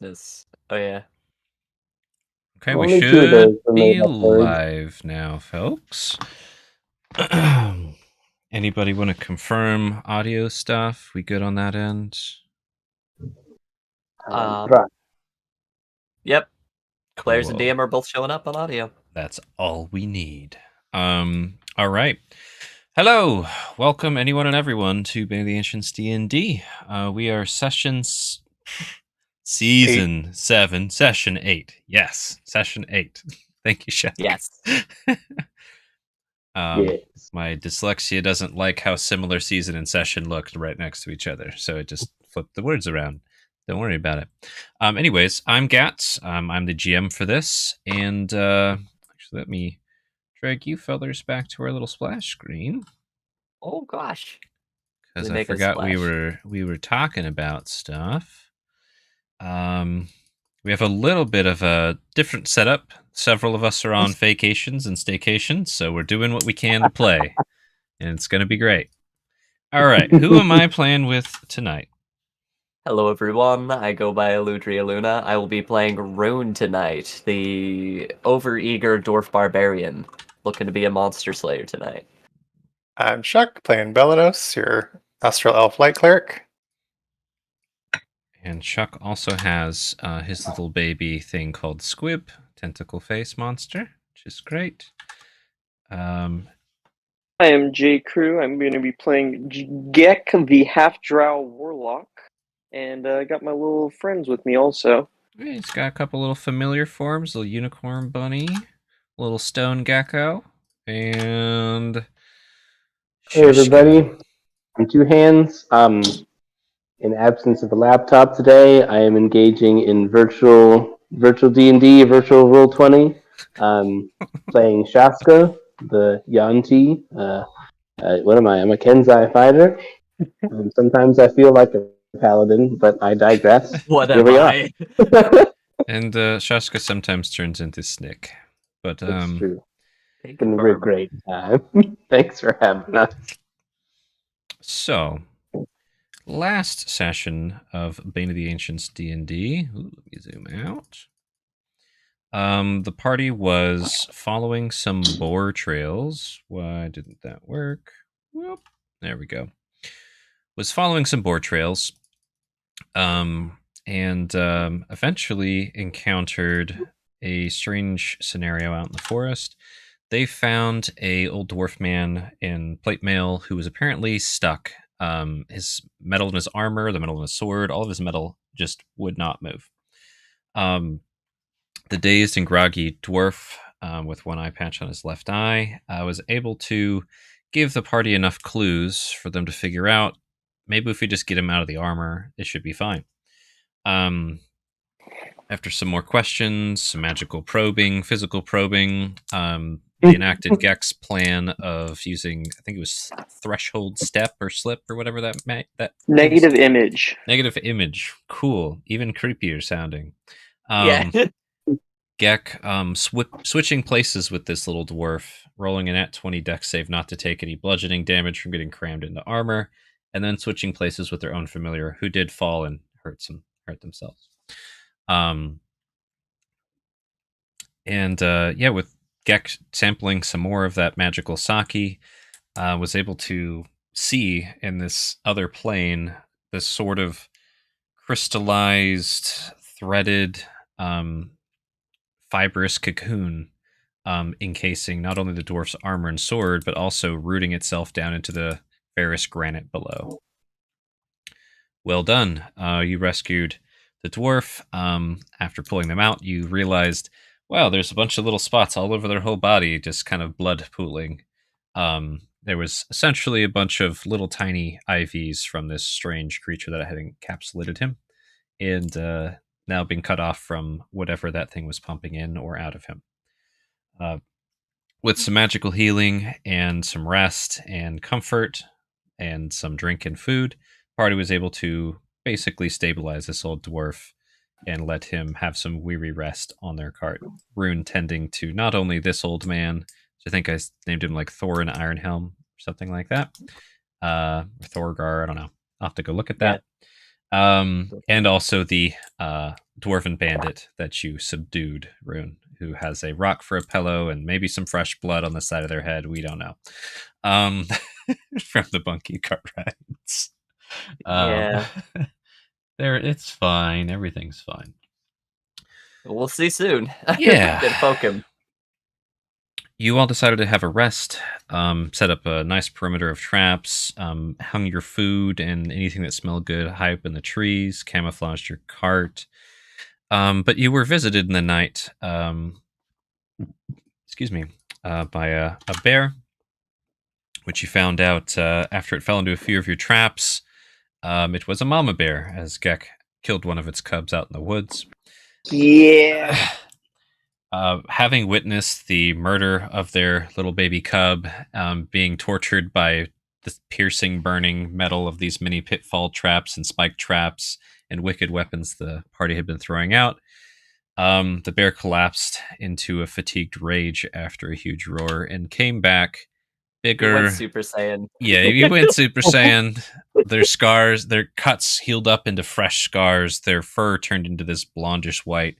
This. Oh yeah. Okay, we Only two of those should were made be up words. live now, folks. Anybody want to confirm audio stuff? We good on that end? Right. Yep. Players and Cool. DM are both showing up on audio. That's all we need. All right. Hello, welcome anyone and everyone to Bane of the Ancients DnD. We are season 7, session 8. Yes, session 8. Thank you, Shaq. Yes. Yes. My dyslexia doesn't like how similar season and session looked right next to each other, so it just flipped the words around. Don't worry about it. Anyways, I'm Gats. I'm the GM for this, and actually, let me drag you fellers back to our little splash screen Oh gosh. because We I make a forgot we splash. were talking about stuff. We have a little bit of a different setup. Several of us are on vacations and staycations, so we're doing what we can to play, and it's going to be great. All right, who am I playing with tonight? Hello everyone. I go by Aludriea Luna. I will be playing Rune tonight, the overeager dwarf barbarian, looking to be a monster slayer tonight. I'm Chuck, playing Belados, your Astral Elf Light Cleric. And Chuck also has his little baby thing called Squib, tentacle face monster, which is great. I am J. Crew. I'm going to be playing Gek, the half-drow warlock, and I got my little friends with me also. He's got a couple little familiar forms: little unicorn bunny, little stone gecko, and Hey everybody, I'm Two Hands. In absence of a laptop today, I am engaging in virtual D&D, virtual Roll20. Playing Shaska, the Yanti. What am I? I'm a Kenzai fighter. Sometimes I feel like a paladin, but I digress. What Here am we I? are. And Shaska sometimes turns into Snick, but That's true. Big It's going to be a firm. great time. Thanks for having us. So, last session of Bane of the Ancients D&D. Ooh, let me zoom out. The party was following some boar trails. Why didn't that work? Whoop. There we go. Was following some boar trails. And eventually encountered a strange scenario out in the forest. They found a old dwarf man in plate mail who was apparently stuck. His metal in his armor, the metal in his sword, all of his metal just would not move. The dazed and groggy dwarf, with one eye patch on his left eye, was able to give the party enough clues for them to figure out maybe if we just get him out of the armor, it should be fine. After some more questions, some magical probing, physical probing, they enacted Gek's plan of using, I think it was threshold step or slip or whatever that Negative image. Negative image. Cool. Even creepier sounding. Yeah. Gek switching places with this little dwarf, rolling an @20 dex save not to take any bludgeoning damage from getting crammed into armor, and then switching places with their own familiar who did fall and hurt themselves. With Gek sampling some more of that magical sake, was able to see in this other plane this sort of crystallized, threaded, fibrous cocoon, encasing not only the dwarf's armor and sword, but also rooting itself down into the ferrous granite below. Well done. You rescued the dwarf. After pulling them out, you realized, wow, there's a bunch of little spots all over their whole body, just kind of blood pooling. There was essentially a bunch of little tiny IVs from this strange creature that had encapsulated him, and now being cut off from whatever that thing was pumping in or out of him. With some magical healing and some rest and comfort and some drink and food, party was able to basically stabilize this old dwarf and let him have some weary rest on their cart. Rune tending to not only this old man, so I think I named him like Thor and Ironhelm or something like that, or Thorgar, I don't know. I'll have to go look at that. And also the dwarven bandit that you subdued, Rune, who has a rock for a pillow and maybe some fresh blood on the side of their head. We don't know. From the bunkie cart rides. Yeah. There, it's fine. Everything's fine. We'll see soon. Yeah. Gonna poke him. You all decided to have a rest, set up a nice perimeter of traps, hung your food and anything that smelled good high up in the trees, camouflaged your cart. But you were visited in the night, excuse me, by a bear, which you found out after it fell into a few of your traps. It was a mama bear, as Gek killed one of its cubs out in the woods. Yeah. Having witnessed the murder of their little baby cub being tortured by the piercing, burning metal of these mini pitfall traps and spike traps and wicked weapons the party had been throwing out, the bear collapsed into a fatigued rage after a huge roar and came back bigger. He went Super Saiyan. Yeah, you went Super Saiyan. Their scars, their cuts healed up into fresh scars. Their fur turned into this blondish white,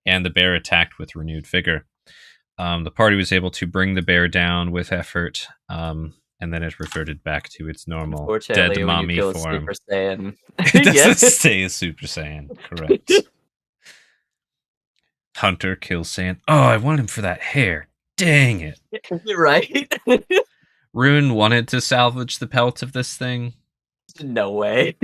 and the bear attacked with renewed vigor. The party was able to bring the bear down with effort, and then it reverted back to its normal dead when mommy you kill a form. Super Saiyan. It doesn't Yeah. stay a Super Saiyan, correct. Hunter kills Saiyan. Oh, I want him for that hair. Dang it. Right? Rune wanted to salvage the pelt of this thing. No way.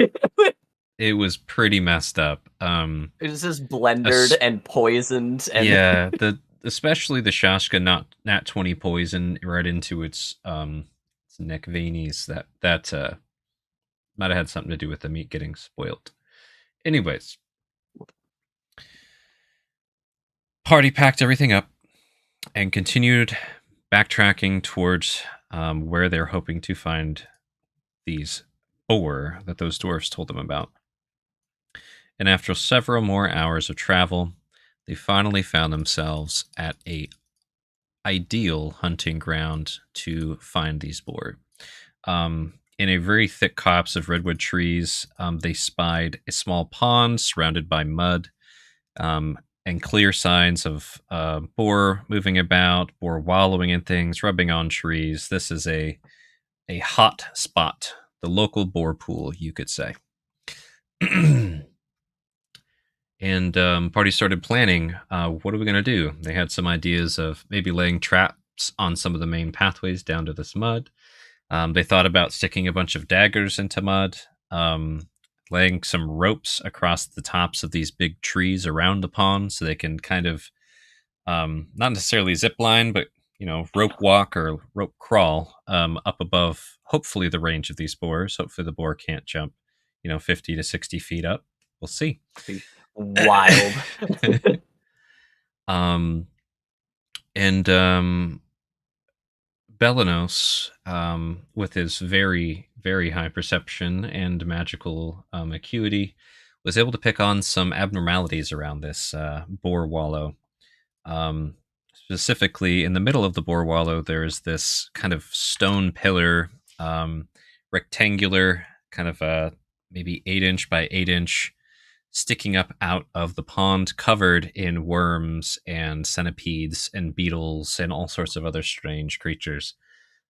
It was pretty messed up. It was just blendered and poisoned. And yeah, especially the Shashka nat 20 poison right into its neck veinies. That might have had something to do with the meat getting spoiled. Anyways, party packed everything up and continued backtracking towards where they're hoping to find these boar that those dwarves told them about. And after several more hours of travel, they finally found themselves at a ideal hunting ground to find these boar. In a very thick copse of redwood trees, they spied a small pond surrounded by mud, and clear signs of boar moving about, boar wallowing in things, rubbing on trees. This is a hot spot, the local boar pool, you could say. And party started planning, what are we going to do? They had some ideas of maybe laying traps on some of the main pathways down to this mud. They thought about sticking a bunch of daggers into mud, laying some ropes across the tops of these big trees around the pond so they can kind of, not necessarily zip line, but, rope walk or rope crawl up above, hopefully, the range of these boars. Hopefully the boar can't jump, 50 to 60 feet up. We'll see. wild. Belenos, with his very, very high perception and magical acuity, was able to pick on some abnormalities around this boar wallow. Specifically, in the middle of the boar wallow, there is this kind of stone pillar, rectangular, kind of maybe 8-inch by 8-inch, sticking up out of the pond, covered in worms and centipedes and beetles and all sorts of other strange creatures.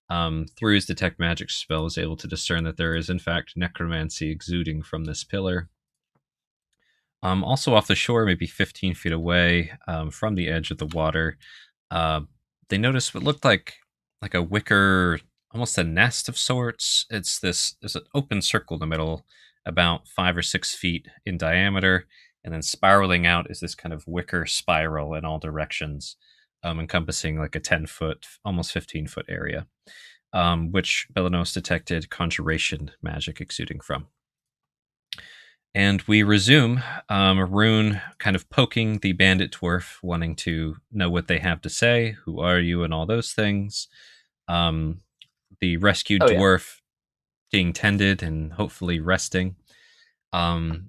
Through his detect magic spell, was able to discern that there is in fact necromancy exuding from this pillar. Also off the shore, maybe 15 feet away from the edge of the water, they noticed what looked like a wicker, almost a nest of sorts. There's an open circle in the middle, about 5 or 6 feet in diameter, and then spiraling out is this kind of wicker spiral in all directions, encompassing like a 10-foot, almost 15-foot area, which Belenos detected conjuration magic exuding from. And we resume, Rune kind of poking the bandit dwarf, wanting to know what they have to say, who are you, and all those things. The rescued dwarf being tended and hopefully resting. The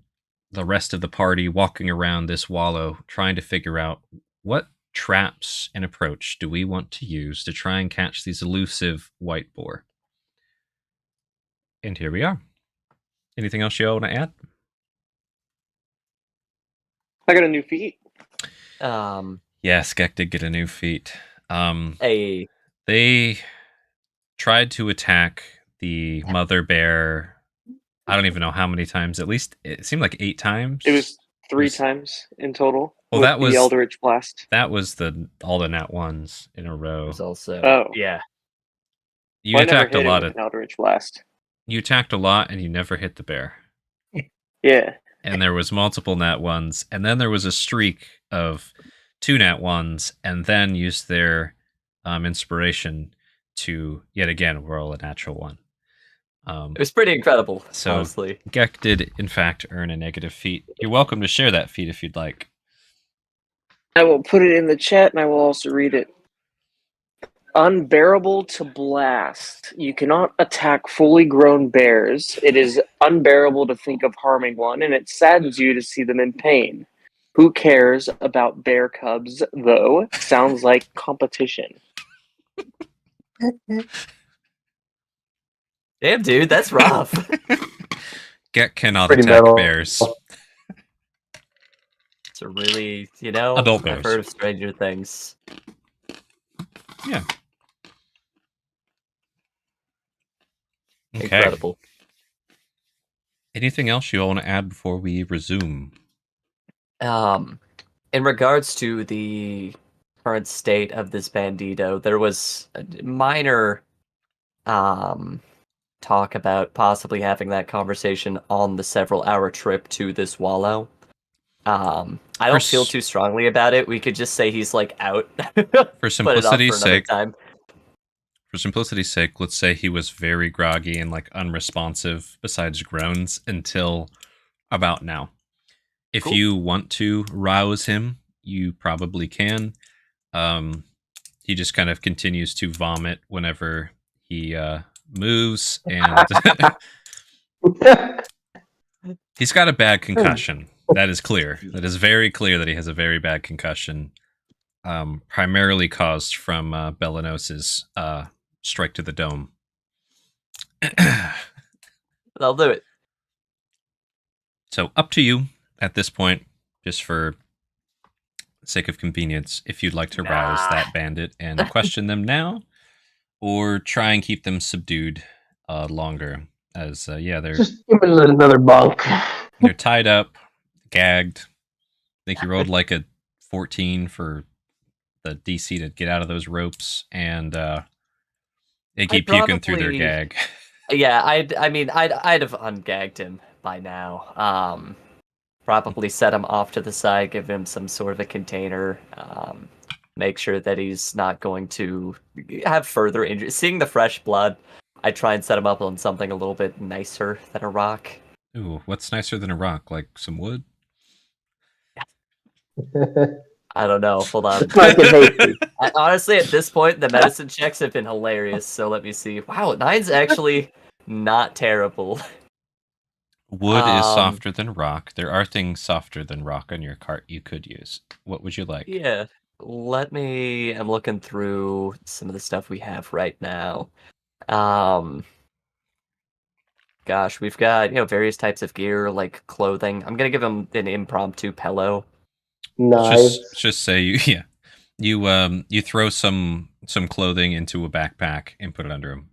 rest of the party walking around this wallow, trying to figure out what traps and approach do we want to use to try and catch these elusive white boar. And here we are. Anything else you all want to add? I got a new feat. Yes, Gek did get a new feat. Hey. They tried to attack the mother bear. I don't even know how many times. At least it seemed like 8 times. It was 3 times in total. Well, with that was the Eldritch Blast. That was all the nat ones in a row. There's also Oh. yeah. You I never attacked a hit it lot with of an Eldritch Blast. You attacked a lot and you never hit the bear. Yeah. And there was multiple nat ones, and then there was a streak of 2 nat ones, and then used their inspiration to yet again roll a natural one. It was pretty incredible, so honestly. Gek did in fact earn a negative feat. You're welcome to share that feat if you'd like. I will put it in the chat, and I will also read it. Unbearable to blast. You cannot attack fully grown bears. It is unbearable to think of harming one, and it saddens you to see them in pain. Who cares about bear cubs, though? Sounds like competition. Damn, dude, that's rough. Gek cannot Pretty attack metal. bears. It's a really, you know, Adult I've bears. heard of Stranger Things. Yeah. Okay. Incredible. Anything else you all want to add before we resume? In regards to the current state of this bandito, there was a minor talk about possibly having that conversation on the several-hour trip to this wallow. I don't feel too strongly about it. We could just say he's like out. For simplicity's sake, let's say he was very groggy and like unresponsive besides groans until about now. If you want to rouse him, you probably can. He just kind of continues to vomit whenever he moves, and he's got a bad concussion. That is clear. That is very clear that he has a very bad concussion, primarily caused from Belenos's strike to the dome. I'll do it. So up to you at this point, just for sake of convenience, if you'd like to rouse that bandit and question them now, or try and keep them subdued longer. As they're just give it another bunk. They're tied up, gagged. I think you rolled like a 14 for the DC to get out of those ropes, and they keep puking through their gag. Yeah, I'd have ungagged him by now. Probably set him off to the side, give him some sort of a container, make sure that he's not going to have further injury. Seeing the fresh blood, I try and set him up on something a little bit nicer than a rock. Ooh, what's nicer than a rock? Like some wood? I don't know. Hold on. Honestly, at this point, the medicine checks have been hilarious. So let me see. Wow, 9's actually not terrible. Wood is softer than rock. There are things softer than rock on your cart you could use. What would you like? Yeah. I'm looking through some of the stuff we have right now. Gosh, we've got, various types of gear, like clothing. I'm gonna give him an impromptu pillow. Knives. Just say you throw some clothing into a backpack and put it under him.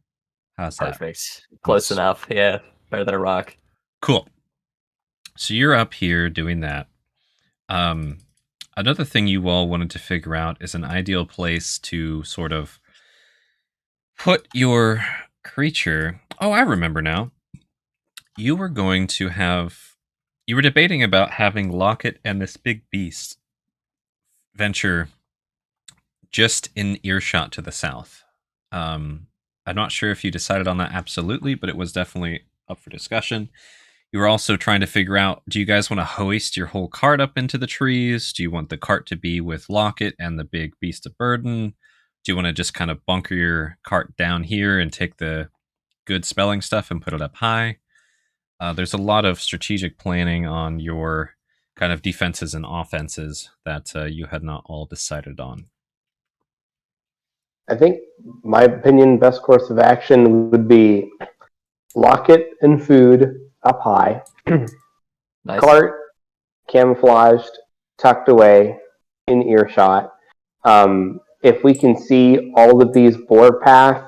How's that? Perfect. Close enough. Yeah, better than a rock. Cool. So you're up here doing that. Another thing you all wanted to figure out is an ideal place to sort of put your creature. Oh, I remember now. You were debating about having Locket and this big beast venture just in earshot to the south. I'm not sure if you decided on that absolutely, but it was definitely up for discussion. You were also trying to figure out, do you guys want to hoist your whole cart up into the trees? Do you want the cart to be with Locket and the big beast of burden? Do you want to just kind of bunker your cart down here and take the good spelling stuff and put it up high? There's a lot of strategic planning on your kind of defenses and offenses that you had not all decided on. I think, my opinion, best course of action would be Locket and food up high. Nice. Cart camouflaged tucked away in earshot. If we can see all of these boar paths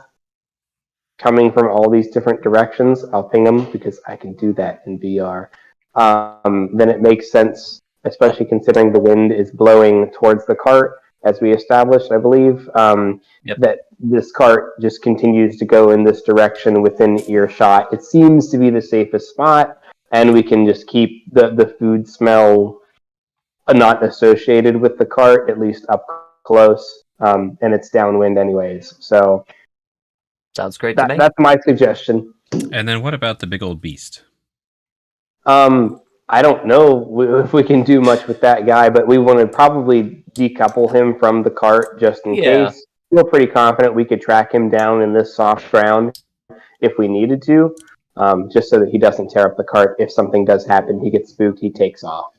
coming from all these different directions, I'll ping them because I can do that in VR. Then it makes sense, especially considering the wind is blowing towards the cart, as we established, I believe, that this cart just continues to go in this direction within earshot. It seems to be the safest spot, and we can just keep the food smell not associated with the cart, at least up close, and it's downwind anyways. So Sounds great to me. that's my suggestion. And then what about the big old beast? I don't know if we can do much with that guy, but we want to probably decouple him from the cart just in case. Feel pretty confident we could track him down in this soft ground if we needed to, just so that he doesn't tear up the cart. If something does happen, he gets spooked, he takes off.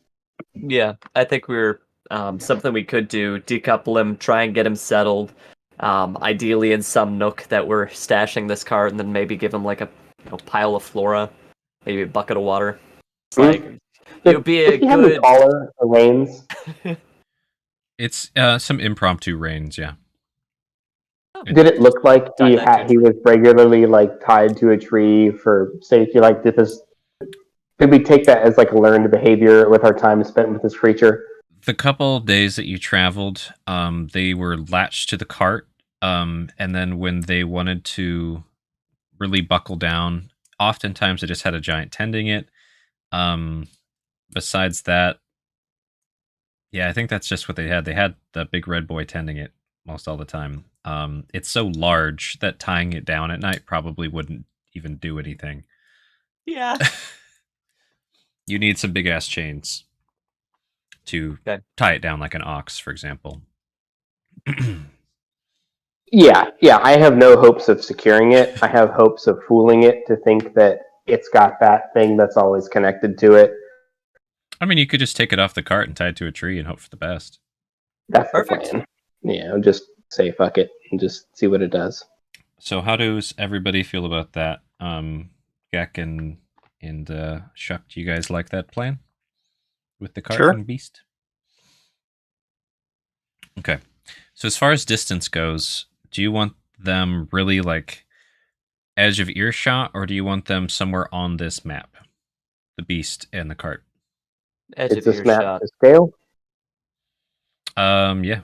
Yeah, I think we're something we could do, decouple him, try and get him settled. Ideally in some nook that we're stashing this cart, and then maybe give him like a pile of flora, maybe a bucket of water. It's like it would be a good collar or reins. It's some impromptu reins, yeah. Did it look like he was regularly like tied to a tree for safety? Like, could we take that as like a learned behavior with our time spent with this creature? The couple days that you traveled, they were latched to the cart, and then when they wanted to really buckle down, oftentimes they just had a giant tending it. Besides that, yeah, I think that's just what they had. They had the big red boy tending it most all the time. It's so large that tying it down at night probably wouldn't even do anything. Yeah. You need some big ass chains to tie it down like an ox, for example. Yeah, I have no hopes of securing it. I have hopes of fooling it to think that it's got that thing that's always connected to it. I mean, you could just take it off the cart and tie it to a tree and hope for the best. That's perfect. The plan. Yeah, I'll just say fuck it and just see what it does. So how does everybody feel about that? Gek and Shuck, do you guys like that plan? With the cart and beast? Okay. So as far as distance goes, do you want them really like edge of earshot, or do you want them somewhere on this map? The beast and the cart. Edge of earshot. Map to scale? Yeah.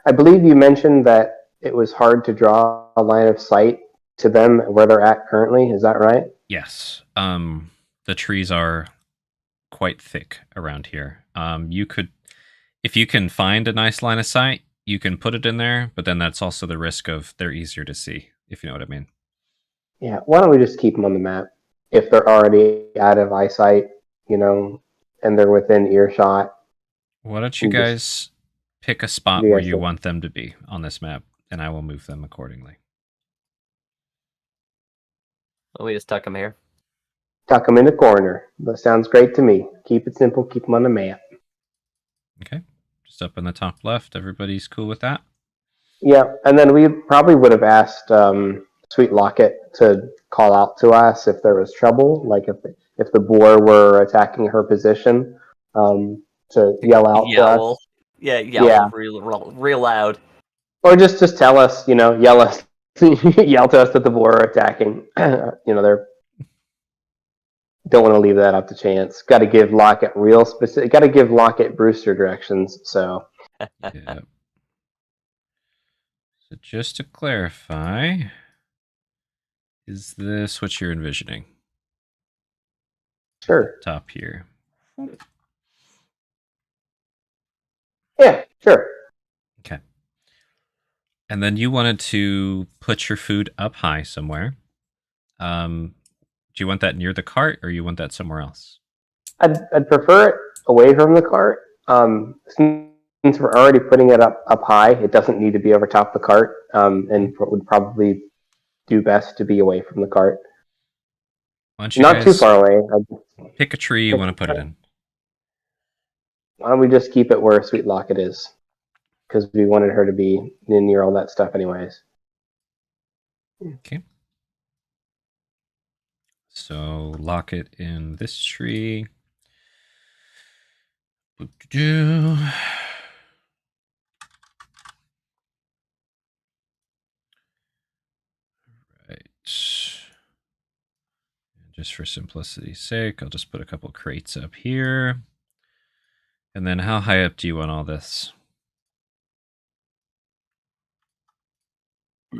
I believe you mentioned that it was hard to draw a line of sight to them where they're at currently. Is that right? Yes. The trees are quite thick around here. You could, if you can find a nice line of sight, you can put it in there, but then that's also the risk of they're easier to see, if you know what I mean. Yeah, why don't we just keep them on the map? If they're already out of eyesight, and they're within earshot. Why don't you guys pick a spot where you want them to be on this map, and I will move them accordingly. Well, we just tuck them here. Tuck them in the corner. That sounds great to me. Keep it simple. Keep them on the map. Okay. Just up in the top left. Everybody's cool with that? Yeah, and then we probably would have asked Sweet Locket to call out to us if there was trouble, like if the boar were attacking her position, to yell out to us. Yell real loud. Or just tell us, yell us, yell to us that the boar are attacking. They're don't want to leave that up to chance. Got to give Locket real specific. Got to give Locket Brewster directions. So. Yeah. So just to clarify, is this what you're envisioning? Sure. Top here. Yeah, sure. Okay. And then you wanted to put your food up high somewhere. Do you want that near the cart, or you want that somewhere else? I'd prefer it away from the cart. Since we're already putting it up high, it doesn't need to be over top the cart, and it would probably do best to be away from the cart. Why don't you Not too far away. Pick a tree you want to put it in. Why don't we just keep it where Sweet Locket is? Because we wanted her to be near all that stuff anyways. Okay. So lock it in this tree. Boop-de-doo. Right. Just for simplicity's sake, I'll just put a couple crates up here. And then how high up do you want all this?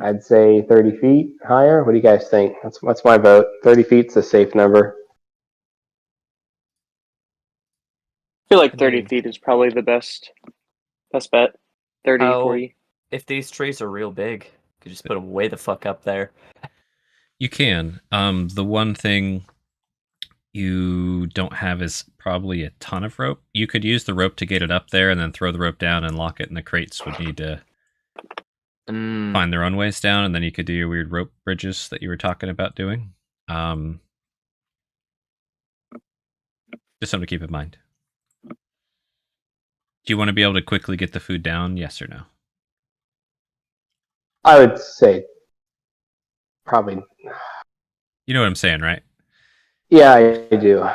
I'd say 30 feet higher. What do you guys think? That's my vote. 30 feet's a safe number. I feel like I 30 mean- feet is probably the best bet. 30, How- 40. If these trees are real big, you could just put them way the fuck up there. You can. The one thing you don't have is probably a ton of rope. You could use the rope to get it up there and then throw the rope down and lock it, and the crates would need to find their own ways down, and then you could do your weird rope bridges that you were talking about doing. Just something to keep in mind. Do you want to be able to quickly get the food down? Yes or no? I would say probably. You know what I'm saying, right? Yeah, I do.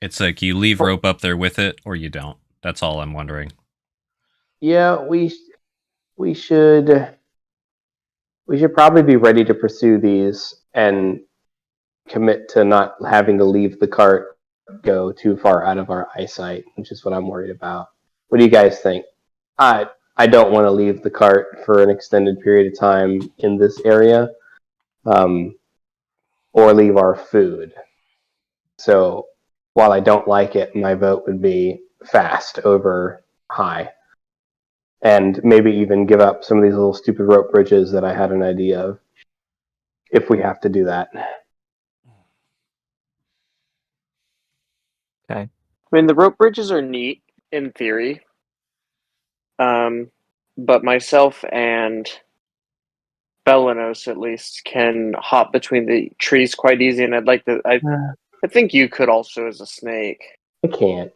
It's like you leave rope up there with it, or you don't. That's all I'm wondering. Yeah, we should probably be ready to pursue these and commit to not having to leave the cart go too far out of our eyesight, which is what I'm worried about. What do you guys think? I don't want to leave the cart for an extended period of time in this area, or leave our food. So while I don't like it, my vote would be fast over high. And maybe even give up some of these little stupid rope bridges that I had an idea of, if we have to do that. Okay. I mean, the rope bridges are neat in theory. But myself and Belenos, at least, can hop between the trees quite easy, and I'd like to. I think you could also as a snake. I can't,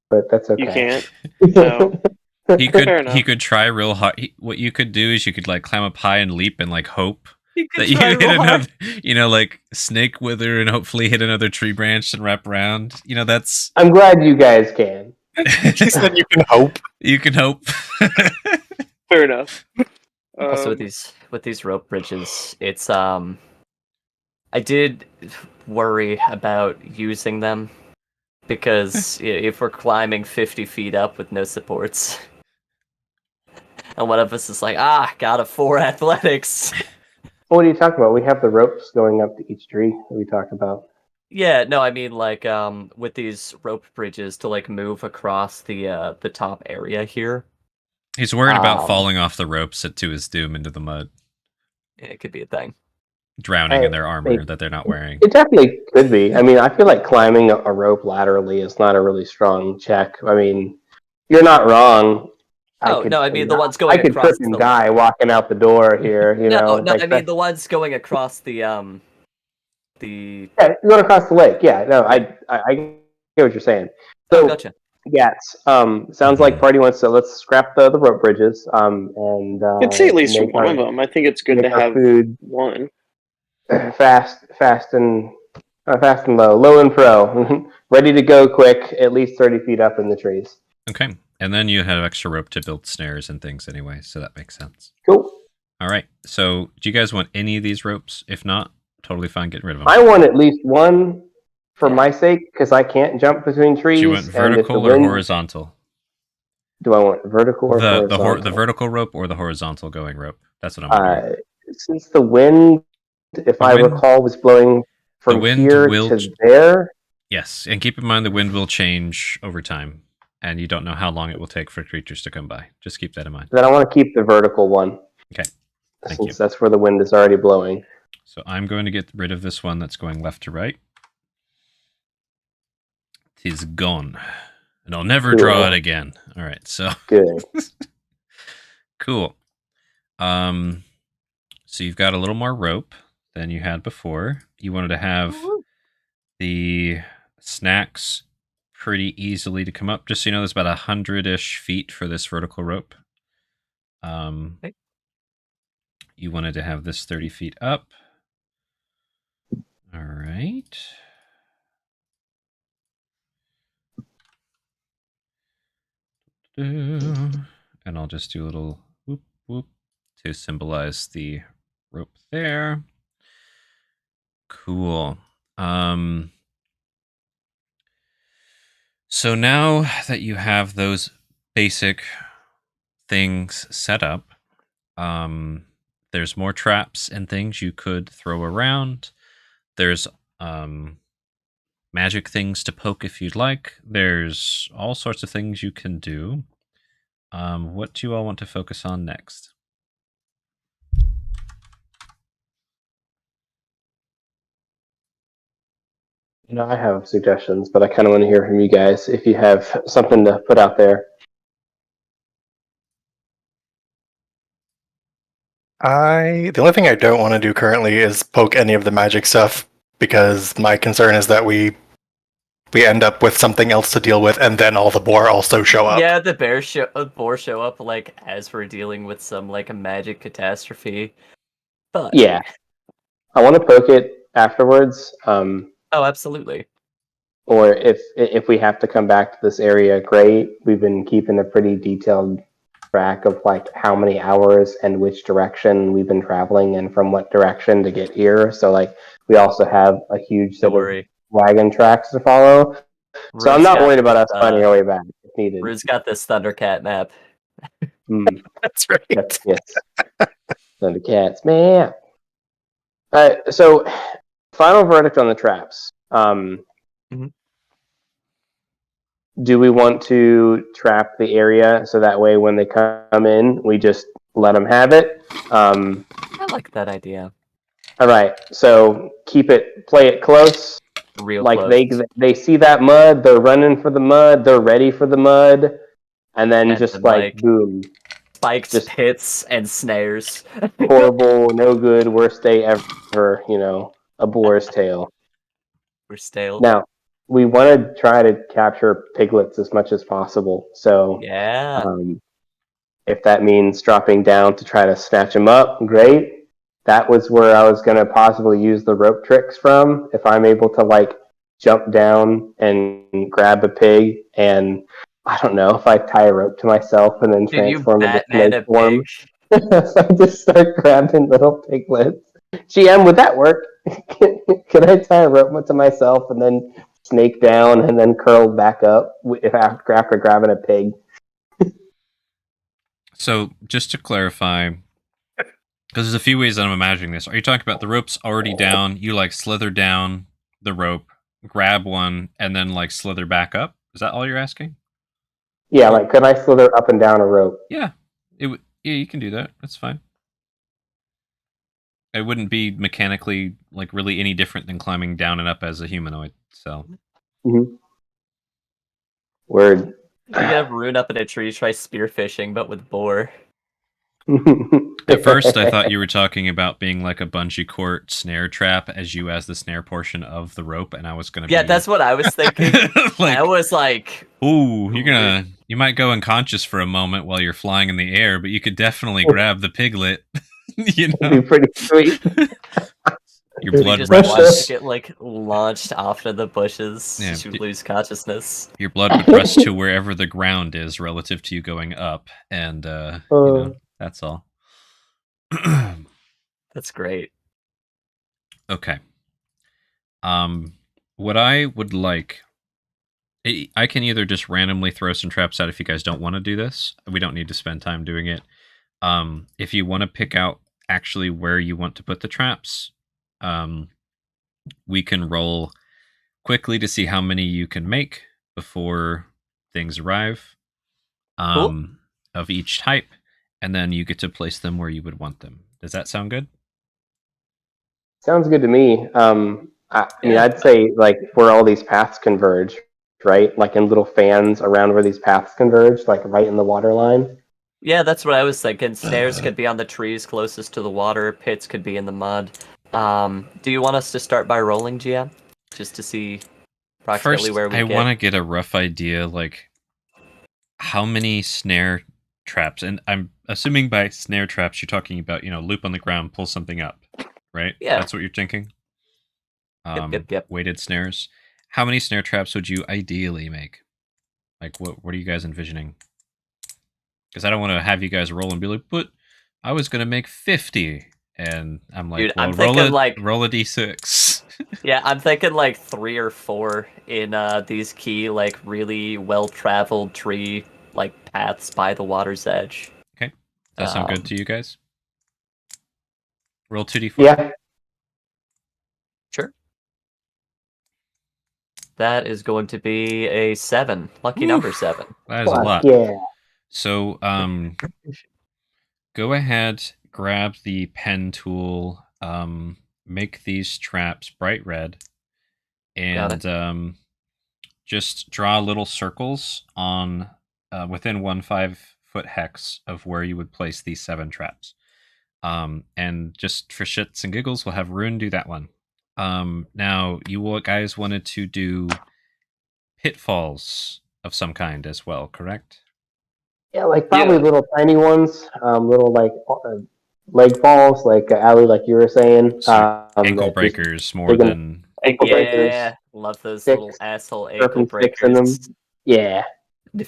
but that's okay. You can't. No. He Fair enough. could try real hard. What you could do is you could like climb up high and leap and like hope You that you hit another, like snake wither and hopefully hit another tree branch and wrap around. That's. I'm glad you guys can. He said you can hope. You can hope. Fair enough. Also, with these rope bridges, it's I did worry about using them because if we're climbing 50 feet up with no supports, and one of us is like, got a 4 athletics. What are you talking about? We have the ropes going up to each tree that we talked about. Yeah, no, I mean like with these rope bridges to like move across the top area here. He's worried about falling off the ropes to his doom into the mud, It could be a thing. drowning in their armor that they're not wearing. It definitely could be. I mean, I feel like climbing a rope laterally is not a really strong check. I mean, you're not wrong. The ones going I could across trip and die walking out the door here. The ones going across the Yeah, going across the lake. Yeah, no, I get what you're saying. So, gotcha. yes, sounds like party wants to let's scrap the rope bridges. And I'd say at least make one our- of them. I think it's good make to our have food one. fast and low and pro, ready to go quick. At least 30 feet up in the trees. Okay, and then you have extra rope to build snares and things anyway, so that makes sense. Cool. All right, so do you guys want any of these ropes? If not, totally fine getting rid of them. I want at least one for my sake because I can't jump between trees. Do you want vertical or horizontal? Do I want vertical or horizontal? The vertical rope or the horizontal going rope? That's what I'm wondering. Since the wind, if I recall, was blowing from here to there. Yes, and keep in mind the wind will change over time, and you don't know how long it will take for creatures to come by. Just keep that in mind. Then I want to keep the vertical one. Okay. Thank since you. That's where the wind is already blowing. So I'm going to get rid of this one that's going left to right. It is gone. And I'll never draw it again. All right, so good. Cool. So you've got a little more rope than you had before. You wanted to have the snacks pretty easily to come up. Just so you know, there's about 100-ish feet for this vertical rope. Okay. You wanted to have this 30 feet up. All right. And I'll just do a little whoop whoop to symbolize the rope there. Cool. So now that you have those basic things set up, there's more traps and things you could throw around. There's magic things to poke if you'd like. There's all sorts of things you can do. What do you all want to focus on next? I have suggestions, but I kind of want to hear from you guys if you have something to put out there. The only thing I don't want to do currently is poke any of the magic stuff, because my concern is that we end up with something else to deal with, and then all the boar also show up. Yeah, the boar show up like as we're dealing with some like a magic catastrophe. But Yeah, I want to poke it afterwards. Oh, absolutely. Or if we have to come back to this area, great. We've been keeping a pretty detailed track of like how many hours and which direction we've been traveling and from what direction to get here. So like we also have a huge set of wagon tracks to follow. So I'm not worried about us finding our way back if needed. Rude's got this Thundercat map. That's right. Yes. Thundercats map. So final verdict on the traps. Do we want to trap the area so that way when they come in, we just let them have it? I like that idea. All right, so play it close. Real like close. They see that mud, they're running for the mud, they're ready for the mud, and then just like boom, spiked just pits and snares. Horrible, no good, worst day ever. A boar's tail. We're stale. Now, we want to try to capture piglets as much as possible. So, yeah, if that means dropping down to try to snatch them up, great. That was where I was going to possibly use the rope tricks from. If I'm able to like jump down and grab a pig, and I don't know if I tie a rope to myself and then transform into snake form. So I just start grabbing little piglets. GM, would that work? Can I tie a rope to myself and then snake down and then curl back up after grabbing a pig? So, just to clarify, because there's a few ways that I'm imagining this. Are you talking about the rope's already down, you like slither down the rope, grab one, and then like slither back up? Is that all you're asking? Yeah, like could I slither up and down a rope? Yeah, yeah, you can do that. That's fine. It wouldn't be mechanically like really any different than climbing down and up as a humanoid. So, Word. You have Rune up in a tree, try spearfishing, but with boar. At first, I thought you were talking about being like a bungee cord snare trap as the snare portion of the rope, and I was gonna. Yeah, that's what I was thinking. Like, I was like, "Ooh, you might go unconscious for a moment while you're flying in the air, but you could definitely grab the piglet." It'd be pretty sweet. Your blood just rushes. Get like launched off to the bushes. Yeah, you lose consciousness. Your blood would rush to wherever the ground is relative to you going up, and that's all. That's great. Okay. What I would like, I can either just randomly throw some traps out if you guys don't want to do this. We don't need to spend time doing it. If you want to pick out actually where you want to put the traps, we can roll quickly to see how many you can make before things arrive of each type, and then you get to place them where you would want them. Does that sound good? Sounds good to me. I mean, I'd say like where all these paths converge, right? Like in little fans around where these paths converge, like right in the water line. Yeah, that's what I was thinking. Snares could be on the trees closest to the water. Pits could be in the mud. Do you want us to start by rolling, GM? Just to see approximately where we get? I want to get a rough idea, like how many snare traps, and I'm assuming by snare traps you're talking about, loop on the ground, pull something up, right? Yeah. That's what you're thinking? Yep. Weighted snares. How many snare traps would you ideally make? Like, what are you guys envisioning? Because I don't want to have you guys roll and be like, but I was going to make 50. And I'm like, Dude, well, I'm thinking like roll a d6. yeah, I'm thinking like 3 or 4 in these key like really well traveled tree like paths by the water's edge. Okay. Does that sound good to you guys? Roll 2d4. Yeah. Sure. That is going to be a 7. Lucky number 7. That is a lot. Yeah. So, go ahead, grab the pen tool, make these traps bright red, and just draw little circles on within 1 5-foot hex of where you would place these 7 traps. And just for shits and giggles, we'll have Rune do that one. Now, you guys wanted to do pitfalls of some kind as well, correct? Yeah, like probably little tiny ones, little like leg falls, like Ali, like you were saying. So ankle breakers more than ankle breakers. Yeah, love those Sticks, little asshole ankle sticks in them. breakers. Yeah.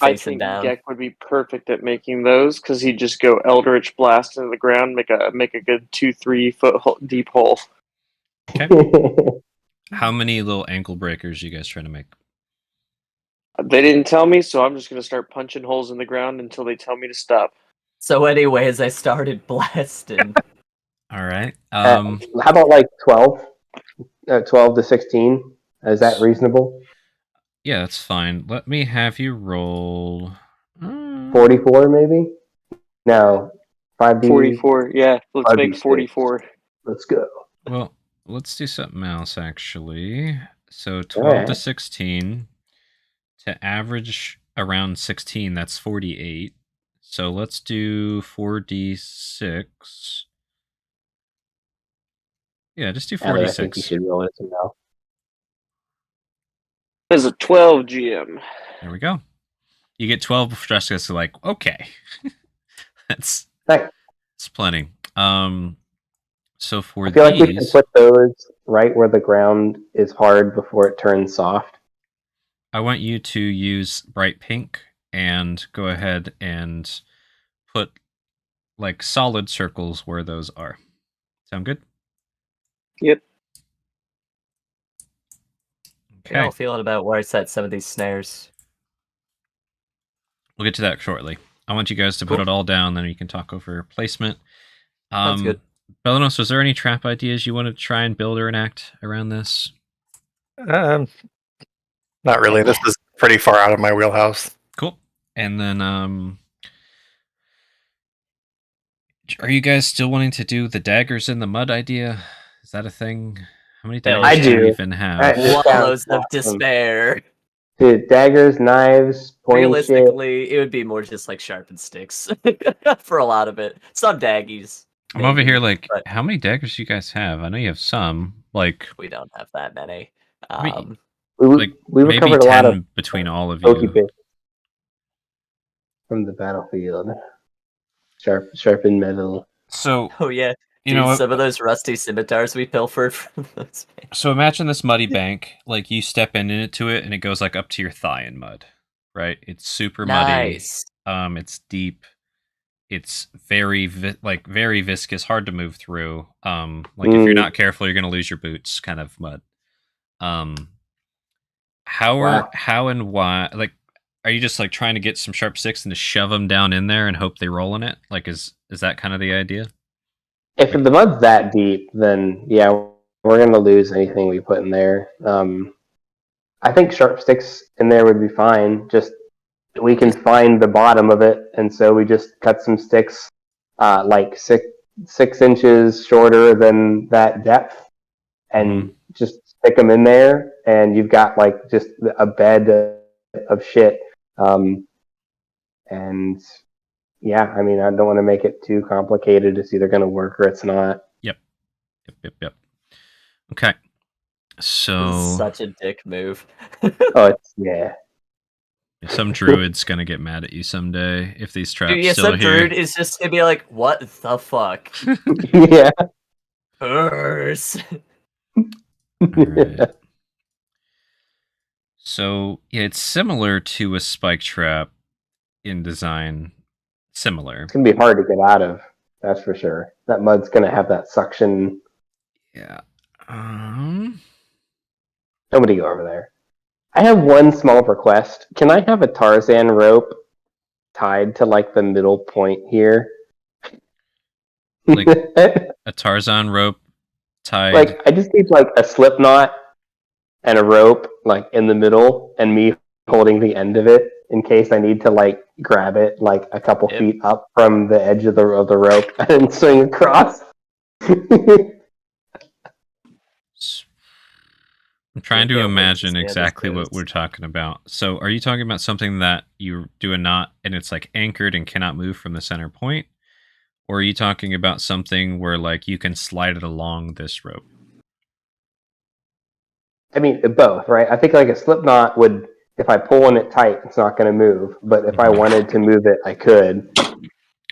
I think Gek would be perfect at making those because he'd just go Eldritch Blast into the ground, make a good 2-3 foot deep hole. Okay. How many little ankle breakers are you guys trying to make? They didn't tell me, so I'm just going to start punching holes in the ground until they tell me to stop. So anyways, I started blasting. All right. How about like 12? 12 to 16? Is that reasonable? Yeah, that's fine. Let me have you roll... 44 maybe? No. 5D? 44, yeah. Let's 5D6. make 44. Let's go. Well, let's do something else, actually. So 12 to 16. To average around 16, that's 48. So let's do 4d6. Yeah, just do 4d6. I think you should roll it now. There's a 12 GM. There we go. You get 12 stress tests. Like, okay, that's plenty. So for I feel these, like we can put those right where the ground is hard before it turns soft. I want you to use bright pink and go ahead and put like solid circles where those are. Sound good? Yep. Okay. How feeling about where I set some of these snares? We'll get to that shortly. I want you guys to put it all down, then you can talk over placement. That's good. Belenos, was there any trap ideas you wanted to try and build or enact around this? Not really. This is pretty far out of my wheelhouse. Cool. And then, are you guys still wanting to do the daggers in the mud idea? Is that a thing? How many daggers do you even have? Wallows of despair. Dude, daggers, knives, realistically, it would be more just like sharpened sticks for a lot of it. Some daggies. I'm over here like, how many daggers do you guys have? I know you have some. Like, we don't have that many. We maybe recovered 10 a lot of between all of you from the battlefield. Sharpened metal. So, oh yeah, you know, some of those rusty scimitars we pilfered from those. So imagine this muddy bank. Like you step into it, and it goes like up to your thigh in mud. Right? It's super muddy. It's deep. It's very very viscous, hard to move through. Like if you're not careful, you're gonna lose your boots. Kind of mud. How and why? Like, are you just like trying to get some sharp sticks and to shove them down in there and hope they roll in it? Like, is that kind of the idea? If the mud's that deep, then yeah, we're gonna lose anything we put in there. I think sharp sticks in there would be fine. Just we can find the bottom of it, and so we just cut some sticks, like 6 inches shorter than that depth, and just stick them in there, and you've got like just a bed of shit. And yeah, I mean, I don't want to make it too complicated. It's either going to work or it's not. Yep. Okay. So this is such a dick move. Yeah. Some druid's gonna get mad at you someday if these traps still some here. Druid is just gonna be like, "What the fuck?" Yeah. Curse. Right. So yeah, it's similar to a spike trap in design. Similar. It's gonna be hard to get out of. That's for sure. That mud's gonna have that suction. Yeah. Nobody go over there. I have one small request. Can I have a Tarzan rope tied to like the middle point here? Like a Tarzan rope tied. Like I just need like a slip knot and a rope like in the middle, and me holding the end of it in case I need to like grab it like a couple feet up from the edge of the rope and swing across. I'm trying to imagine exactly what we're talking about. So are you talking about something that you do a knot and it's like anchored and cannot move from the center point? Or are you talking about something where like you can slide it along this rope? I mean, both, right? I think like a slip knot would, if I pull on it tight, it's not going to move. But if I wanted to move it, I could.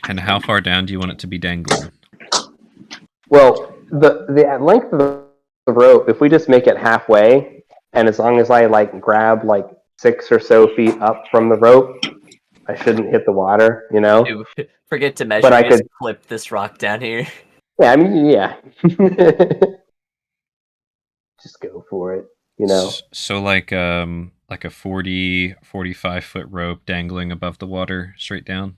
And how far down do you want it to be dangling? Well, the length of the rope, if we just make it halfway, and as long as I like grab like 6 or so feet up from the rope, I shouldn't hit the water, you know? Dude, forget to measure, But I just could flip this rock down here. Yeah, I mean, yeah. Just go for it, you know? So like a 45 foot rope dangling above the water straight down?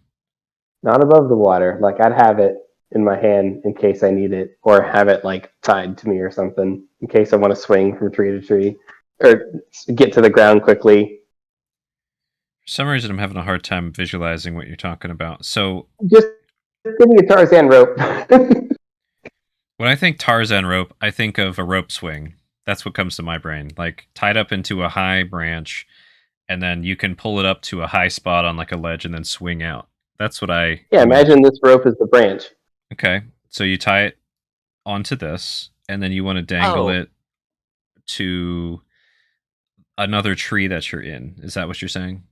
Not above the water. Like, I'd have it in my hand in case I need it, or have it, like, tied to me or something in case I want to swing from tree to tree, or get to the ground quickly. For some reason, I'm having a hard time visualizing what you're talking about. So Just give me a Tarzan rope. when I think Tarzan rope, I think of a rope swing. That's what comes to my brain. Like tied up into a high branch, and then you can pull it up to a high spot on like a ledge and then swing out. That's what I Yeah, imagine this rope is the branch. Okay. So you tie it onto this, and then you want to dangle it to another tree that you're in. Is that what you're saying?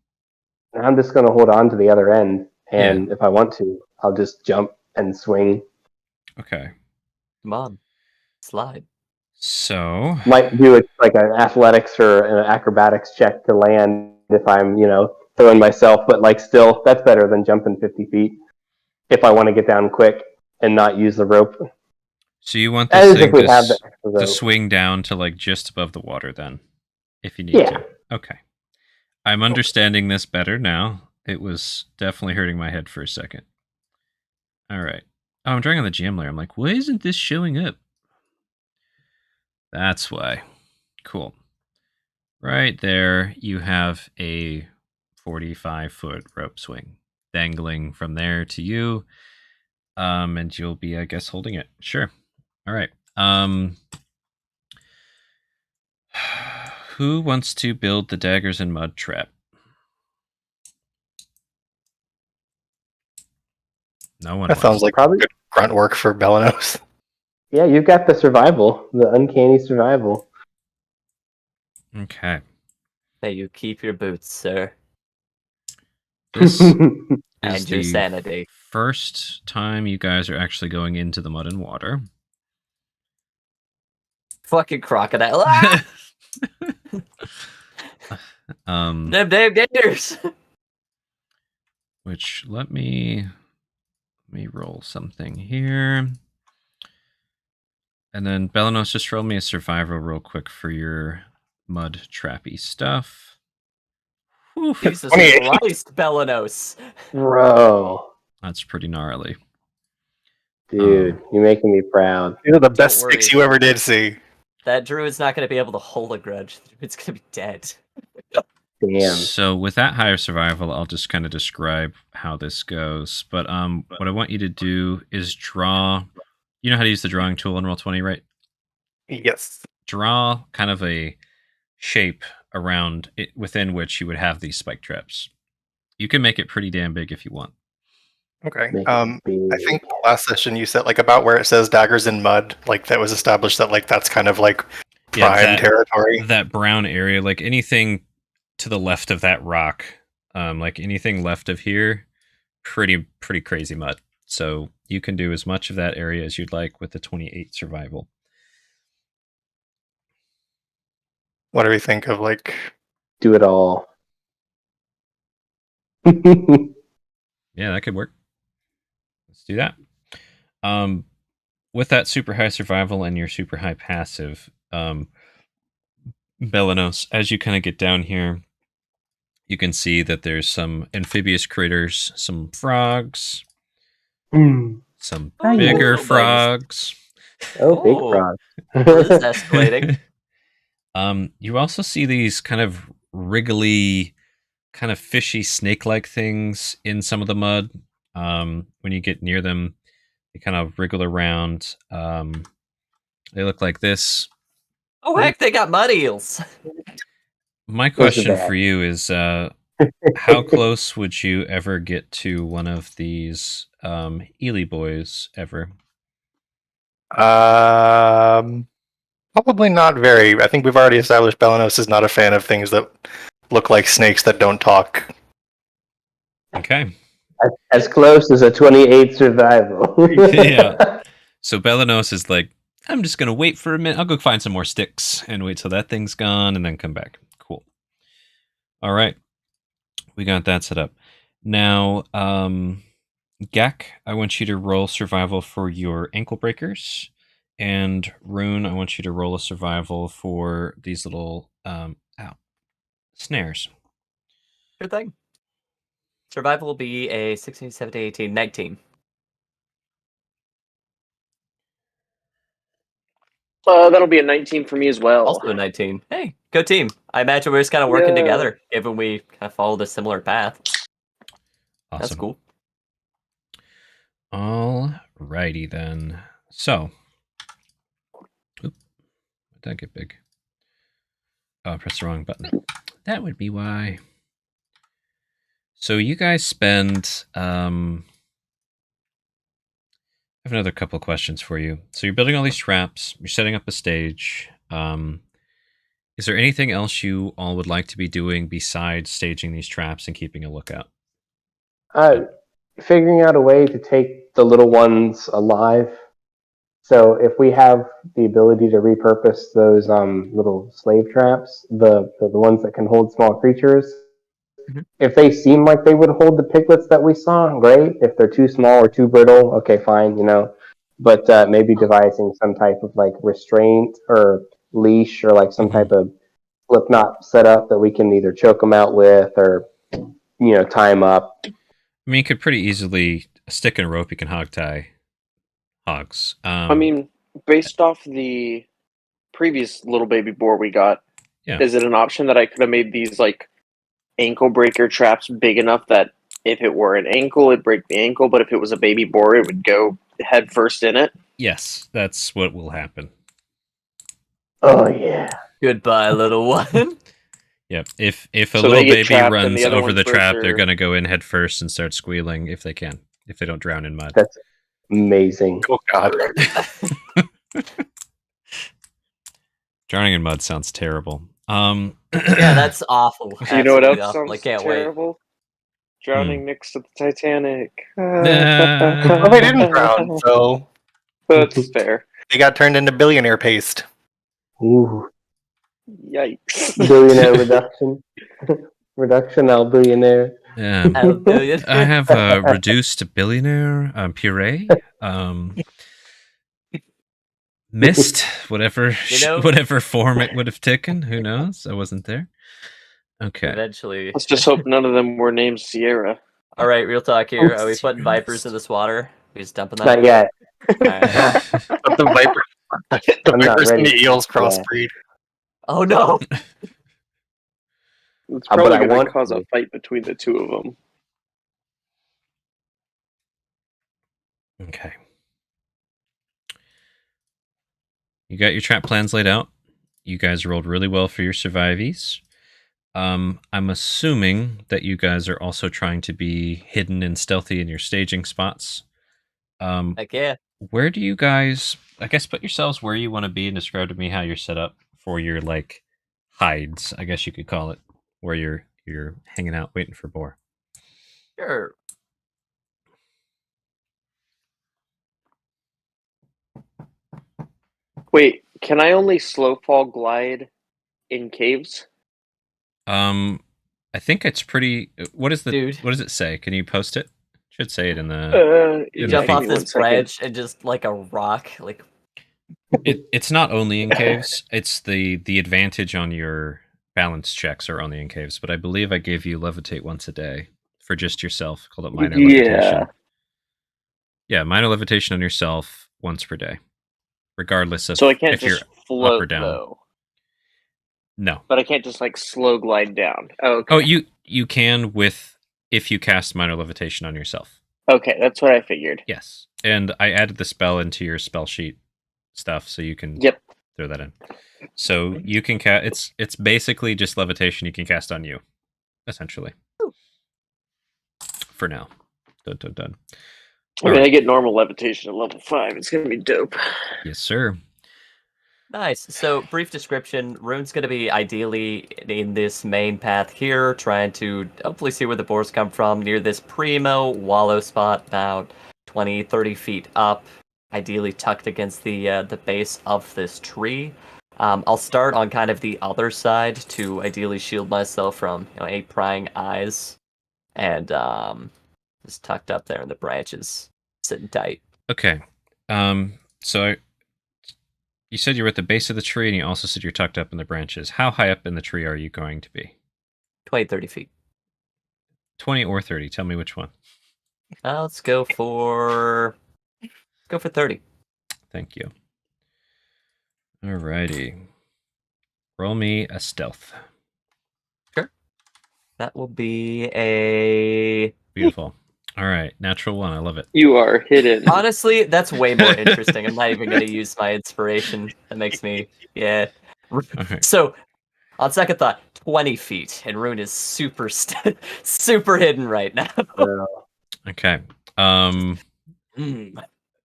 I'm just going to hold on to the other end, and if I want to, I'll just jump and swing. Okay. Come on. Slide. So Might do it like an athletics or an acrobatics check to land if I'm, throwing myself, but like still, that's better than jumping 50 feet if I want to get down quick and not use the rope. So you want this thing to swing down to like just above the water then, if you need to. Okay. I'm understanding this better now. It was definitely hurting my head for a second. All right. Oh, I'm drawing on the GM layer. I'm like, why isn't this showing up? That's why. Cool. Right there, you have a 45-foot rope swing dangling from there to you. And you'll be, I guess, holding it. Sure. All right. Who wants to build the daggers and mud trap? No one. That sounds like probably good grunt work for Belenos. Yeah, you've got the survival, the uncanny survival. Okay. Hey, you keep your boots, sir. This and your sanity. First time you guys are actually going into the mud and water. Fucking crocodile. Ah! Them damn gators. Which let me roll something here. And then Belenos, just roll me a survival real quick for your mud trappy stuff. Whew, Jesus Christ, Belenos. Bro. That's pretty gnarly. Dude, you're making me proud. These are the best sticks you ever did see. That druid's not going to be able to hold a grudge. It's going to be dead. Damn. So with that higher survival, I'll just kind of describe how this goes. But what I want you to do is draw. You know how to use the drawing tool in Roll20, right? Yes. Draw kind of a shape around it within which you would have these spike traps. You can make it pretty damn big if you want. Okay. I think last session you said like about where it says daggers in mud, like that was established that like that's kind of like prime territory. That brown area, like anything to the left of that rock, like anything left of here, pretty crazy mud. So you can do as much of that area as you'd like with the 28 survival. What do we think of like do it all? Yeah, that could work. let's do that. With that super high survival and your super high passive, Belenos, as you kind of get down here, you can see that there's some amphibious critters, some frogs, some bigger frogs. Big frog. This is escalating. You also see these kind of wriggly, kind of fishy snake-like things in some of the mud. When you get near them, they kind of wriggle around. They look like this. Oh heck, they got mud eels. My question for you is, how close would you ever get to one of these Ely boys ever? Probably not very. I think we've already established Belenos is not a fan of things that look like snakes that don't talk. Okay. As close as a 28 survival. Yeah. So Belenos is like, I'm just going to wait for a minute. I'll go find some more sticks and wait till that thing's gone and then come back. Cool. All right. We got that set up. Now, Gak, I want you to roll survival for your ankle breakers. And Rune, I want you to roll a survival for these little snares. Good thing. Survival will be a 16, 17, 18, 19. That'll be a 19 for me as well. Also a 19. Hey, good team. I imagine we're just kind of working together, given we kind of followed a similar path. Awesome. That's cool. Alrighty then. So, did that get big? Oh, I pressed the wrong button. That would be why. So you guys spend. I have another couple of questions for you. So you're building all these traps. You're setting up a stage. Is there anything else you all would like to be doing besides staging these traps and keeping a lookout? Figuring out a way to take the little ones alive. So if we have the ability to repurpose those little slave traps, the ones that can hold small creatures, if they seem like they would hold the piglets that we saw, great. If they're too small or too brittle, okay, fine, But maybe devising some type of like restraint or leash or like some type of flip knot setup that we can either choke them out with or tie them up. I mean, you could pretty easily stick and rope. You can hog tie hogs. I mean, based off the previous little baby boar we got, is it an option that I could have made these like ankle breaker traps big enough that if it were an ankle, it'd break the ankle, but if it was a baby boar, it would go head first in it? Yes, that's what will happen. Oh yeah. Goodbye, little one. Yep. If a little baby runs over the trap, they're going to go in head first and start squealing if they can, if they don't drown in mud. That's amazing. Oh god. Drowning in mud sounds terrible. Yeah, that's awful. You know what else Absolutely sounds can't terrible? Wait. Drowning next to the Titanic. Well, they didn't drown, so that's fair. They got turned into billionaire paste. Ooh. Yikes. Billionaire reduction. Reduction, al billionaire. I have reduced billionaire puree. Mist, whatever form it would have taken. Who knows? I wasn't there. Okay. Eventually. Let's just hope none of them were named Sierra. All right, real talk here. Are we putting vipers in this water? We just dumping them? Not yet. Right. But the vipers and the eels crossbreed. Oh no! It's probably going to cause a fight between the two of them. Okay. You got your trap plans laid out. You guys rolled really well for your survivees. I'm assuming that you guys are also trying to be hidden and stealthy in your staging spots. Heck yeah. Where do you guys, I guess, put yourselves where you want to be and describe to me how you're set up for your like hides, I guess you could call it, where you're hanging out waiting for boar. Sure. Wait, can I only slow fall glide in caves? I think it's pretty. What does Dude. What does it say? Can you post it, Should say it in the. You in jump the off feed. this branch and just like a rock, like It's not only in caves. It's the advantage on your balance checks are only in caves. But I believe I gave you levitate once a day for just yourself. Called it minor levitation. Yeah, minor levitation on yourself once per day, regardless of So I can't if you're just float up or down. though. No. But I can't just like slow glide down. Oh, okay. Oh, you can if you cast minor levitation on yourself. Okay, that's what I figured. Yes, and I added the spell into your spell sheet stuff, so you can throw that in. So you can cast. It's basically just levitation you can cast on you, essentially. For now, done. I mean, I get normal levitation at level 5. It's gonna be dope. Yes, sir. nice. So, brief description: Rune's going to be ideally in this main path here, trying to hopefully see where the boars come from near this primo wallow spot, about 20, 30 feet up, ideally tucked against the base of this tree. I'll start on kind of the other side to ideally shield myself from any prying eyes, and just tucked up there in the branches, sitting tight. Okay. So you said you were at the base of the tree, and you also said you're tucked up in the branches. How high up in the tree are you going to be? 20, 30 feet. 20 or 30. Tell me which one. Let's go for 30. Thank you. Alrighty. Roll me a stealth. That will be a... Beautiful. All right. Natural 1. I love it. You are hidden. Honestly, that's way more interesting. I'm not even going to use my inspiration. That makes me... Yeah. right. So, on second thought, 20 feet. And Rune is super super hidden right now. Okay.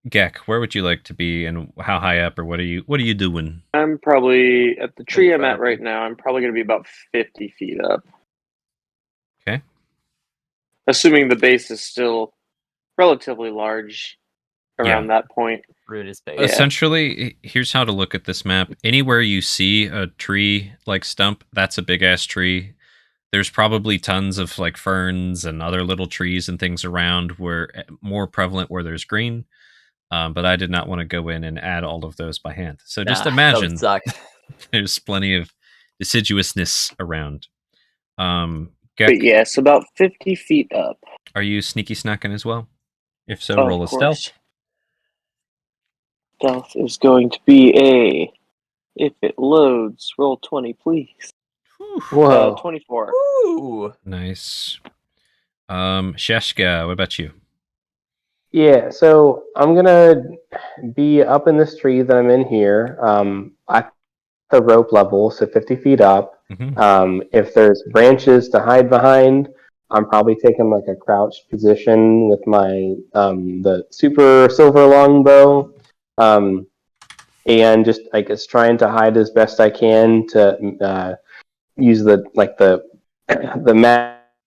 Gek, where would you like to be, and how high up, or what are you doing? I'm probably at the tree I'm at right now. I'm probably going to be about 50 feet up. Okay. Assuming the base is still relatively large around that point. Rune is big. Essentially, here's how to look at this map. Anywhere you see a tree like stump, that's a big ass tree. There's probably tons of like ferns and other little trees and things around where more prevalent where there's green. But I did not want to go in and add all of those by hand. So just imagine there's plenty of deciduousness around. But yes, about 50 feet up. Are you sneaky snacking as well? If so, roll a stealth. Stealth is going to be if it loads, roll 20, please. Whoa. 24. Ooh. Nice. Sheshka, what about you? Yeah, so I'm gonna be up in this tree that I'm in here, at the rope level, so 50 feet up. Mm-hmm. If there's branches to hide behind, I'm probably taking like a crouched position with my the super silver longbow, and just I guess trying to hide as best I can to use the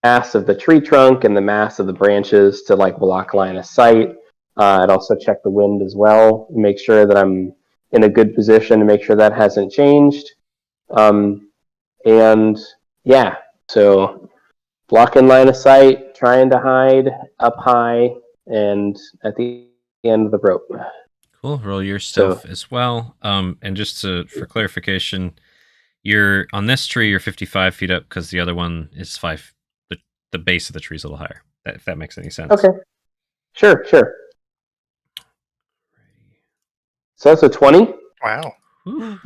mass of the tree trunk and the mass of the branches to like block line of sight. I'd also check the wind as well, make sure that I'm in a good position to make sure that hasn't changed. And yeah, so blocking line of sight, trying to hide up high, and at the end of the rope. Cool. Roll your stealth as well. And just for clarification, you're on this tree. You're 55 feet up because the other one is 5. The base of the tree is a little higher. If that makes any sense. Okay. Sure. So that's a 20. Wow.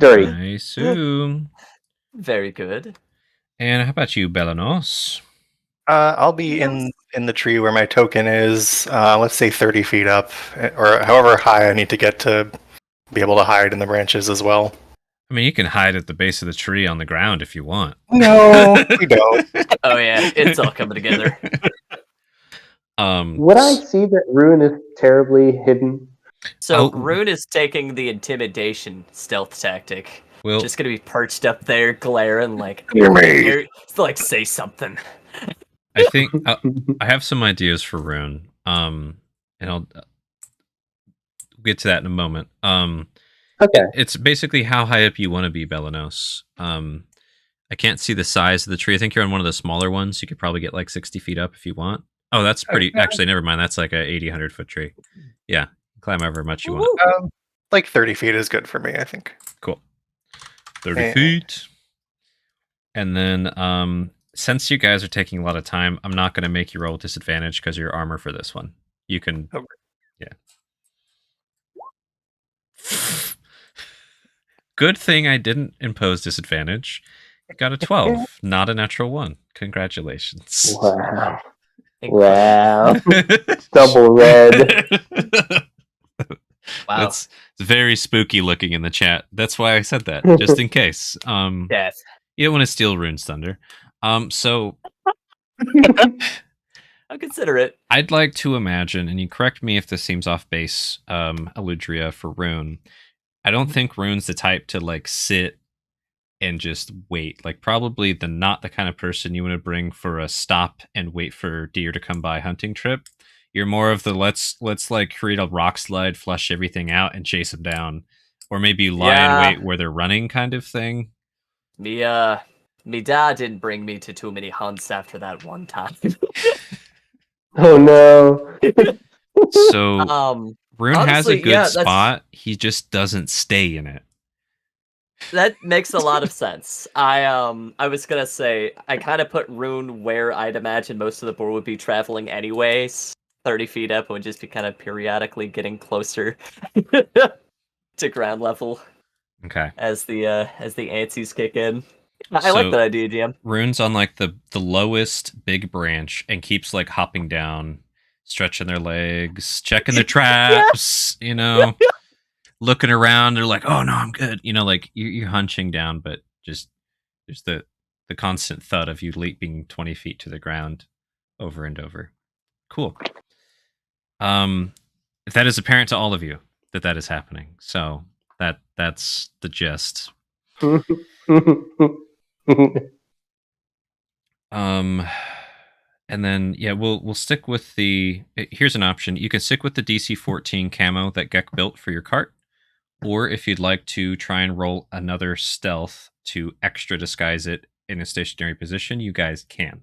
Dirty. Nice. Very good. And how about you, Belanos? I'll be in the tree where my token is, let's say 30 feet up, or however high I need to get to be able to hide in the branches as well. I mean, you can hide at the base of the tree on the ground if you want. No, we don't. Oh yeah, it's all coming together. Would I see that Rune is terribly hidden? So Rune is taking the intimidation stealth tactic. Well, just gonna be perched up there, glaring like, "Hear me!" Like say something. I think I have some ideas for Rune. And I'll get to that in a moment. Okay. It's basically how high up you want to be, Belanos. I can't see the size of the tree. I think you're on one of the smaller ones. You could probably get like 60 feet up if you want. Oh, that's pretty. Actually, never mind. That's like a 80, 100-foot tree. Yeah, climb however much you want. Like 30 feet is good for me, I think. Cool. 30 Yeah. feet. And then, since you guys are taking a lot of time, I'm not going to make you roll disadvantage because of your armor for this one. You can. Okay. Yeah. Good thing I didn't impose disadvantage. Got a 12, not a natural 1. Congratulations. Wow. Incredible. Wow. Double red. Wow. It's very spooky looking in the chat. That's why I said that, just in case. Death. You don't want to steal Rune's thunder. So I'll consider it. I'd like to imagine, and you correct me if this seems off base, Aludriea, for Rune. I don't think Rune's the type to like sit and just wait. Like probably not the kind of person you want to bring for a stop and wait for deer to come by hunting trip. You're more of the let's like create a rock slide, flush everything out, and chase them down, or maybe lie in wait where they're running, kind of thing. Me dad didn't bring me to too many hunts after that one time. Oh no. So Rune honestly, has a good yeah, spot. He just doesn't stay in it. That makes a lot of sense. I was gonna say I kind of put Rune where I'd imagine most of the board would be traveling anyways. 30 feet up would just be kind of periodically getting closer to ground level. Okay. As the antsies kick in. I like that idea, GM. Rune's on like the lowest big branch and keeps like hopping down, stretching their legs, checking their traps, you know, looking around. They're like, oh no, I'm good. You know, like you're hunching down, but just there's the constant thud of you leaping 20 feet to the ground over and over. Cool. That is apparent to all of you that is happening. So that's the gist. And then yeah, we'll stick with the. Here's an option. You can stick with the DC 14 camo that Gek built for your cart, or if you'd like to try and roll another stealth to extra disguise it in a stationary position, you guys can.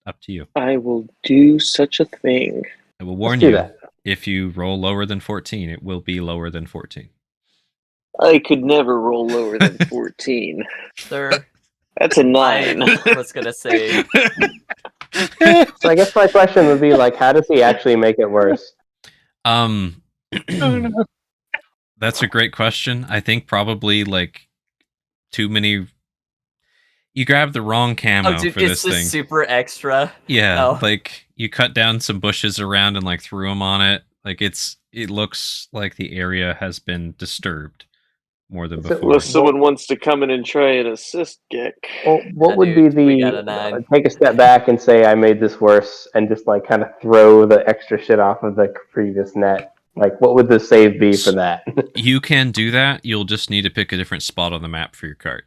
Up to you. I will do such a thing. I will warn you, if you roll lower than 14, it will be lower than 14. I could never roll lower than 14. Sir, That's a 9. I was gonna say. So I guess my question would be like, how does he actually make it worse? That's a great question. I think probably like too many. You grabbed the wrong camo for this thing. Super extra. Yeah, like you cut down some bushes around and like threw them on it. Like it looks like the area has been disturbed more than before. Unless someone wants to come in and try and assist Gek. Well, what would be the take a step back and say I made this worse and just like kind of throw the extra shit off of the previous net? Like what would the save be for that? You can do that. You'll just need to pick a different spot on the map for your cart.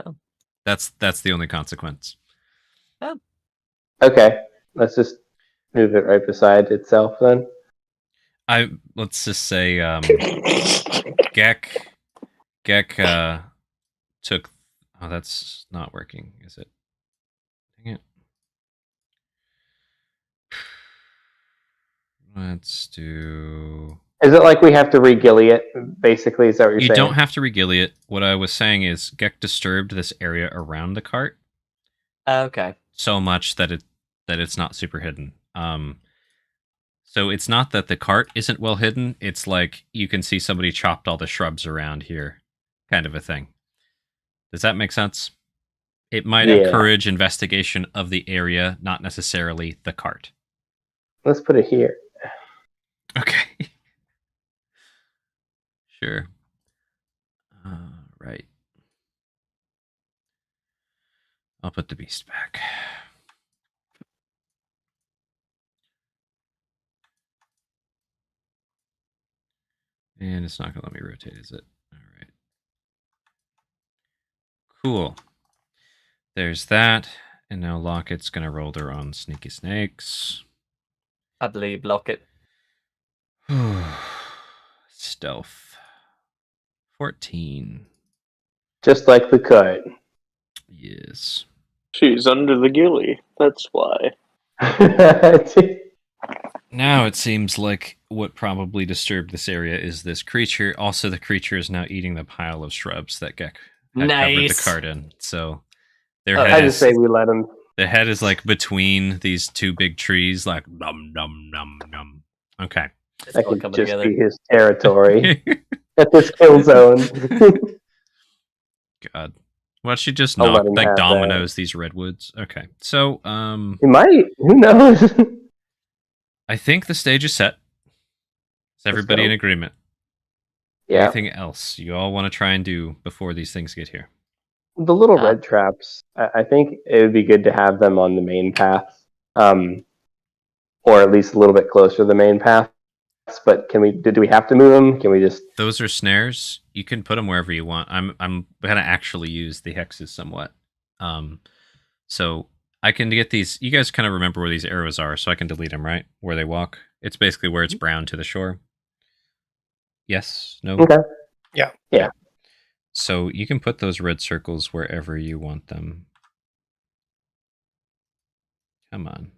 Oh. That's the only consequence. Oh. Okay, let's just move it right beside itself then. Let's just say Gek took. Oh, that's not working, is it? Dang it. Let's do. Is it like we have to re-gilly it? Basically, is that what you're saying? You don't have to re-gilly it. What I was saying is Gek disturbed this area around the cart. Okay. So much that it's not super hidden. So it's not that the cart isn't well hidden. It's like you can see somebody chopped all the shrubs around here, kind of a thing. Does that make sense? It might encourage investigation of the area, not necessarily the cart. Let's put it here. Okay. Sure. Right. I'll put the beast back. And it's not going to let me rotate, is it? All right. Cool. There's that. And now Locket's going to roll their own sneaky snakes. I believe Locket. Stealth. 14. Just like the cart. Yes. She's under the gilly. That's why. Now it seems like what probably disturbed this area is this creature. Also, the creature is now eating the pile of shrubs that Gek had covered the Nice. cart in. So their Oh, head I is just say we let him. the head is like between these two big trees, like num num num num. Okay. It's That all could coming just together. be his territory at this kill zone. God. Why don't you just I'll knock let him like have dominoes these redwoods? Okay. So He might. Who knows? I think the stage is set. Is everybody go. in agreement? Yeah. Anything else you all want to try and do before these things get here? The little red traps, I think it would be good to have them on the main path, or at least a little bit closer to the main path. But do we have to move them? Can we just? Those are snares. You can put them wherever you want. I'm gonna actually use the hexes somewhat. So I can get these. You guys kind of remember where these arrows are, so I can delete them, right? Where they walk. It's basically where it's brown to the shore. Yes. No. Okay. Yeah. So you can put those red circles wherever you want them. Come on.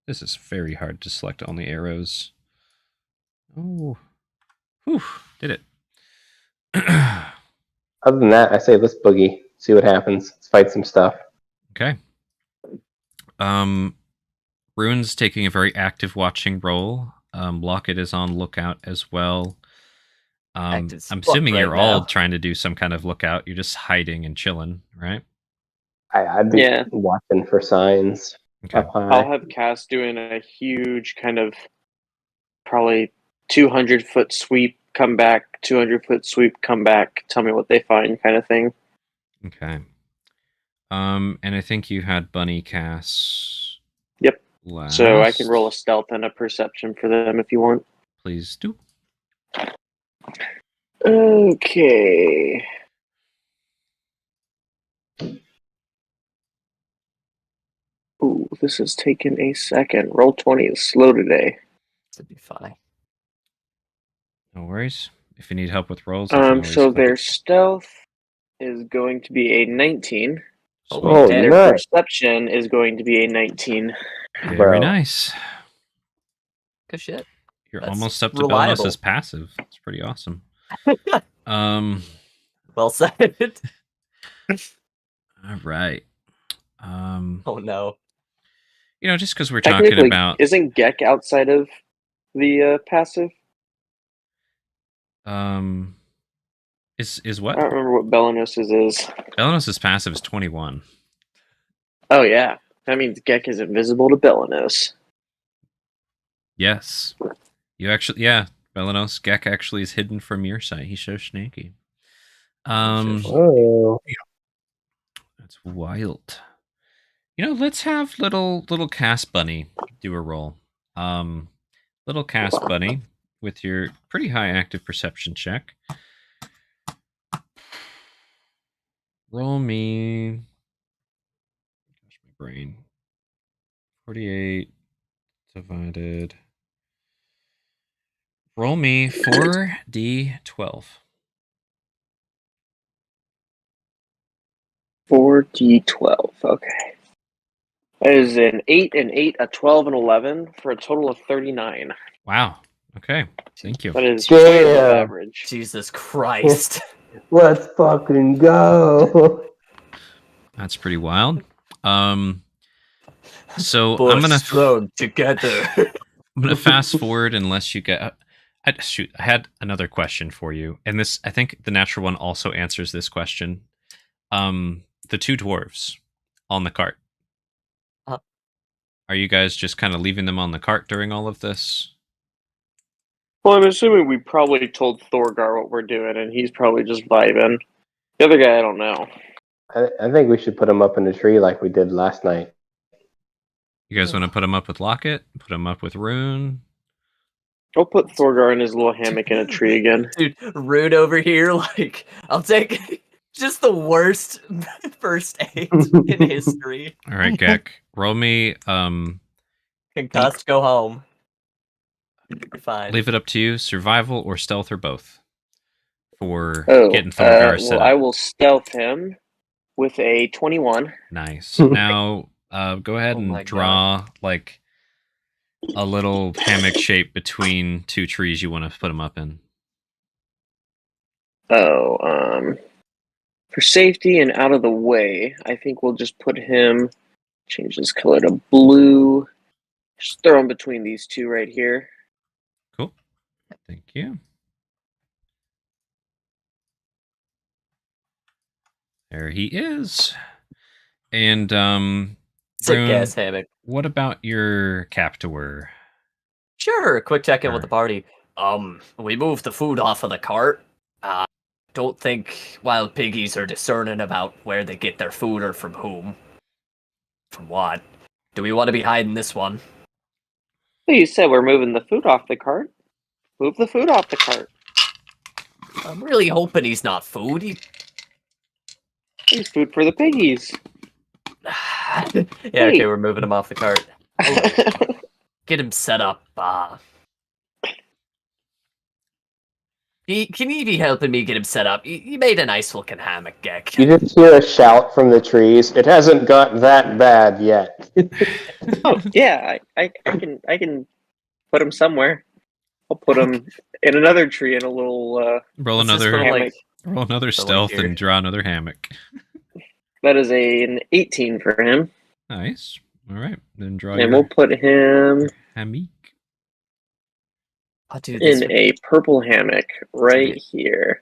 This is very hard to select only arrows. Oh. Whew. Did it. Other than that, I say let's boogie. See what happens. Let's fight some stuff. Okay. Rune's taking a very active watching role. Locket is on lookout as well. I'm Active spot assuming right you're all now. trying to do some kind of lookout. You're just hiding and chilling, right? I'd be Yeah. watching for signs Okay. up high. I'll have Cass doing a huge kind of probably 200-foot sweep, come back, 200-foot sweep, come back, tell me what they find kind of thing. Okay. And I think you had Bunny Cass. Yep. Last. So I can roll a stealth and a perception for them if you want. Please do. Okay. Ooh, this has taken a second. Roll 20 is slow today. This would be funny. No worries. If you need help with rolls, I can always So click their it. stealth is going to be a 19. Oh, And their nice. perception is going to be a 19. Very Bro. nice. Good shit. You're That's almost up to reliable. Belnos's passive. It's pretty awesome. Well said. All right. Oh no. You know, just because we're talking Technically, about isn't Gek outside of the passive? is I what? don't remember what Belenos's is. Belnos's passive is 21. Oh, yeah. That means Gek is invisible to Belenos. Yes. You actually, yeah, Belenos, Gek actually is hidden from your sight. He's so snaky. Oh. That's wild. You know, let's have little Cass Bunny do a roll. Little Cass Bunny with your pretty high active perception check. Roll me. Gosh, my brain. 48 divided. Roll me 4d12. 4d12. Okay. That is an 8, an 8, a 12, and 11 for a total of 39. Wow. Okay. Thank you. That is way above Damn. average. Jesus Christ. Let's fucking go. That's pretty wild. So I'm Bush gonna thrown together. I'm gonna fast forward unless you get. I had another question for you, and this I think the natural one also answers this question. The two dwarves on the cart. Are you guys just kind of leaving them on the cart during all of this? Well, I'm assuming we probably told Thorgar what we're doing, and he's probably just vibing. The other guy, I don't know. I think we should put him up in a tree like we did last night. You guys want to put them up with Locket? Put them up with Rune? I'll put Thorgar in his little hammock in a tree again. Dude, Rude over here, like, I'll take just the worst first aid in history. All right, Gek. Roll me. Concussed, go home. You're fine. Leave it up to you. Survival or stealth or both. For Oh, getting Thorgar set well, up. I will stealth him with a 21. Nice. Now, Go ahead Oh my and draw like a little hammock shape between two trees you want to put him up in. Oh, for safety and out of the way, I think we'll just put him, change his color to blue. Just throw him between these two right here. Cool. Thank you. There he is. And Sick Rune, gas hammock. what about your captor? Sure, quick check-in with Sure. the party. We moved the food off of the cart. Don't think wild piggies are discerning about where they get their food or from whom. From what? Do we want to be hiding this one? Well, you said we're moving the food off the cart. Move the food off the cart. I'm really hoping he's not food. He's food for the piggies. Yeah, okay, we're moving him off the cart. Get him set up. Can you be helping me get him set up? You made a nice looking hammock, Gek. You just hear a shout from the trees. It hasn't got that bad yet. Oh yeah, I can put him somewhere. I'll put him in another tree in a little. Roll What's this another, for, like, roll another for, like, stealth your- and draw another hammock. That is an 18 for him, Nice. All right, then draw and your we'll put him hammock. I'll do this. in a purple hammock right here.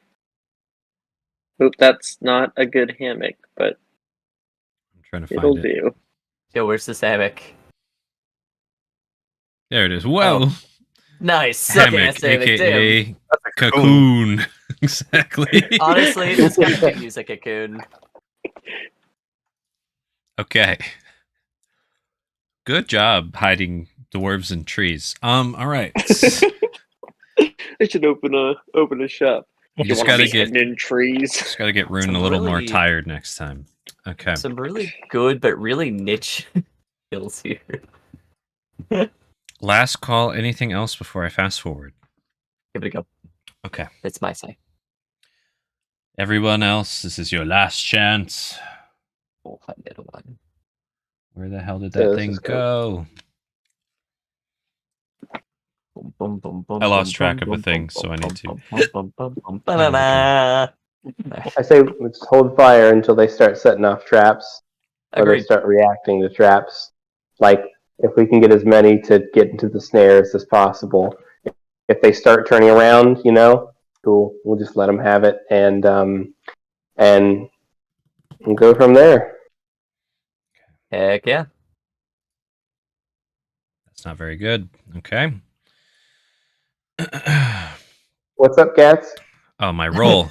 Oop, that's not a good hammock, but I'm trying to it'll find it. do. Yo, where's this hammock? There it is. Whoa. Nice. Suck Hammock, ass hammock. Damn. aka cocoon. Exactly. Honestly, this guy could use a cocoon. Okay. Good job hiding dwarves in trees. All right. I should open a shop. You just wanna gotta be get hidden in trees. just gotta get Rune Some a little more really- tired next time. Okay. Some really good but really niche skills here. Last call. Anything else before I fast forward? Give it a go. Okay. It's my say. Everyone else, this is your last chance. Oh, I did one. Where the hell did Yeah, that this thing is good. go? Boom, boom, boom, boom, I lost boom, track boom, of a boom, thing, boom, so I need to- boom, boom, boom, boom, ba-da-da. I say let's hold fire until they start setting off traps, or they Agreed. start reacting to traps. Like, if we can get as many to get into the snares as possible. If they start turning around, cool. We'll just let them have it, and we'll go from there. Heck yeah. That's not very good. Okay. What's up, cats? Oh, my roll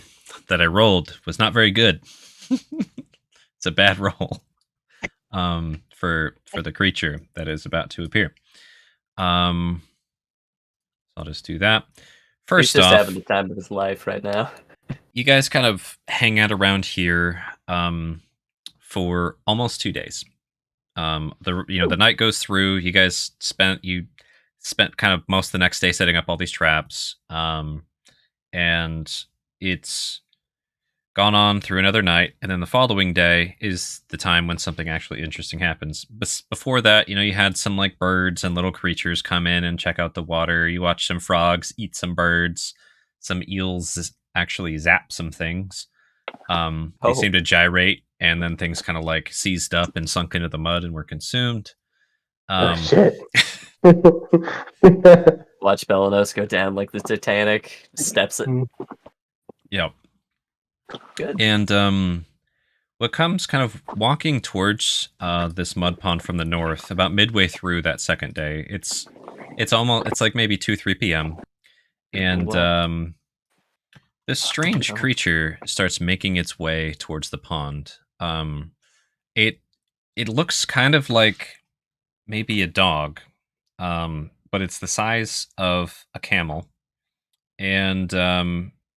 that I rolled was not very good. It's a bad roll. For the creature that is about to appear. I'll just do that. He's First just off, having the time of his life right now. you guys kind of hang out around here for almost 2 days. The night goes through. You guys spent kind of most of the next day setting up all these traps, and it's gone on through another night, and then the following day is the time when something actually interesting happens. Before that, you had some like birds and little creatures come in and check out the water. You watch some frogs eat some birds, some eels actually zap some things. They seem to gyrate, and then things kind of like seized up and sunk into the mud and were consumed. Shit. Watch Belanos go down like the Titanic. Steps it. Yep. Good. And what comes kind of walking towards this mud pond from the north, about midway through that second day, it's like maybe 2-3 p.m. And this strange creature starts making its way towards the pond. It looks kind of like maybe a dog, but it's the size of a camel, and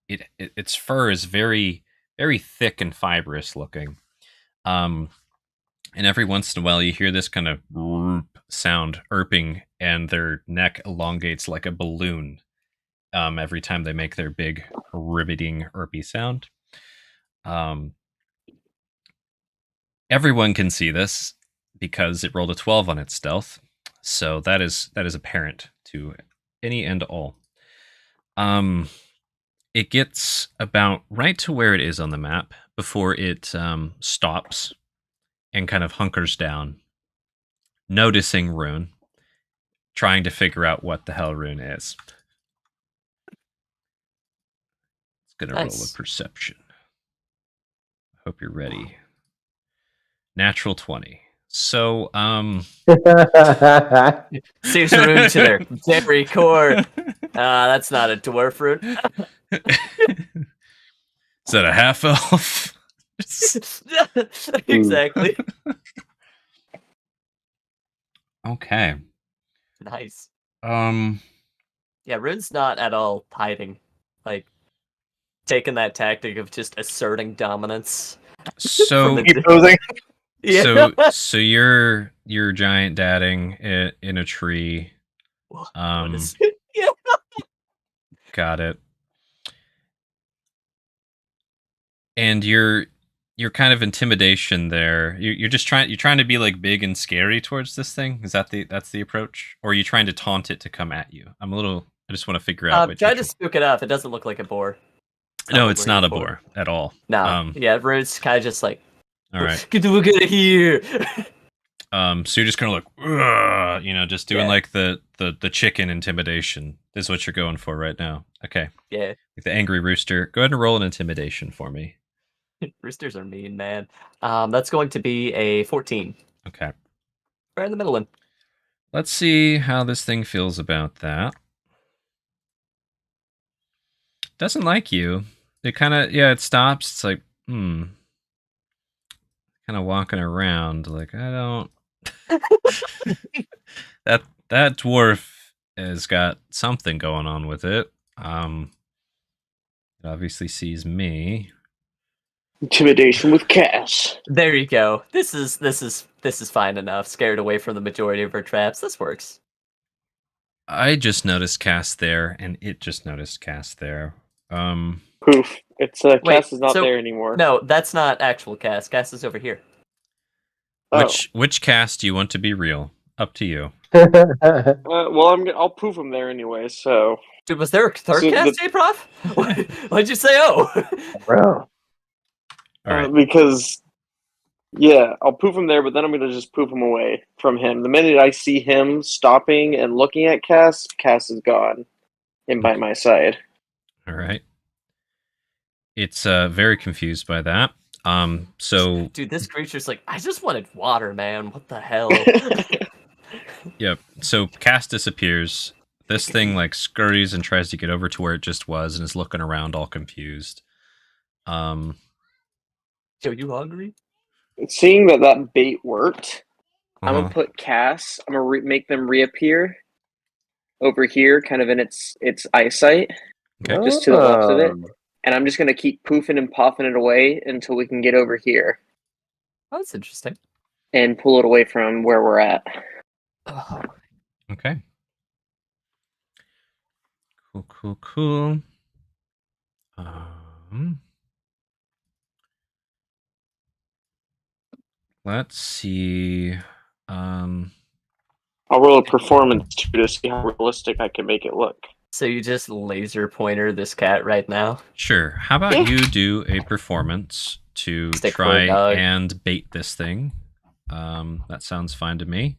its fur is very, very thick and fibrous looking. And every once in a while you hear this kind of sound erping, and their neck elongates like a balloon every time they make their big riveting erpy sound. Everyone can see this. because it rolled a 12 on its stealth. So that is apparent to any and all. It gets about right to where it is on the map before it stops and kind of hunkers down, noticing Rune, trying to figure out what the hell Rune is. It's gonna roll a perception. Hope you're ready. Natural 20. So, seems Rune to their very core. That's not a dwarf Rune. Is that a half elf? Exactly. Okay. Nice. Yeah, Rune's not at all hiding. Like, taking that tactic of just asserting dominance. So Keep posing. Yeah. So you're giant dadding in a tree. What is yeah. Got it. And you're kind of intimidation there. You're trying to be like big and scary towards this thing. Is that that's the approach, or are you trying to taunt it to come at you? I just want to figure out. Try to spook it up. It doesn't look like a boar. No, it's not a boar at all. No. Yeah, Rune's kind of just like. All right. Get out of here. So you're just kind of like, just doing like the chicken intimidation is what you're going for right now. Okay. Yeah. Like the angry rooster. Go ahead and roll an intimidation for me. Roosters are mean, man. That's going to be a 14. Okay. Right in the middle one. Let's see how this thing feels about that. Doesn't like you. It kind of, it stops. It's like, kind of walking around like, I don't. that dwarf has got something going on with it. It obviously sees me. Intimidation with Cass. There you go. This is fine enough. Scared away from the majority of her traps. This works. I just noticed Cass there, and it just noticed Cass there. Poof. It's Cass is not there anymore. No, that's not actual Cass. Cass is over here. Which Cass do you want to be real? Up to you. Well, I'll poof him there anyway. So, dude, was there a third Cass, J-Prof? Why'd you say bro? All right. Because I'll poof him there, but then I'm gonna just poof him away from him. The minute I see him stopping and looking at Cass, Cass is gone and by my side. All right. It's very confused by that. So dude, this creature's like, I just wanted water, man. What the hell? Yep. So Cass disappears. This thing like scurries and tries to get over to where it just was and is looking around all confused. Yo, you hungry? Seeing that bait worked, I'm gonna put Cass. I'm gonna make them reappear over here, kind of in its eyesight, just to the left of it. And I'm just gonna keep poofing and puffing it away until we can get over here. Oh, that's interesting. And pull it away from where we're at. Oh. Okay. Cool. Let's see. I'll roll a performance to see how realistic I can make it look. So you just laser pointer this cat right now? Sure. How about you do a performance to try and bait this thing? That sounds fine to me.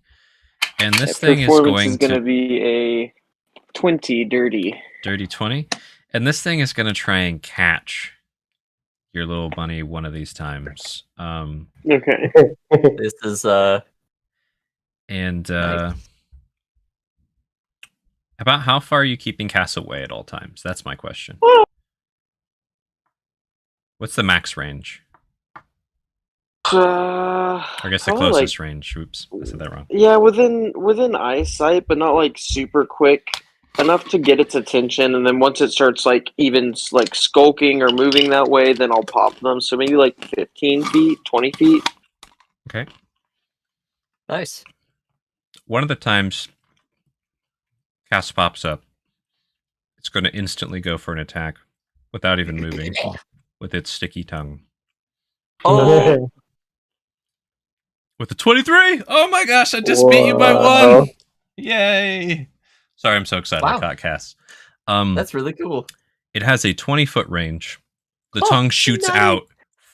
And this thing is going to be a 20 dirty. Dirty 20. And this thing is going to try and catch your little bunny one of these times. Okay. This is and nice. About how far are you keeping Cass away at all times? That's my question. What's the max range? I guess the closest range. Oops, I said that wrong. Yeah, within eyesight, but not like super quick. Enough to get its attention, and then once it starts like even like skulking or moving that way, then I'll pop them. So maybe like 15 feet, 20 feet. Okay. Nice. One of the times Cass pops up, it's going to instantly go for an attack without even moving with its sticky tongue. Oh. With the 23? Oh my gosh, I just beat you by Whoa. 1! Yay! Sorry, I'm so excited. I Wow. caught Cass. That's really cool. It has a 20-foot range. The Oh, tongue shoots nice. out.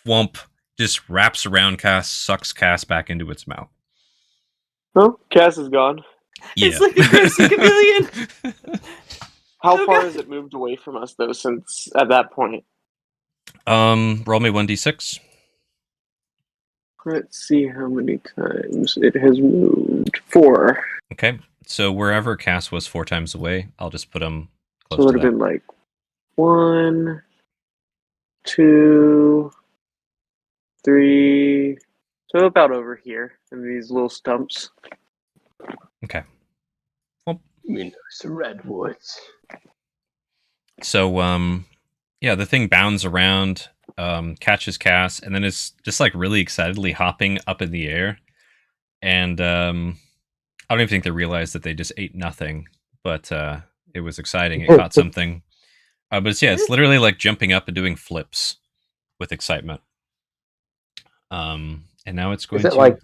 Whomp. Just wraps around Cass, sucks Cass back into its mouth. Oh, Cass is gone. Yeah. It's like a crazy chameleon. How Oh, far God. has it moved away from us, though, since at that point? Roll me 1d6. Let's see how many times it has moved. 4. Okay. So wherever Cass was 4 times away, I'll just put him So close it would to have that. been like 1, 2, 3. So about over here in these little stumps. Okay. You know, some redwoods. So, yeah, the thing bounds around, catches Cass, and then is just like really excitedly hopping up in the air. And I don't even think they realized that they just ate nothing, but it was exciting. It caught something. But it's literally like jumping up and doing flips with excitement. And now it's going Is it to. like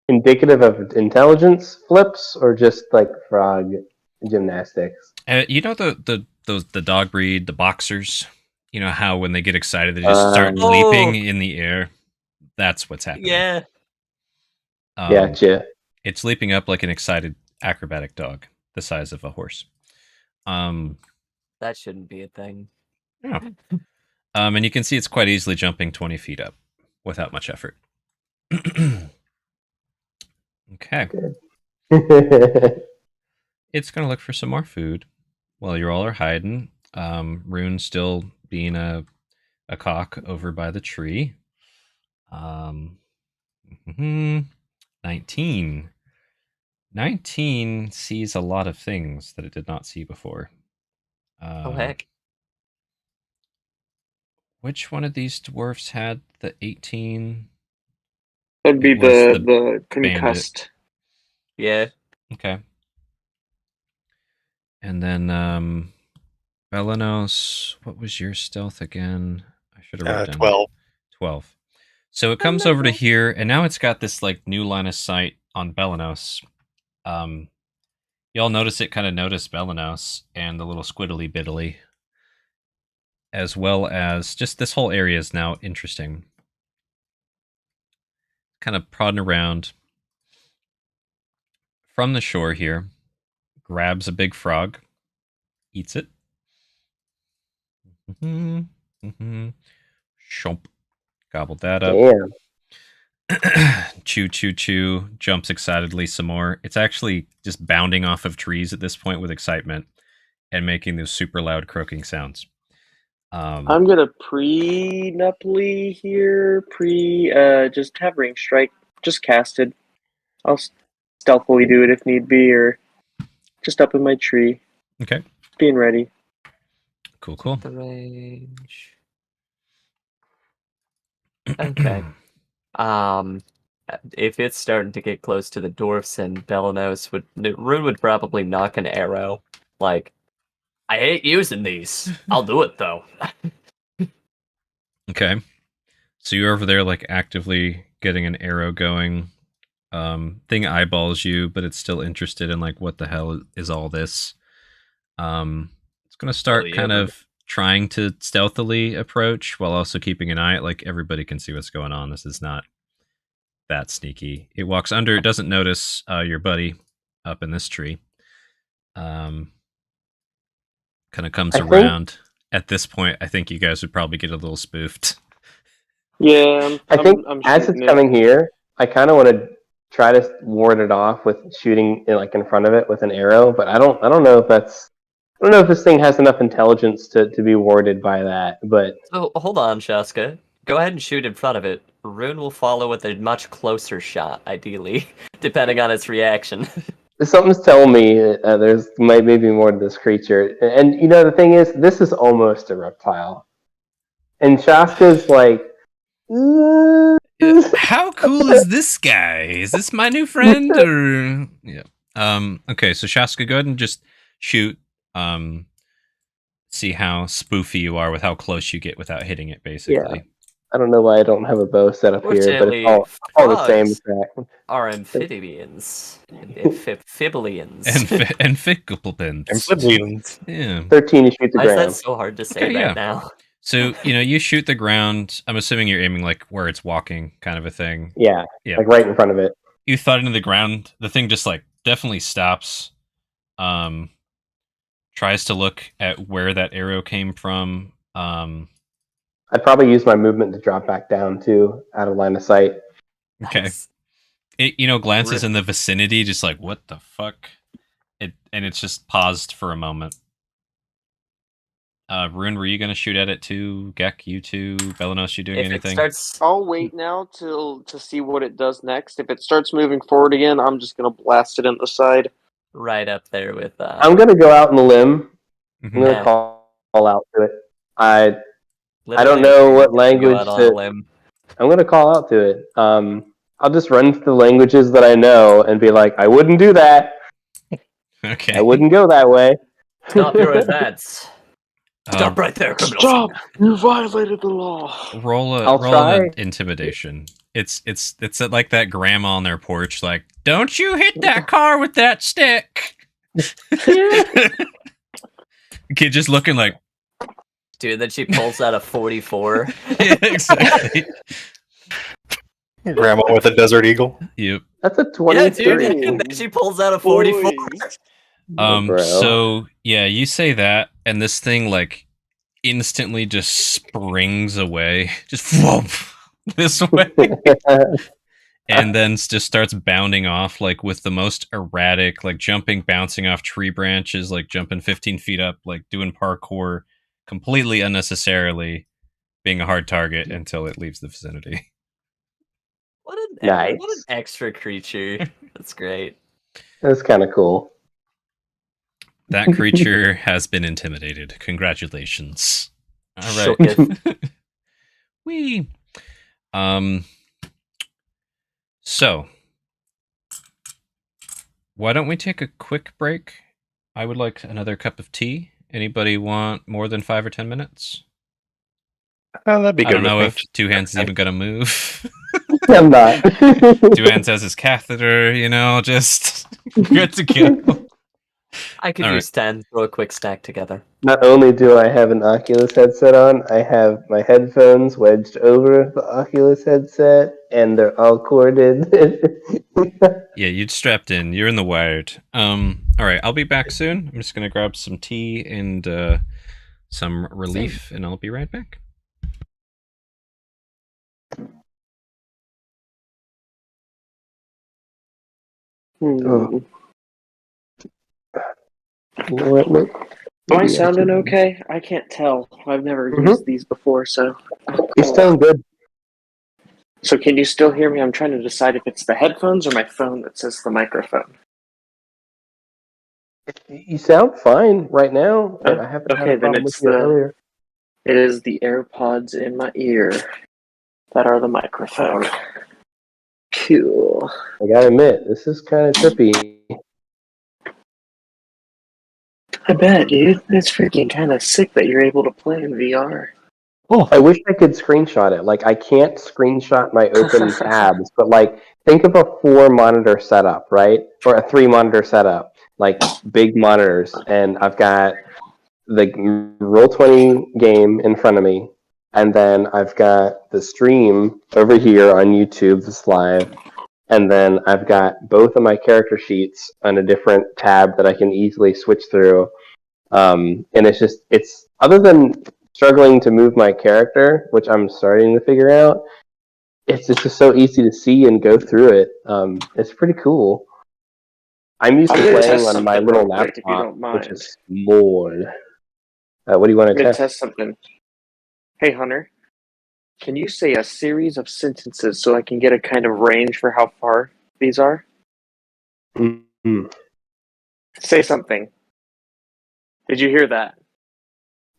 indicative of intelligence flips or just like frog gymnastics? You know the dog breed, the boxers. You know how when they get excited they just start leaping in the air. That's what's happening. Yeah. Gotcha. It's leaping up like an excited acrobatic dog, the size of a horse. That shouldn't be a thing. Yeah. And you can see it's quite easily jumping 20 feet up without much effort. Okay. It's going to look for some more food while you all are hiding. Rune still being a cock over by the tree. 19. 19 sees a lot of things that it did not see before. Oh, heck. Which one of these dwarfs had the 18? That'd be It was the concussed. Yeah. Okay. And then Belenos, what was your stealth again? I should have written down 12. 12. So it comes over to here, and now it's got this like new line of sight on Belenos. Y'all notice it kind of noticed Belenos and the little squiddly biddly, as well as just this whole area is now interesting. Kind of prodding around from the shore here, grabs a big frog, eats it. Shomp. Gobbled that up. Damn. Chew, chew, chew. Jumps excitedly some more. It's actually just bounding off of trees at this point with excitement and making those super loud croaking sounds. I'm gonna pre-nuply here. Just have ring strike. Just casted. I'll stealthily do it if need be, or just up in my tree. Okay. Being ready. Cool, cool. The range. Okay. If it's starting to get close to the dwarfs and Belenos Rune would probably knock an arrow. Like, I hate using these. I'll do it though. Okay. So you're over there like actively getting an arrow going. Thing eyeballs you, but it's still interested in like what the hell is all this. It's gonna start kind of trying to stealthily approach while also keeping an eye. Like everybody can see what's going on. This is not that sneaky. It walks under. It doesn't notice your buddy up in this tree. Kind of comes around. At this point, I think you guys would probably get a little spoofed. Yeah, I think I'm as it's shooting coming here, I kind of want to try to ward it off with shooting like in front of it with an arrow, but I don't know if that's. I don't know if this thing has enough intelligence to be warded by that, but... So, hold on, Shaska. Go ahead and shoot in front of it. Rune will follow with a much closer shot, ideally, depending on its reaction. Something's telling me there's maybe more to this creature. And, you know, the thing is, this is almost a reptile. And Shaska's like... How cool is this guy? Is this my new friend? Or... Yeah. Okay, so Shaska, go ahead and just shoot. See how spoofy you are with how close you get without hitting it, basically. I don't know why I don't have a bow set up here, but Fortunately, it's all the same frogs track. are amphibians. Amphibilians. And Ficklebins. Amphibians. Yeah. 13, you shoot the Why is that ground. so hard to say Okay, right yeah. now? So, you shoot the ground. I'm assuming you're aiming like where it's walking, kind of a thing. Yeah, Yeah. like right in front of it. You thought into the ground. The thing just like definitely stops. Tries to look at where that arrow came from. I'd probably use my movement to drop back down too, out of line of sight. Okay. Nice. It glances in the vicinity, just like what the fuck. And it's just paused for a moment. Rune, were you gonna shoot at it too? Gek, you too? Belenos, you doing If anything? it starts, I'll wait now to see what it does next. If it starts moving forward again, I'm just gonna blast it in the side. right up there with. I'm gonna go out on the limb. Mhm. I'm gonna Yeah. call out to it. I don't literally know what go language out on a to. limb. I'm gonna call out to it. I'll just run to the languages that I know and be like, I wouldn't do that. Okay. I wouldn't go that way. Stop your advance. Stop right there, criminals. Stop! You violated the law. Roll I'll an try. intimidation. It's like that grandma on their porch, like, don't you hit that car with that stick. Kid just looking like, Dude, then she pulls out a 44. yeah, exactly. Grandma with a desert eagle. Yep. That's a Yeah, 23. dude. And then she pulls out a 44. Boys. Bro. So yeah, you say that, and this thing like instantly just springs away, just whoop, this way, and then just starts bounding off like with the most erratic, like jumping, bouncing off tree branches, like jumping 15 feet up, like doing parkour, completely unnecessarily, being a hard target until it leaves the vicinity. What an Nice. what an extra creature. That's great. That's kind of cool. That creature has been intimidated. Congratulations. All right. Shooketh. Wee. So, why don't we take a quick break? I would like another cup of tea. Anybody want more than 5 or 10 minutes? Oh, that'd be I good. don't know with if Two Hands is even gonna move. I'm not. Two Hands has his catheter, just good to go. I could All use 10. Throw a quick stack together. Not only do I have an Oculus headset on, I have my headphones wedged over the Oculus headset, and they're all corded. Yeah, you'd strapped in. You're in the wired. All right, I'll be back soon. I'm just gonna grab some tea and some relief, and I'll be right back. Oh. What? Am I sounding okay? I can't tell. I've never used these before, so. You sound good. So can you still hear me? I'm trying to decide if it's the headphones or my phone that says the microphone. You sound fine right now. I haven't had Okay, a then problem it's with you earlier. It is the AirPods in my ear that are the microphone. Cool. I gotta admit, this is kind of trippy. I bet, dude. It's freaking kind of sick that you're able to play in VR. Oh, I wish I could screenshot it. Like, I can't screenshot my open tabs, but like, think of a 4-monitor setup, right? Or a 3-monitor setup, like big monitors, and I've got the Roll20 game in front of me, and then I've got the stream over here on YouTube, this live, and then I've got both of my character sheets on a different tab that I can easily switch through. And it's other than struggling to move my character, which I'm starting to figure out, it's just so easy to see and go through it. It's pretty cool. I'm used to playing on my little laptop, which is small. What do you want to test? Test something. Hey, Hunter. Can you say a series of sentences so I can get a kind of range for how far these are? Mm-hmm. Say something. Did you hear that?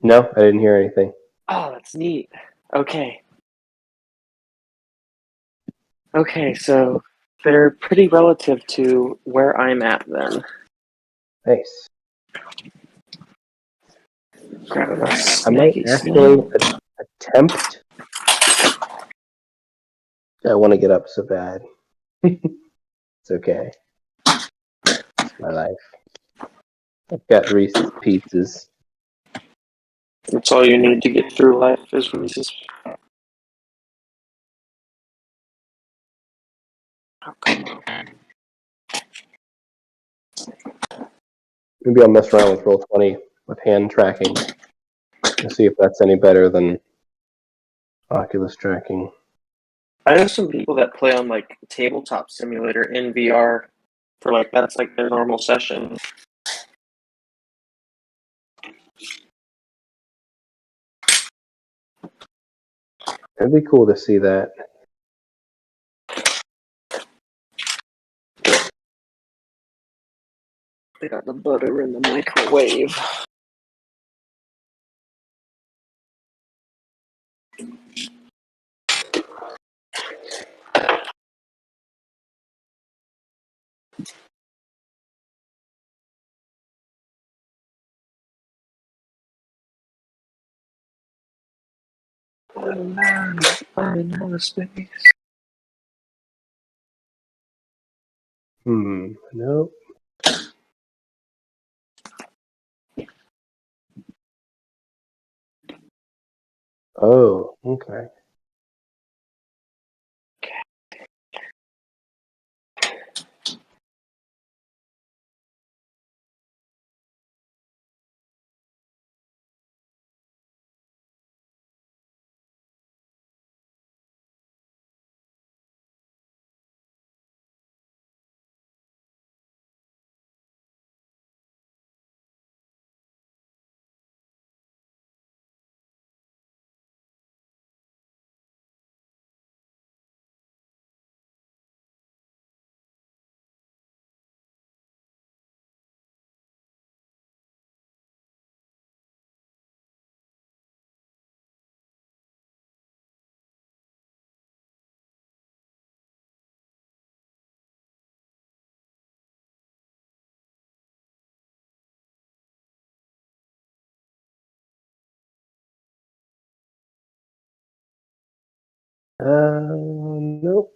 No, I didn't hear anything. Oh, that's neat. Okay. Okay, so they're pretty relative to where I'm at then. Nice. Grab a I might actually attempt I want to get up so bad. It's okay. It's my life. I've got Reese's Pieces. That's all you need to get through life is Reese's. Oh, come on. Maybe I'll mess around with Roll20 with hand tracking and see if that's any better than Oculus tracking. I know some people that play on like Tabletop Simulator in VR for like that's like their normal session. It'd be cool to see that. They got the butter in the microwave. Nope. Oh, okay. Nope.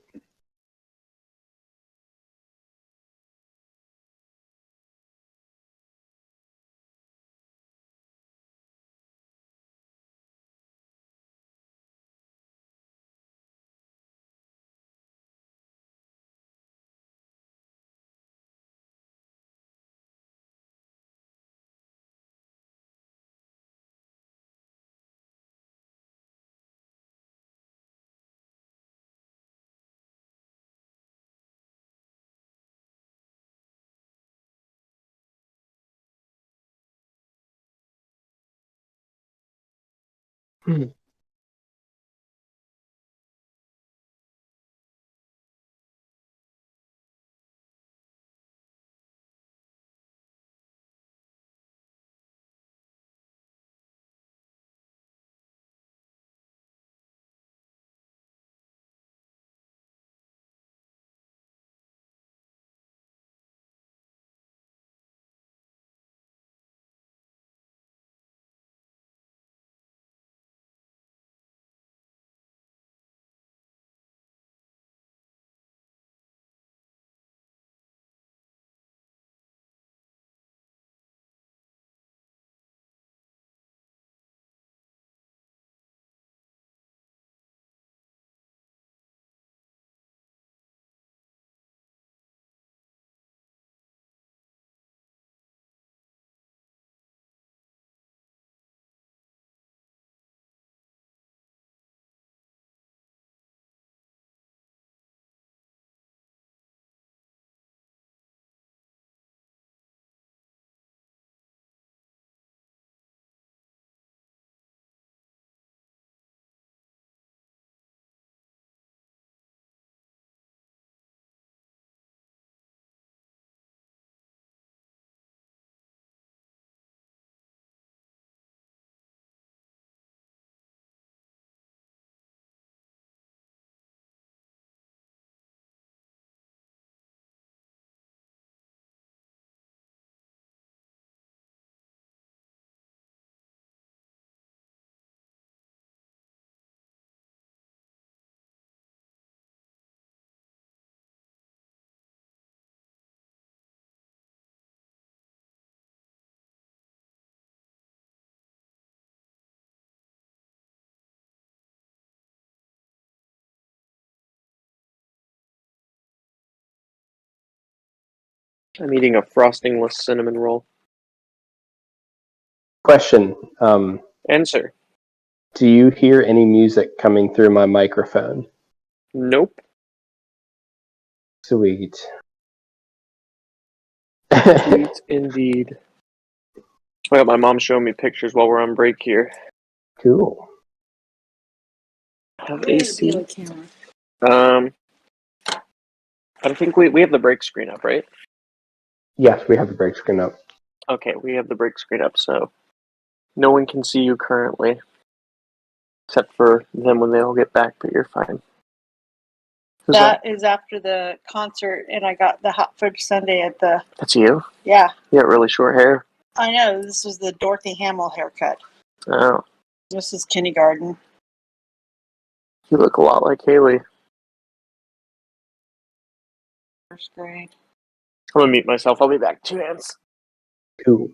I'm eating a frostingless cinnamon roll. Question. Answer. Do you hear any music coming through my microphone? Nope. Sweet. Sweet indeed. I got my mom showing me pictures while we're on break here. Cool. Have AC. I think we have the break screen up, right? Yes, we have the break screen up. Okay, we have the break screen up, so no one can see you currently. Except for them when they all get back, but you're fine. That is after the concert, and I got the hot fudge sundae at the... That's you? Yeah. You got really short hair. I know, this was the Dorothy Hamill haircut. Oh. This is kindergarten. You look a lot like Haley. First grade. I'm gonna mute myself. I'll be back. 2 hands. Cool.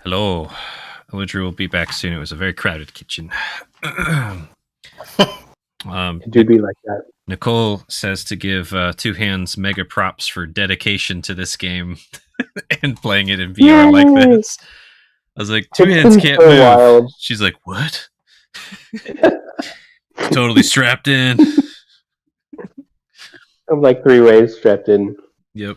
Hello. Aludriea will be back soon. It was a very crowded kitchen. It do be like that. Nicole says to give Two Hands mega props for dedication to this game and playing it in VR like this. I was like, Two Hands can't move. Wild. She's like, what? Totally strapped in. I'm like 3 ways strapped in. Yep.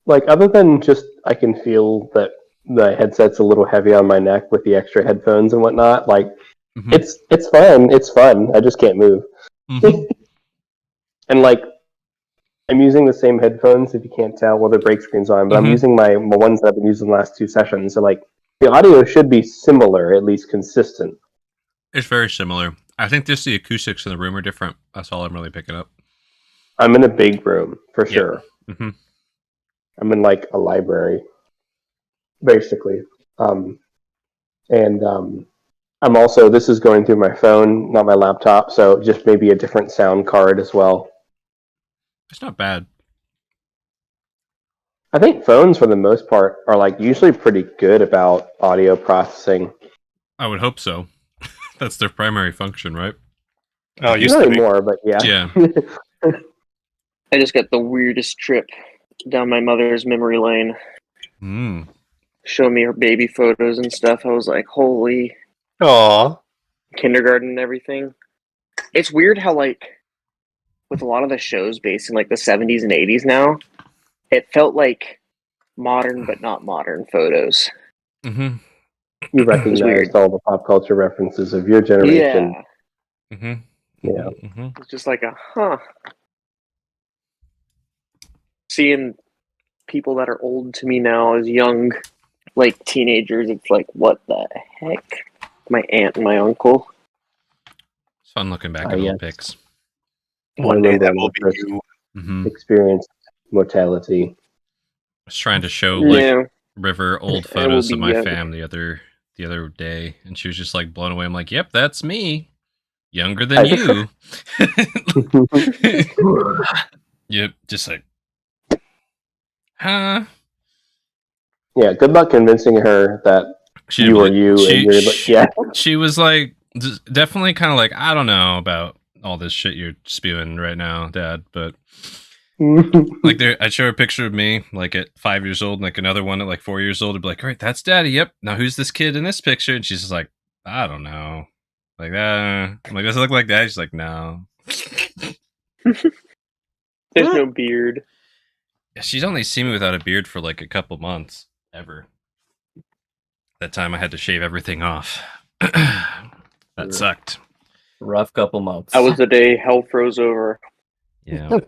Like, other than just, I can feel that the headset's a little heavy on my neck with the extra headphones and whatnot. Like, it's fun. It's fun. I just can't move. And like, I'm using the same headphones, if you can't tell, well, the break screen's on, but I'm using my ones that I've been using the last 2 sessions. So like, the audio should be similar, at least consistent. It's very similar. I think just the acoustics in the room are different. That's all I'm really picking up. I'm in a big room, for sure. I'm in like a library, basically. I'm also, this is going through my phone, not my laptop, so just maybe a different sound card as well. It's not bad. I think phones, for the most part, are like usually pretty good about audio processing. I would hope so. That's their primary function, right? Oh, used not to be. anymore, but yeah. Yeah. I just got the weirdest trip down my mother's memory lane. Showing me her baby photos and stuff. I was like, holy. Aww. Kindergarten and everything. It's weird how, like, with a lot of the shows based in, like, the 70s and 80s now, it felt like modern but not modern photos. You recognized all the pop culture references of your generation. Yeah. It's just like seeing people that are old to me now as young, like, teenagers, it's like, what the heck? My aunt and my uncle. It's fun looking back at old pics. One day that will be you. Experience mortality. I was trying to show River old photos of my fam the other day, and she was just like blown away. I'm like, yep, that's me. Younger than you. Yep, just like, huh? Yeah, good luck convincing her that you were you. She was like, definitely kind of like, I don't know about all this shit you're spewing right now, Dad, but like, I'd show her a picture of me like at 5 years old, and like another one at like 4 years old. I'd be like, all right, that's Daddy. Yep. Now who's this kid in this picture? And she's just like, I don't know. Like, I'm like, does it look like that? She's like, no. There's no beard. Yeah, she's only seen me without a beard for like a couple months ever. That time I had to shave everything off. That sucked. Rough couple months. That was the day hell froze over. Yeah.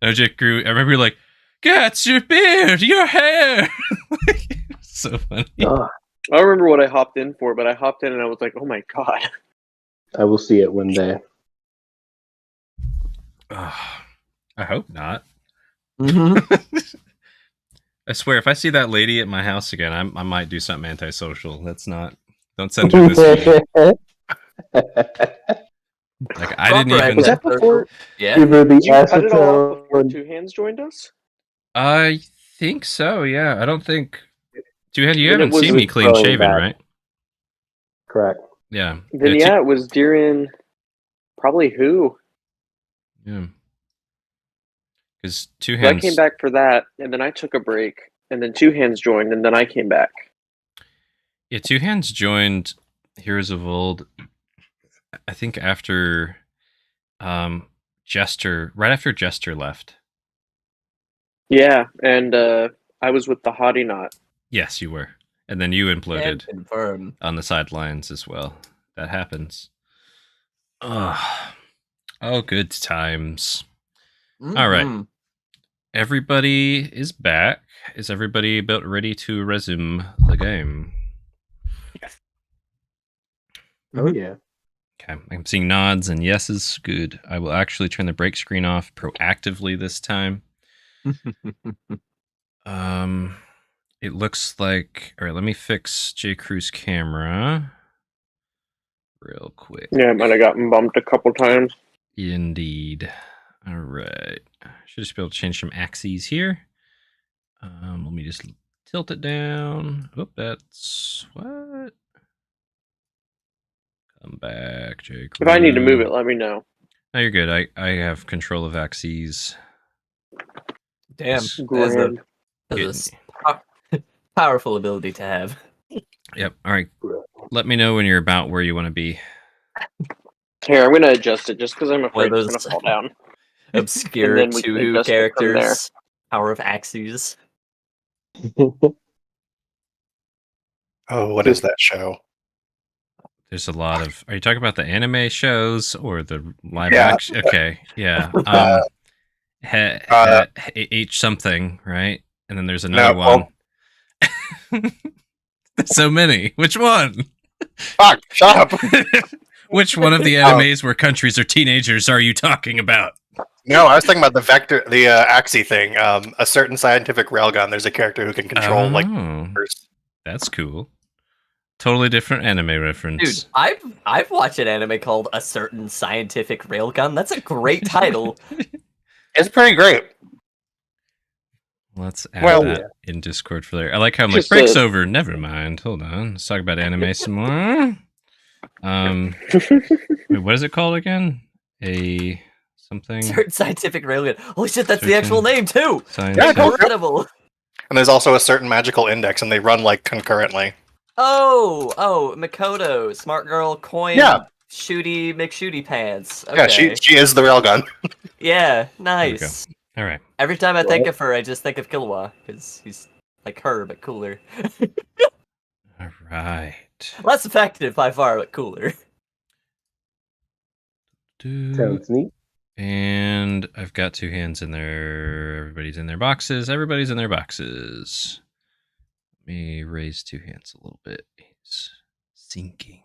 OJ grew. I remember like, Gats, your beard, your hair. So funny. I don't remember what I hopped in for, but I hopped in and I was like, oh my god. I will see it one day. I hope not. I swear, if I see that lady at my house again, I might do something antisocial. Don't send her this way. Like, I didn't even... Was that before? Yeah. Did you cut it all off before Two Hands joined us? I think so, yeah. I don't think... Two Hands, you haven't seen me clean shaven, right? Correct. Yeah. Then it was during... Probably who? Yeah. Because Two Hands... I came back for that, and then I took a break, and then Two Hands joined, and then I came back. Yeah, Two Hands joined Heroes of Old, I think after Jester, right after Jester left. Yeah, and I was with the Hottie Knot. Yes, you were. And then you imploded on the sidelines as well. That happens. Oh, good times. All right. Everybody is back. Is everybody about ready to resume the game? Oh, yeah. Okay, I'm seeing nods and yeses. Good. I will actually turn the break screen off proactively this time. It looks like... All right, let me fix J. Crew's camera real quick. Yeah, I might have gotten bumped a couple times. Indeed. All right. Should just be able to change some axes here. Let me just Tilt it down. Oop, that's what? Come back, Jake. If I need to move it, let me know. No, you're good. I have control of axes. Damn, Grand. that's a powerful ability to have. Yep. All right. Let me know when you're about where you want to be. Here, I'm gonna adjust it just because I'm afraid One it's of gonna those fall down. obscure And then we can two adjust it from there. characters. Power of Axes. Oh, what is that show? There's a lot of. Are you talking about the anime shows or the live Yeah. action? Okay. Yeah. H something, right? And then there's another one. There's so many. Which one? Fuck! Shut up. Which one of the animes where countries are teenagers are you talking about? No, I was talking about the vector, the Axie thing. A certain scientific railgun. There's a character who can control like. That's cool. Totally different anime reference. Dude, I've watched an anime called A Certain Scientific Railgun. That's a great title. It's pretty great. Let's add that in Discord for later. I like how I'm like, break's over. Never mind. Hold on. Let's talk about anime some more. Wait, what is it called again? A something? Certain Scientific Railgun. Holy shit, that's the actual name too! Scientific. Incredible! And there's also a certain magical index, and they run like concurrently. Oh, Makoto, Smart Girl, Coin, Shooty McShooty Pants. Okay. Yeah, she is the railgun. Yeah, nice. All right. Every time I think of her, I just think of Killua, because he's like her, but cooler. All right. Less effective by far, but cooler. Sounds neat. And I've got 2 hands in there. Everybody's in their boxes. Everybody's in their boxes. Let me raise 2 hands a little bit. He's sinking.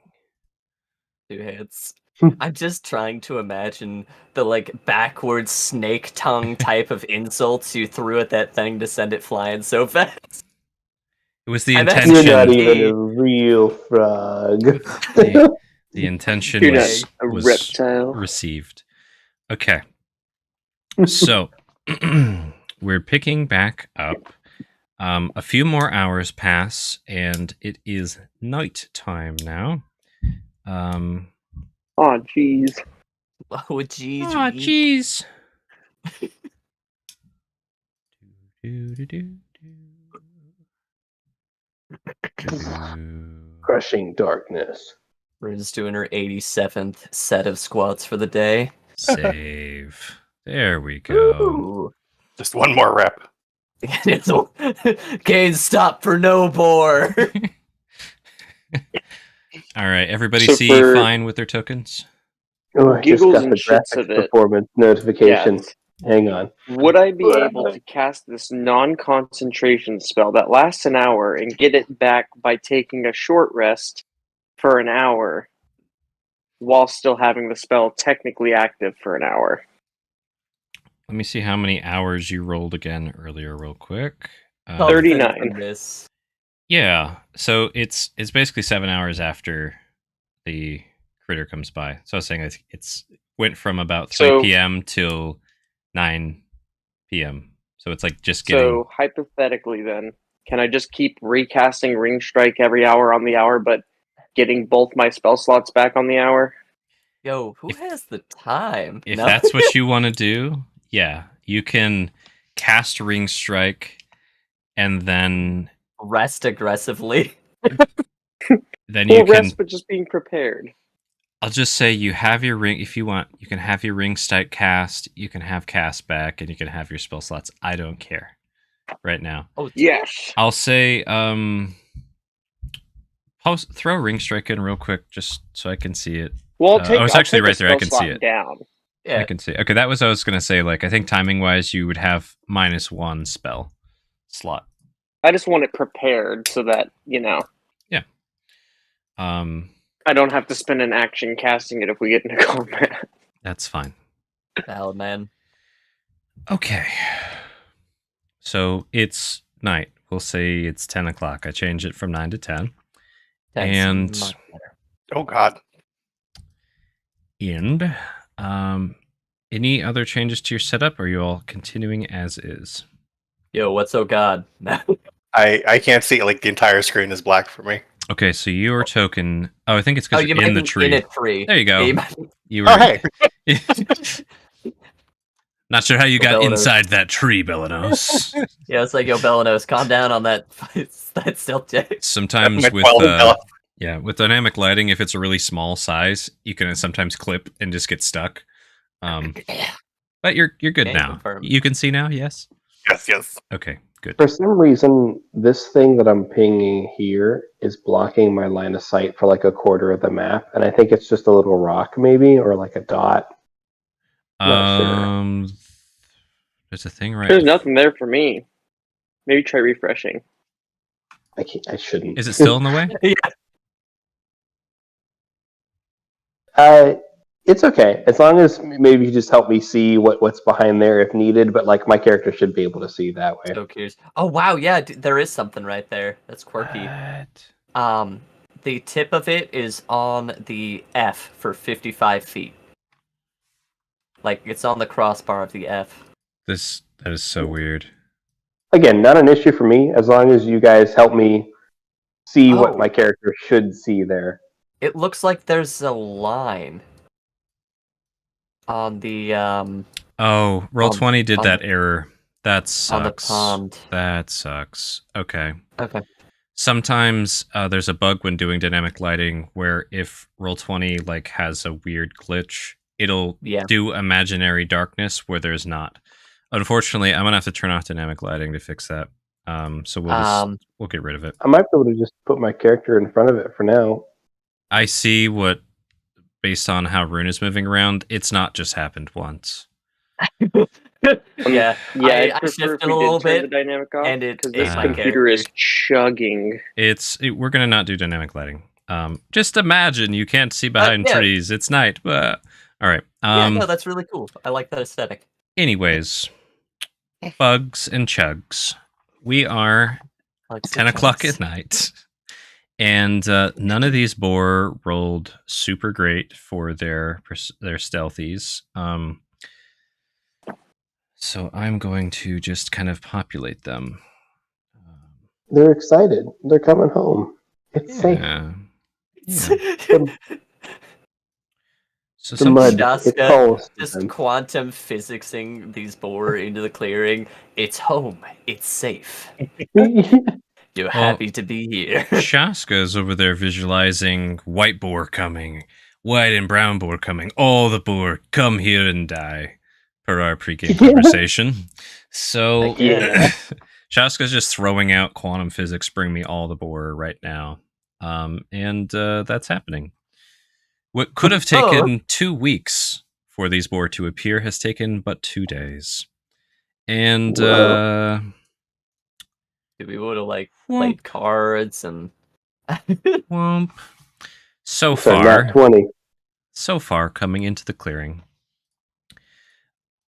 2 hands. I'm just trying to imagine the like backwards snake tongue type of insults you threw at that thing to send it flying so fast. It was the intention. You're not even a real frog. The intention was a reptile. Received. Okay. So we're picking back up. A few more hours pass, and it is night time now. Oh, jeez. Oh, jeez. Oh, jeez. Crushing darkness. Rune's doing her 87th set of squats for the day. Save. There we go. Ooh. Just one more rep. Can't stop for no more. All right, everybody So see for- fine with their tokens? Oh, I just Giggles got and the shits of graphics it. performance notification. Hang on. Would I be able to cast this non-concentration spell that lasts an hour and get it back by taking a short rest for an hour while still having the spell technically active for an hour? Let me see how many hours you rolled again earlier real quick. 39. This. Yeah, so it's basically 7 hours after the critter comes by. So I was saying it's went from about 3 p.m. till 9 p.m. So it's like just getting... So hypothetically then, can I just keep recasting Ring Strike every hour on the hour, but getting both my spell slots back on the hour? Yo, who has the time? If No? that's what you want to do, yeah, you can cast Ring Strike and then Rest aggressively. then you can rest, but just being prepared. I'll just say you have your ring if you want. You can have your Ring Strike cast, you can have cast back, and you can have your spell slots. I don't care right now. Oh Yes. I'll say throw Ring Strike in real quick just so I can see it. Well, it's actually right there. I can see it. Down. yeah. I can see. Okay, that was I was gonna say. Like, I think timing wise, you would have -1 spell slot. I just want it prepared so that, Yeah. I don't have to spend an action casting it if we get into combat. That's fine. Valid, man. Okay. So it's night. We'll say it's 10 o'clock. I changed it from 9 to 10. And Much better. Oh God. And any other changes to your setup? Or are you all continuing as is? Yo, what's oh god? I can't see it. Like the entire screen is black for me. Okay, so your token. Oh, I think it's because you you're in might the be tree. in a tree. There you go. Yeah, you might- You were. Oh hey, Not sure how you got Belanos. inside that tree, Belanos. Yeah, it's like, yo, Belanos, calm down on that that stealth check. Sometimes my with 12 health. with dynamic lighting, if it's a really small size, you can sometimes clip and just get stuck. But you're good Can now. confirm. You can see now. Yes. Yes. Okay. Good. For some reason, this thing that I'm pinging here is blocking my line of sight for like a quarter of the map, and I think it's just a little rock, maybe, or like a dot. Not sure. There's a thing right. There's nothing there for me. Maybe try refreshing. I shouldn't. Is it still in the way? It's okay as long as maybe you just help me see what's behind there if needed. But like my character should be able to see that way. So curious. Oh wow, yeah, there is something right there. That's quirky. What? The tip of it is on the F for 55 feet. Like it's on the crossbar of the F. That is so weird. Again, not an issue for me as long as you guys help me see Oh. what my character should see there. It looks like there's a line on the Oh, Roll20 did on that the- error. That sucks. on the pond. That sucks. Okay. Okay. Sometimes there's a bug when doing dynamic lighting where if Roll20 like has a weird glitch, it'll do imaginary darkness where there's not. Unfortunately, I'm gonna have to turn off dynamic lighting to fix that. So we'll get rid of it. I might be able to just put my character in front of it for now. I see what, based on how Rune is moving around, it's not just happened once. Yeah, I I prefer shifted if we a little did turn the bit, dynamic off, and it because ate this my computer is character. chugging. We're gonna not do dynamic lighting. Just imagine you can't see behind yeah. trees. It's night. But all right. Yeah, no, that's really cool. I like that aesthetic. Anyways, bugs and chugs. We are Like 10 o'clock at night, and none of these boar rolled super great for their stealthies. So I'm going to just kind of populate them. They're excited. They're coming home. It's safe. Yeah. So The mud. Shaska It calls. just quantum physicsing these boar into the clearing. It's home. It's safe. You're happy to be here. Shaska's over there visualizing white boar coming, white and brown boar coming, all the boar come here and die, per our pregame conversation. So Shaska's just throwing out quantum physics, bring me all the boar right now. And that's happening. What could have taken 2 weeks for these boar to appear has taken but 2 days. And we would have like played cards and Womp. So nat 20. So far, coming into the clearing.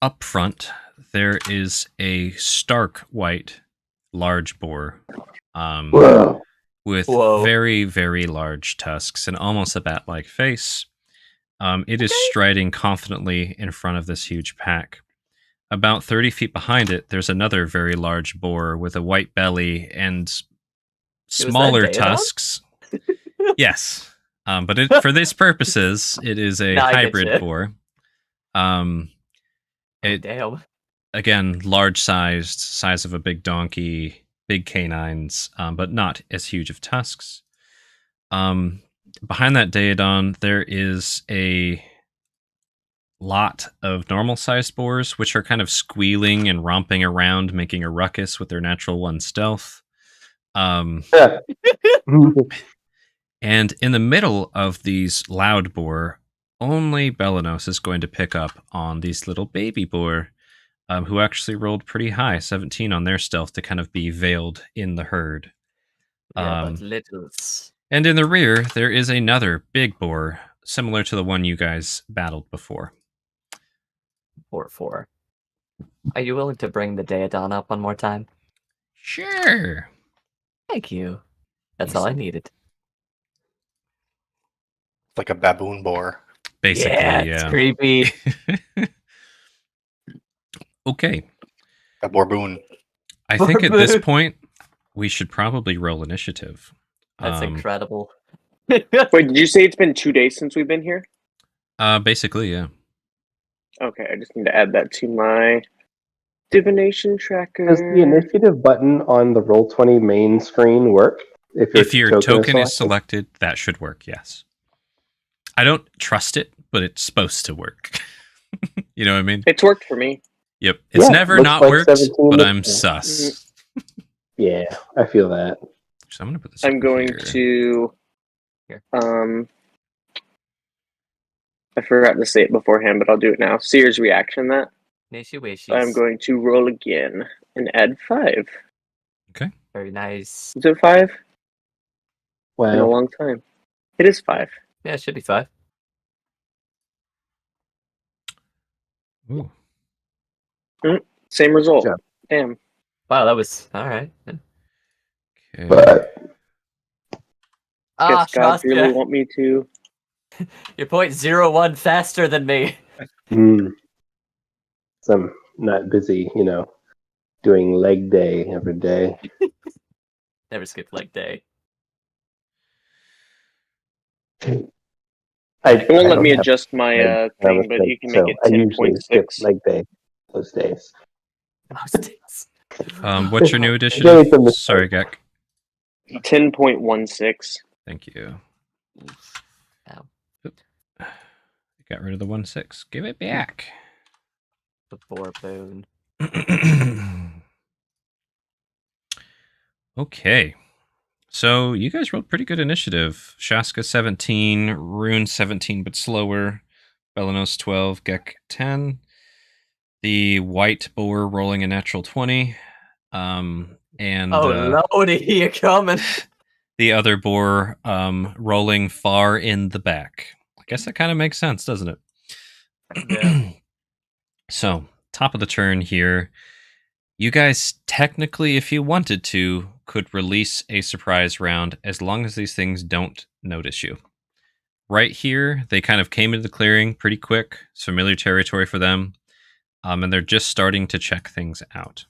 Up front, there is a stark white large boar. With very, very large tusks and almost a bat-like face. It is striding confidently in front of this huge pack. About 30 feet behind it, there's another very large boar with a white belly and smaller tusks. Yes. But for these purposes, it is a hybrid boar. damn. Again, large size of a big donkey, big canines, but not as huge of tusks. Behind that Daedon, there is a lot of normal-sized boars, which are kind of squealing and romping around, making a ruckus with their natural 1 stealth. And in the middle of these loud boar, only Belanos is going to pick up on these little baby boar, who actually rolled pretty high, 17 on their stealth, to kind of be veiled in the herd. But littles. And in the rear, there is another big boar, similar to the one you guys battled before. 4-4. Are you willing to bring the Daedon up one more time? Sure. Thank you. That's all I needed. Like a baboon boar. Basically, it's creepy. Okay. A boarboon. I think at this point, we should probably roll initiative. That's incredible. Wait, did you say it's been 2 days since we've been here? Basically, yeah. Okay, I just need to add that to my divination tracker. Does the initiative button on the Roll20 main screen work? If your token is selected, that should work, yes. I don't trust it, but it's supposed to work. You know what I mean? It's worked for me. Yep. It's never not like worked, but I'm sus. Yeah, I feel that. So I'm going to put this I'm going here. to... Here. I forgot to say it beforehand, but I'll do it now. Seer's reaction that. I'm going to roll again and add 5. Okay. Very nice. Is it 5? Wow. In a long time. It is 5. Yeah, it should be 5. Ooh. Same result. Yeah. Damn. Wow, that was alright. Okay. But Guess God really want me to. You're 0.01 faster than me. so I'm not busy, doing leg day every day. Never skip leg day. It won't let me adjust my thing, but you can make it 10.6. I usually skip leg day those days. Most days. What's your new edition? Sorry, Gek. 10.16. Thank you. Ow. Got rid of the 1.6. Give it back. The boar bone. Okay. So you guys rolled pretty good initiative. Shaska 17, Rune 17 but slower, Belanos 12, Gek 10. The white boar rolling a natural 20. And Lordy, you're coming. The other boar rolling far in the back. I guess that kind of makes sense, doesn't it? Yeah. So, top of the turn here. You guys technically, if you wanted to, could release a surprise round as long as these things don't notice you. Right here, they kind of came into the clearing pretty quick. It's familiar territory for them. And they're just starting to check things out.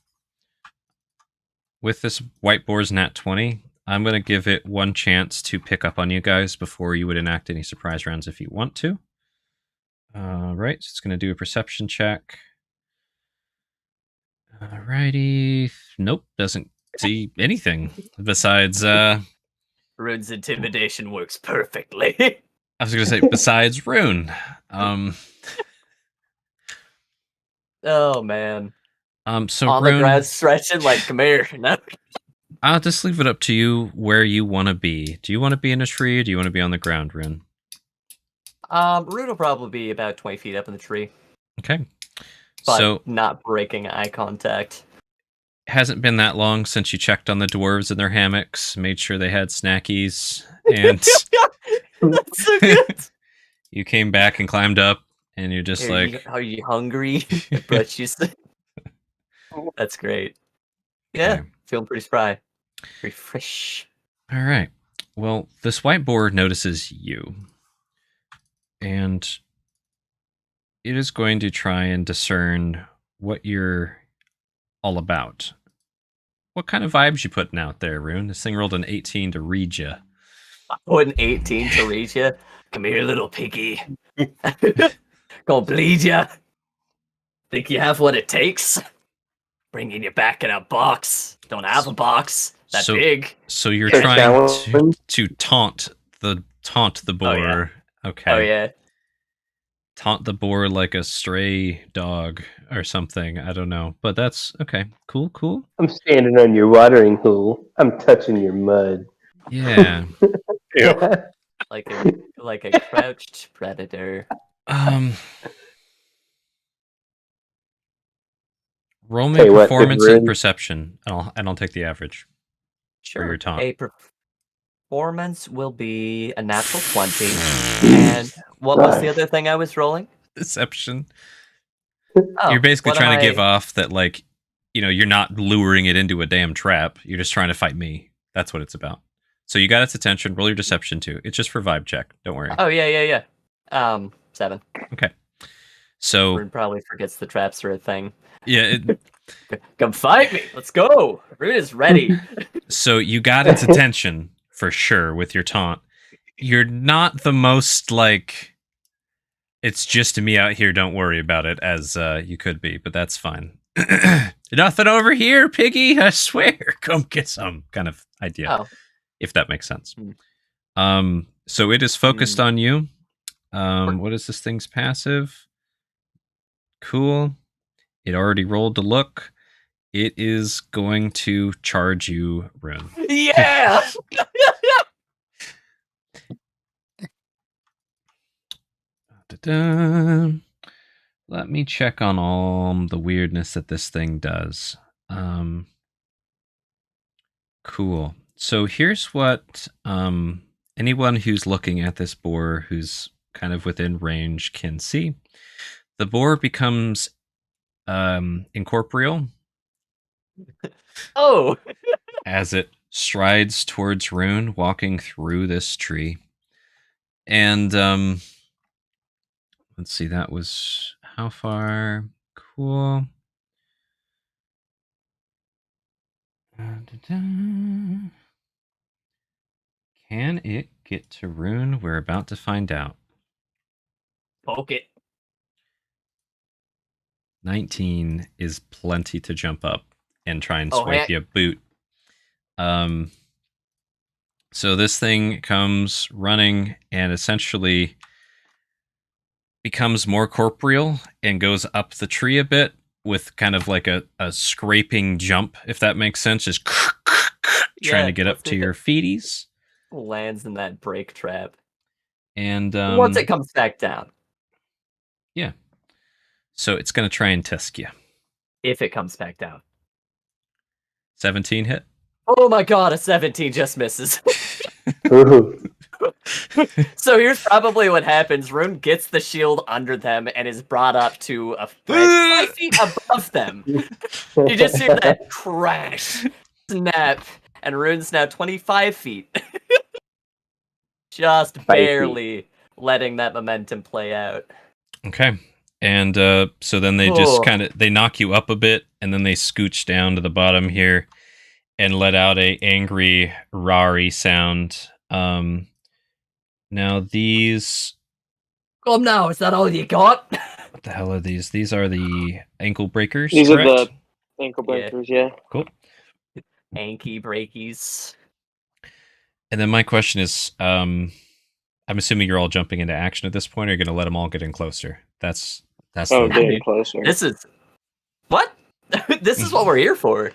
With this white boar's nat 20, I'm going to give it one chance to pick up on you guys before you would enact any surprise rounds if you want to. Right, so it's going to do a perception check. Alrighty. Nope, doesn't see anything besides... Rune's intimidation works perfectly. I was going to say, besides Rune. Oh, man. So on Rune, the ground stretching like, come here. No. I'll just leave it up to you where you want to be. Do you want to be in a tree or do you want to be on the ground, Rune? Rune will probably be about 20 feet up in the tree. Okay. But so not breaking eye contact. Hasn't been that long since you checked on the dwarves in their hammocks, made sure they had snackies, and That's so good. You came back and climbed up, and you're just are you hungry? But that's great. Yeah, Okay. feeling pretty spry. Pretty fresh. All right. Well, this white boar notices you, and it is going to try and discern what you're all about. What kind of vibes you putting out there, Rune? This thing rolled an 18 to read you. Oh, an 18 to read you? Come here, little piggy. Gonna bleed ya. Think you have what it takes? Bringing you back in a box. Don't have a box that big. So you're trying to taunt the boar. Oh, yeah. Okay. Oh yeah. Taunt the boar like a stray dog or something. I don't know. But that's okay. Cool. I'm standing on your watering hole. I'm touching your mud. Yeah. like a crouched predator. Roll me performance and perception, and I'll take the average. Sure. For your taunt. A performance will be a natural 20. And what was the other thing I was rolling? Deception. Oh, you're basically trying to give off that, like, you're not luring it into a damn trap. You're just trying to fight me. That's what it's about. So you got its attention. Roll your deception too. It's just for vibe check. Don't worry. Oh yeah. 7. Okay. So Rune probably forgets the traps are a thing. Yeah. Come fight me. Let's go. Rune is ready. So you got its attention for sure with your taunt. You're not the most like, it's just me out here, don't worry about it, as you could be, but that's fine. Nothing over here, piggy, I swear. Come get some kind of idea, if that makes sense. So it is focused on you. What is this thing's passive? Cool. It already rolled to look. It is going to charge you, Rune. Yeah! Let me check on all the weirdness that this thing does. Cool. So here's what anyone who's looking at this boar who's kind of within range can see. The boar becomes incorporeal. Oh! As it strides towards Rune, walking through this tree. And let's see, that was how far? Cool. Can it get to Rune? We're about to find out. Poke it. 19 is plenty to jump up and try and swipe you a boot. So this thing comes running and essentially becomes more corporeal and goes up the tree a bit with kind of like a scraping jump, if that makes sense. Just trying to get up to your feeties. Lands in that break trap. And once it comes back down. Yeah. So it's going to try and test you. If it comes back down. 17 hit. Oh my god, a 17 just misses. So here's probably what happens. Rune gets the shield under them and is brought up to 5 feet above them. You just hear that crash, snap, and Rune's now 25 feet. Just barely letting that momentum play out. Okay. And so then they just they knock you up a bit, and then they scooch down to the bottom here and let out a angry rari sound. Now these... Come now, is that all you got? What the hell are these? These are the ankle breakers, These correct? are the ankle breakers, yeah. Cool. Anky breakies. And then my question is, I'm assuming you're all jumping into action at this point, or you're going to let them all get in closer? That's getting closer. This is... What? This is what we're here for.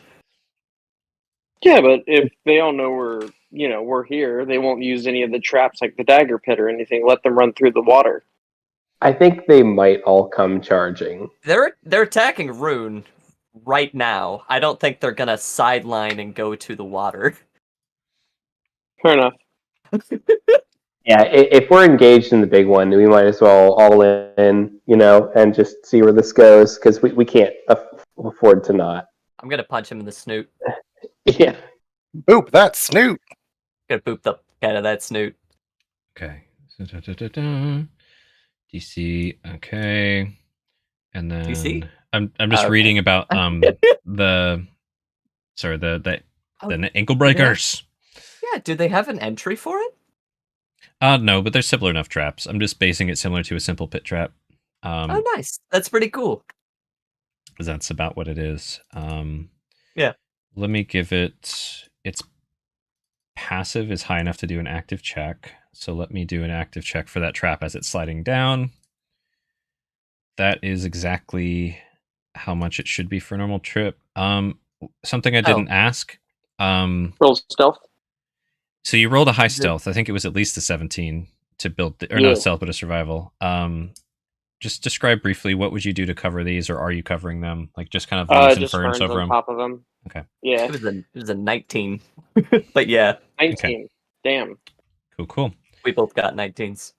Yeah, but if they all know we're here, they won't use any of the traps like the dagger pit or anything. Let them run through the water. I think they might all come charging. They're attacking Rune right now. I don't think they're gonna sideline and go to the water. Fair enough. Yeah, if we're engaged in the big one, we might as well all in, and just see where this goes, because we can't afford to not. I'm gonna punch him in the snoot. Yeah. Boop that snoot. Gonna boop the head of that snoot. Okay. DC. Okay. And then DC? I'm just reading about the ankle breakers. Yeah, do they have an entry for it? No, but they're similar enough traps. I'm just basing it similar to a simple pit trap. Oh, nice. That's pretty cool. That's about what it is. Yeah. Let me give it... Its passive is high enough to do an active check. So let me do an active check for that trap as it's sliding down. That is exactly how much it should be for a normal trip. Something I didn't ask. Roll stealth. So you rolled a high stealth. I think it was at least a 17 to build... not a stealth, but a survival. Just describe briefly, what would you do to cover these, or are you covering them? Like just kind of leaves and ferns over them? Top of them. Okay. Yeah. It was a 19. But yeah. 19. Okay. Damn. Cool. We both got 19s.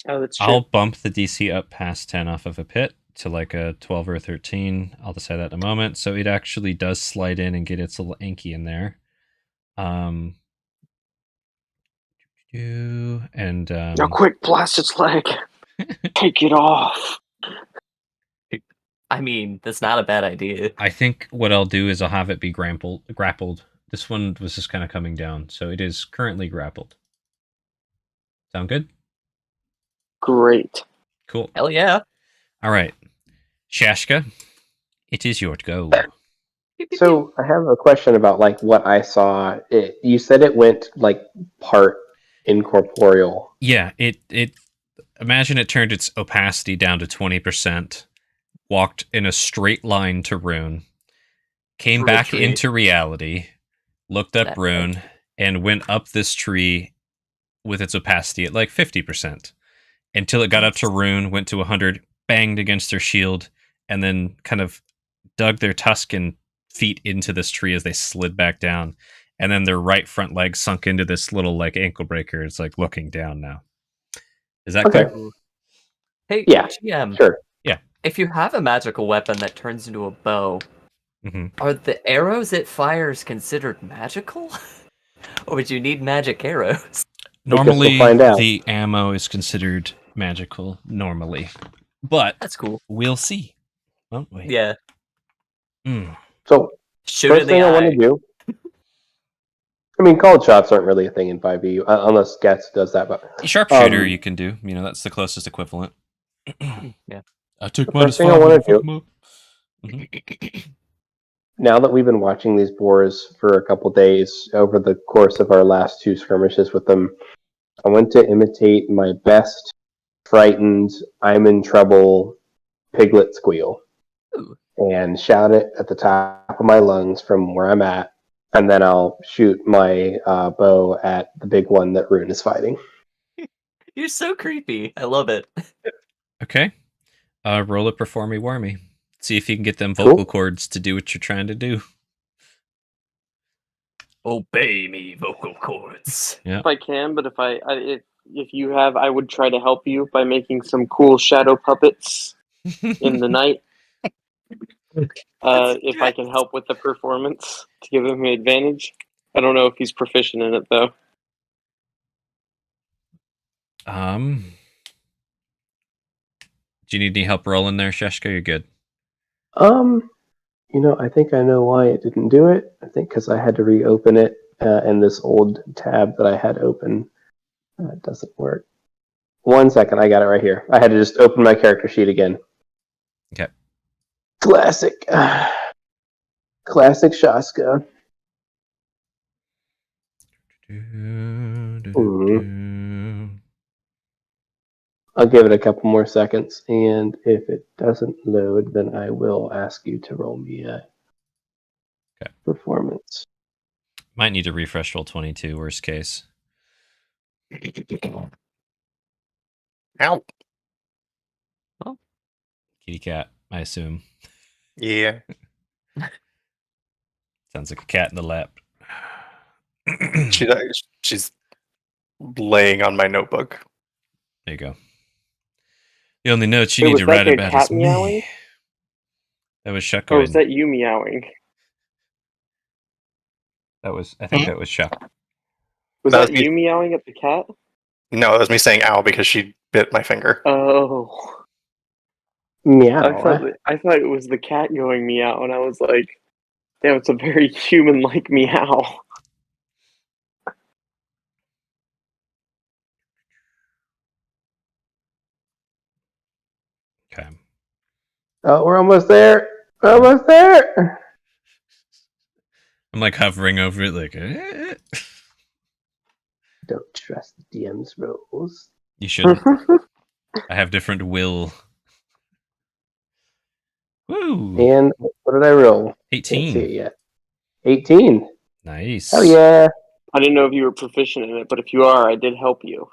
Oh, that's true. I'll bump the DC up past 10 off of a pit to like a 12 or a 13. I'll decide that in a moment. So it actually does slide in and get its little Anky in there. And now quick, blast its leg. Take it off. I mean, that's not a bad idea. I think what I'll do is I'll have it be grappled This one was just kind of coming down, so it is currently grappled. Sound good? Great. Cool. Hell yeah. All right. Shashka, it is your go. So I have a question about like what I saw. You said it went like part incorporeal. Yeah, it imagine it turned its opacity down to 20%, walked in a straight line to Rune, came Rule back tree. into reality, looked up That Rune, and went up this tree with its opacity at like 50%. Until it got up to Rune, went to 100, banged against their shield, and then kind of dug their Tuscan feet into this tree as they slid back down. And then their right front leg sunk into this little like ankle breaker. It's like looking down now. Is that Okay. clear? Hey, Yeah, GM. Sure. If you have a magical weapon that turns into a bow, are the arrows it fires considered magical? Or would you need magic arrows? Normally, find out. the ammo is considered magical, normally. But That's cool. we'll see. Won't we? Yeah. So Shoot first in the thing I want eye. to do. I mean, called shots aren't really a thing in 5e unless Gats does that. But Sharpshooter you can do. You know, that's the closest equivalent. Yeah. I took The first thing I -5 wanna and fuck do- 'em up. now that we've been watching these boars for a couple days over the course of our last 2 skirmishes with them, I want to imitate my best frightened, I'm in trouble piglet squeal. Ooh. And shout it at the top of my lungs from where I'm at, and then I'll shoot my bow at the big one that Rune is fighting. You're so creepy. I love it. Okay. Roll it before me, Wormy. See if you can get them vocal Cool. cords to do what you're trying to do. Obey me, vocal cords. Yeah. If I can, but if you have, I would try to help you by making some cool shadow puppets in the night. If I can help with the performance to give him an advantage. I don't know if he's proficient in it though. Do you need any help rolling there, Sheshka? You're good. I think I know why it didn't do it. I think because I had to reopen it, and this old tab that I had open doesn't work. 1 second, I got it right here. I had to just open my character sheet again. Okay. Classic Shaska. I'll give it a couple more seconds, and if it doesn't load, then I will ask you to roll me a performance. Might need to refresh roll 22, worst case. Ow. Kitty cat, I assume. Yeah. Sounds like a cat in the lap. She's laying on my notebook. There you go. The only notes you Wait, need was to that write the about cat is me. meowing? That was Shuck Or going. was that you meowing? I think that was Shuck. Was That that was me. you meowing at the cat? No, that was me saying ow because she bit my finger. Oh. Meow. I thought it was the cat going meow, and I was like, damn, it's a very human-like meow. Okay. Oh, we're almost there. We're almost there. I'm like hovering over it, like. Don't trust the DM's rules. You shouldn't. I have different will. Woo! And what did I roll? Can't see 18. it yet. 18. Nice. Hell yeah. I didn't know if you were proficient in it, but if you are, I did help you.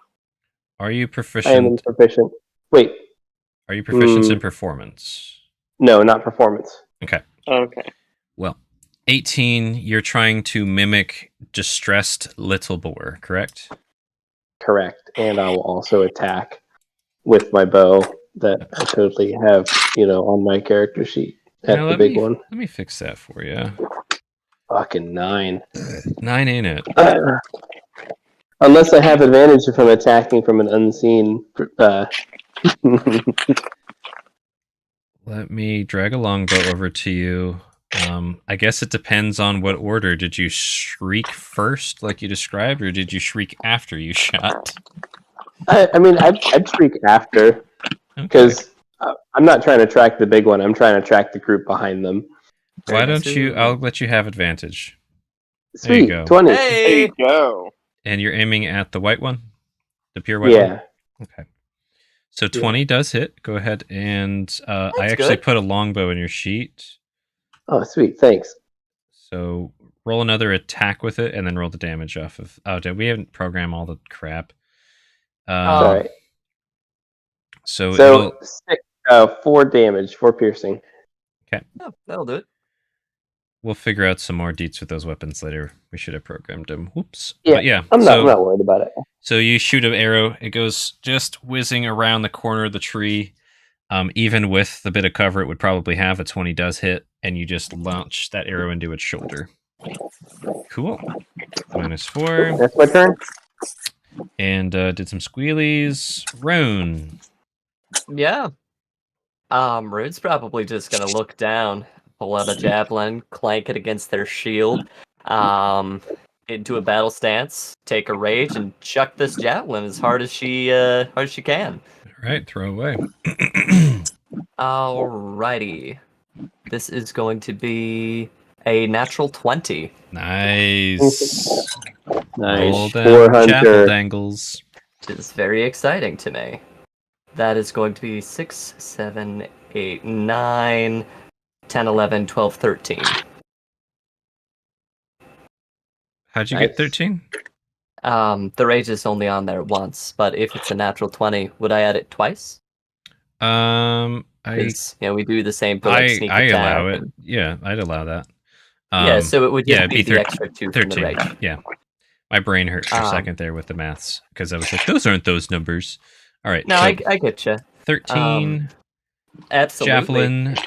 Are you I am proficient? proficient. Wait. Are you proficient in performance? No, not performance. Okay. Okay. Well, 18, you're trying to mimic distressed little boar, correct? Correct. And I will also attack with my bow that I totally have, on my character sheet at Now, the big one. Let me fix that for you. Fucking 9. 9 ain't it? Unless I have advantage from attacking from an unseen. Let me drag a longbow over to you. I guess it depends on what order. Did you shriek first, like you described, or did you shriek after you shot? I mean, I'd shriek after, because I'm not trying to track the big one. I'm trying to track the group behind them. Why don't you? I'll let you have advantage. There you Sweet, go. 20. There you go. And you're aiming at the white one? The pure white Yeah. one? Okay. So 20 does hit. Go ahead and I actually good. put a longbow in your sheet. Oh, sweet. Thanks. So roll another attack with it and then roll the damage off of... Oh, we haven't programmed all the crap. Sorry. So So 4 damage, 4 piercing. Okay. Oh, that'll do it. We'll figure out some more deets with those weapons later. We should have programmed them. Whoops. Yeah, But yeah, I'm not worried about it. So you shoot an arrow. It goes just whizzing around the corner of the tree. Even with the bit of cover it would probably have, a 20 does hit, and you just launch that arrow into its shoulder. Cool. -4. That's my turn. And did some squealies. Roan. Yeah. Rude's probably just gonna look down, pull out a javelin, clank it against their shield, into a battle stance, take a rage, and chuck this javelin as hard as she can. All right, throw away. Alrighty. This is going to be a natural 20. Nice. Nice. Roll them 400. chapel dangles. Which is very exciting to me. That is going to be 6, 7, 8, 9, 10, 11, 12, 13. How'd you Nice. get 13? The rage is only on there once, but if it's a natural 20, would I add it twice? Because we do the same for like sneak I attack. allow it. Yeah, I'd allow that. So it would just be the 13, extra 2 from the rage. Yeah. My brain hurt for a second there with the maths because I was like, those aren't those numbers. All right. No, so I get you. 13 Absolutely. javelin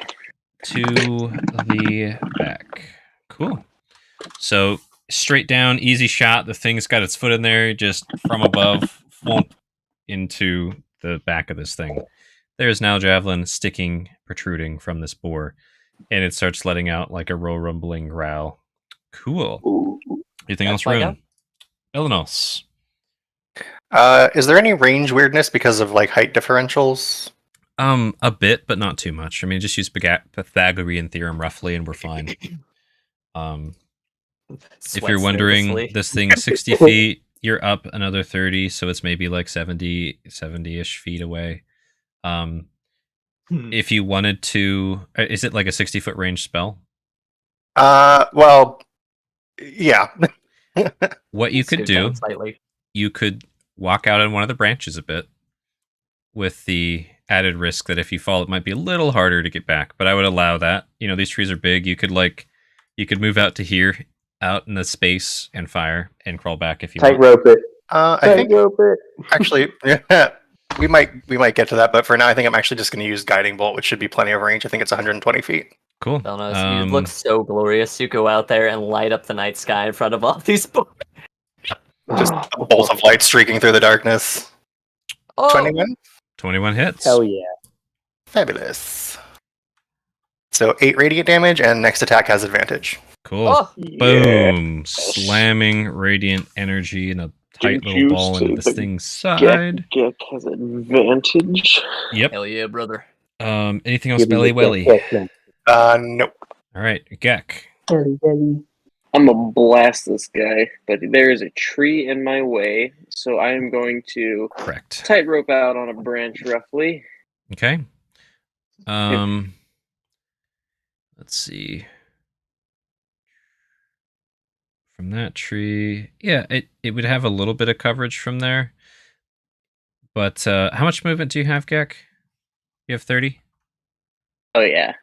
to the back. Cool. So straight down, easy shot. The thing's got its foot in there, just from above, flump into the back of this thing. There's now javelin sticking, protruding from this boar, and it starts letting out like a rumbling growl. Cool. Anything else, Rune? Illinois. Is there any range weirdness because of like height differentials? A bit, but not too much. I mean, just use Pythagorean theorem roughly, and we're fine. If you're wondering, this thing's 60 feet. You're up another 30, so it's maybe like 70-ish feet away. If you wanted to, is it like a 60-foot range spell? Well, yeah. What you could do, you could walk out on one of the branches a bit, with the added risk that if you fall, it might be a little harder to get back. But I would allow that. You know, these trees are big. You could move out to here, out in the space, and fire and crawl back if you want. Tightrope it. I think actually, we might get to that. But for now, I think I'm actually just going to use guiding bolt, which should be plenty of range. I think it's 120 feet. Cool. You look so glorious. You go out there and light up the night sky in front of all these boys. Just a bolt of light streaking through the darkness. 21? 21 hits. Hell yeah. Fabulous. So 8 radiant damage, and next attack has advantage. Cool. Boom. Slamming radiant energy in a tight little ball into this thing's side. Gek has advantage. Yep. Hell yeah, brother. Anything else, Belly Welly? Nope. All right, Gek. I'm gonna blast this guy, but there is a tree in my way, so I am going to tightrope out on a branch roughly. Okay. Let's see. From that tree, yeah, it would have a little bit of coverage from there. But how much movement do you have, Gek? You have 30? Oh yeah.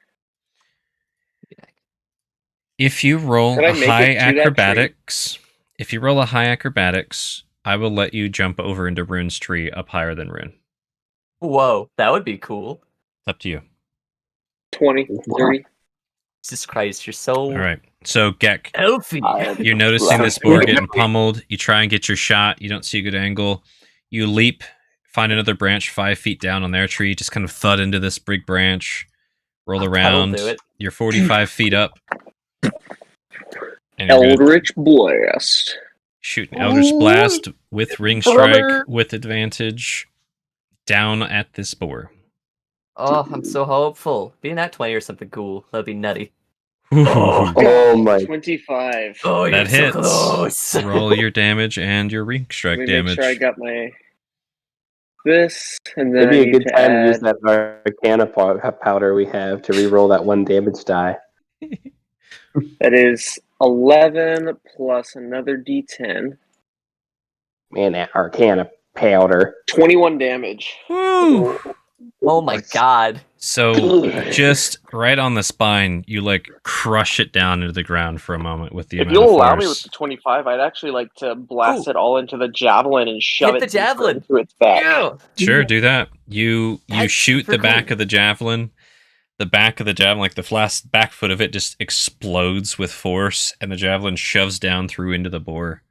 If you roll a high acrobatics, I will let you jump over into Rune's tree up higher than Rune. Whoa, that would be cool. It's up to you. 20, 30. Jesus Christ, you're so... All right. So, Gek, Elfie. You're noticing this boar getting pummeled. You try and get your shot. You don't see a good angle. You leap, find another branch 5 feet down on their tree, just kind of thud into this big branch, roll around. You're 45 feet up. And you're gonna Eldritch Blast. shoot an Eldritch Blast with Ring Strike with advantage down at this boar. Oh, I'm so hopeful. Being at 20 or something cool. That'd be nutty. Oh my. 25. Oh, you're That so hits. close. Roll your damage and your Ring Strike Let me damage. make sure I got my this, and then Maybe I a need good to time to add... use that Arcana powder we have to re-roll that one damage die. That is 11 plus another D10. Man, that Arcana powder. 21 damage. Woo! Oh my god. So just right on the spine, you like crush it down into the ground for a moment with the If amount you'll of allow me with force. the 25, I'd actually like to blast it all into the javelin and shove Hit it the javelin. into its back. Yeah. Sure, do that. You That's shoot super the back cool. of the javelin. The back of the javelin, like the back foot of it, just explodes with force, and the javelin shoves down through into the boar.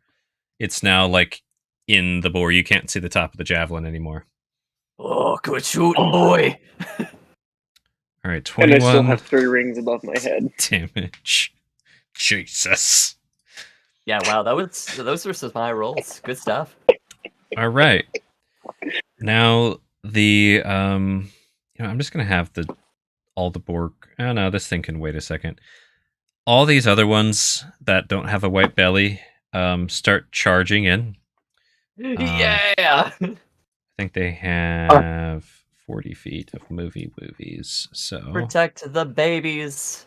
It's now like in the boar. You can't see the top of the javelin anymore. Oh, good shooting, boy. All right, And I still 21 have 3 rings above my head. damage. Jesus. Yeah, wow, those were some high rolls. Good stuff. All right. Now the I'm just gonna have all the Borg. Oh no, this thing can wait a second. All these other ones that don't have a white belly start charging in. Yeah. I think they have 40 feet of movies. So Protect the babies.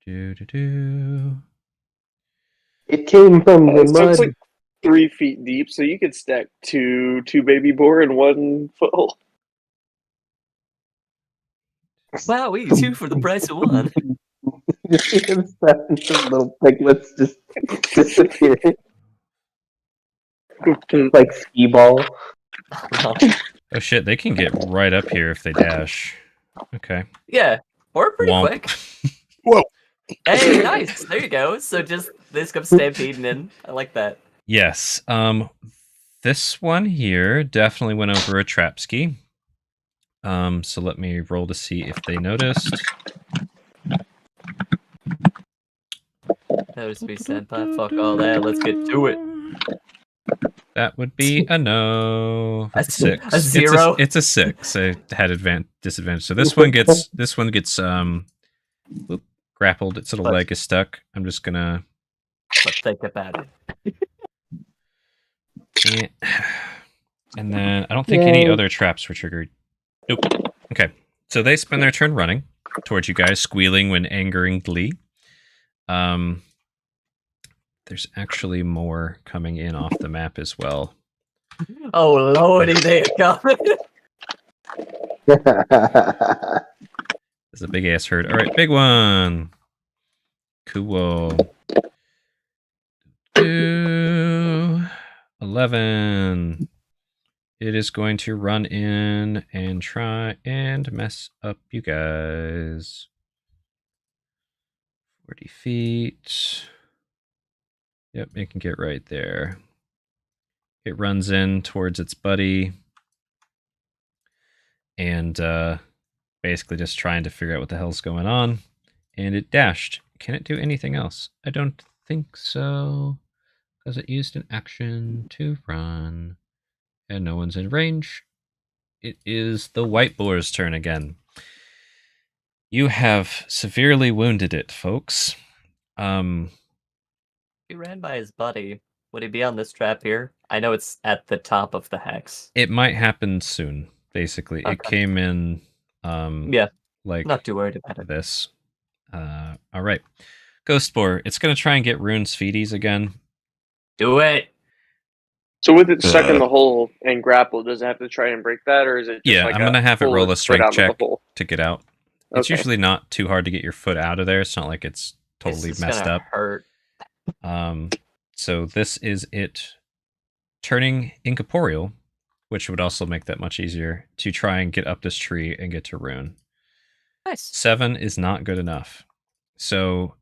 It came from the So it's mud. like 3 feet deep, so you could stack two baby boar in 1 foothold. Wow, we 2 for the price of 1. You see them some little piglets just disappearing like skee ball. oh shit, they can get right up here if they dash. Okay. Yeah, or pretty Womp. quick. Whoa. Hey, nice. There you go. So just this comes stampeding in. I like that. Yes. This one here definitely went over a trap ski. So let me roll to see if they noticed. Notice me, senpai. Fuck all that. Let's get to it. That would be a no. A 6. a 0? It's a 6. I had disadvantage. So this one gets grappled. Its little leg is stuck. I'm just gonna Let's think about it. Yeah. And then I don't think any other traps were triggered. Nope. Okay. So they spend their turn running towards you guys, squealing when angering glee. There's actually more coming in off the map as well. Oh lordy, they are coming. There's a big ass herd. All right, big one. Cool. 11. It is going to run in and try and mess up you guys. 40 feet. Yep, it can get right there. It runs in towards its buddy. And basically just trying to figure out what the hell's going on. And it dashed. Can it do anything else? I don't think so. Because it used an action to run. And no one's in range. It is the white boar's turn again. You have severely wounded it, folks. He ran by his buddy. Would he be on this trap here? I know it's at the top of the hex. It might happen soon, basically. Okay. It came in Yeah. like Not too worried about it. this. All right. Ghost Boar, it's going to try and get runes feeties again. Do it. So with it stuck in the hole and grappled, does it have to try and break that, or is it just Yeah, like I'm going to have it pull roll a its foot strength out of the check hole? to get out. It's Okay. usually not too hard to get your foot out of there. It's not like it's totally This is messed gonna up. hurt. So this is it turning incorporeal, which would also make that much easier to try and get up this tree and get to rune. Nice. 7 is not good enough. So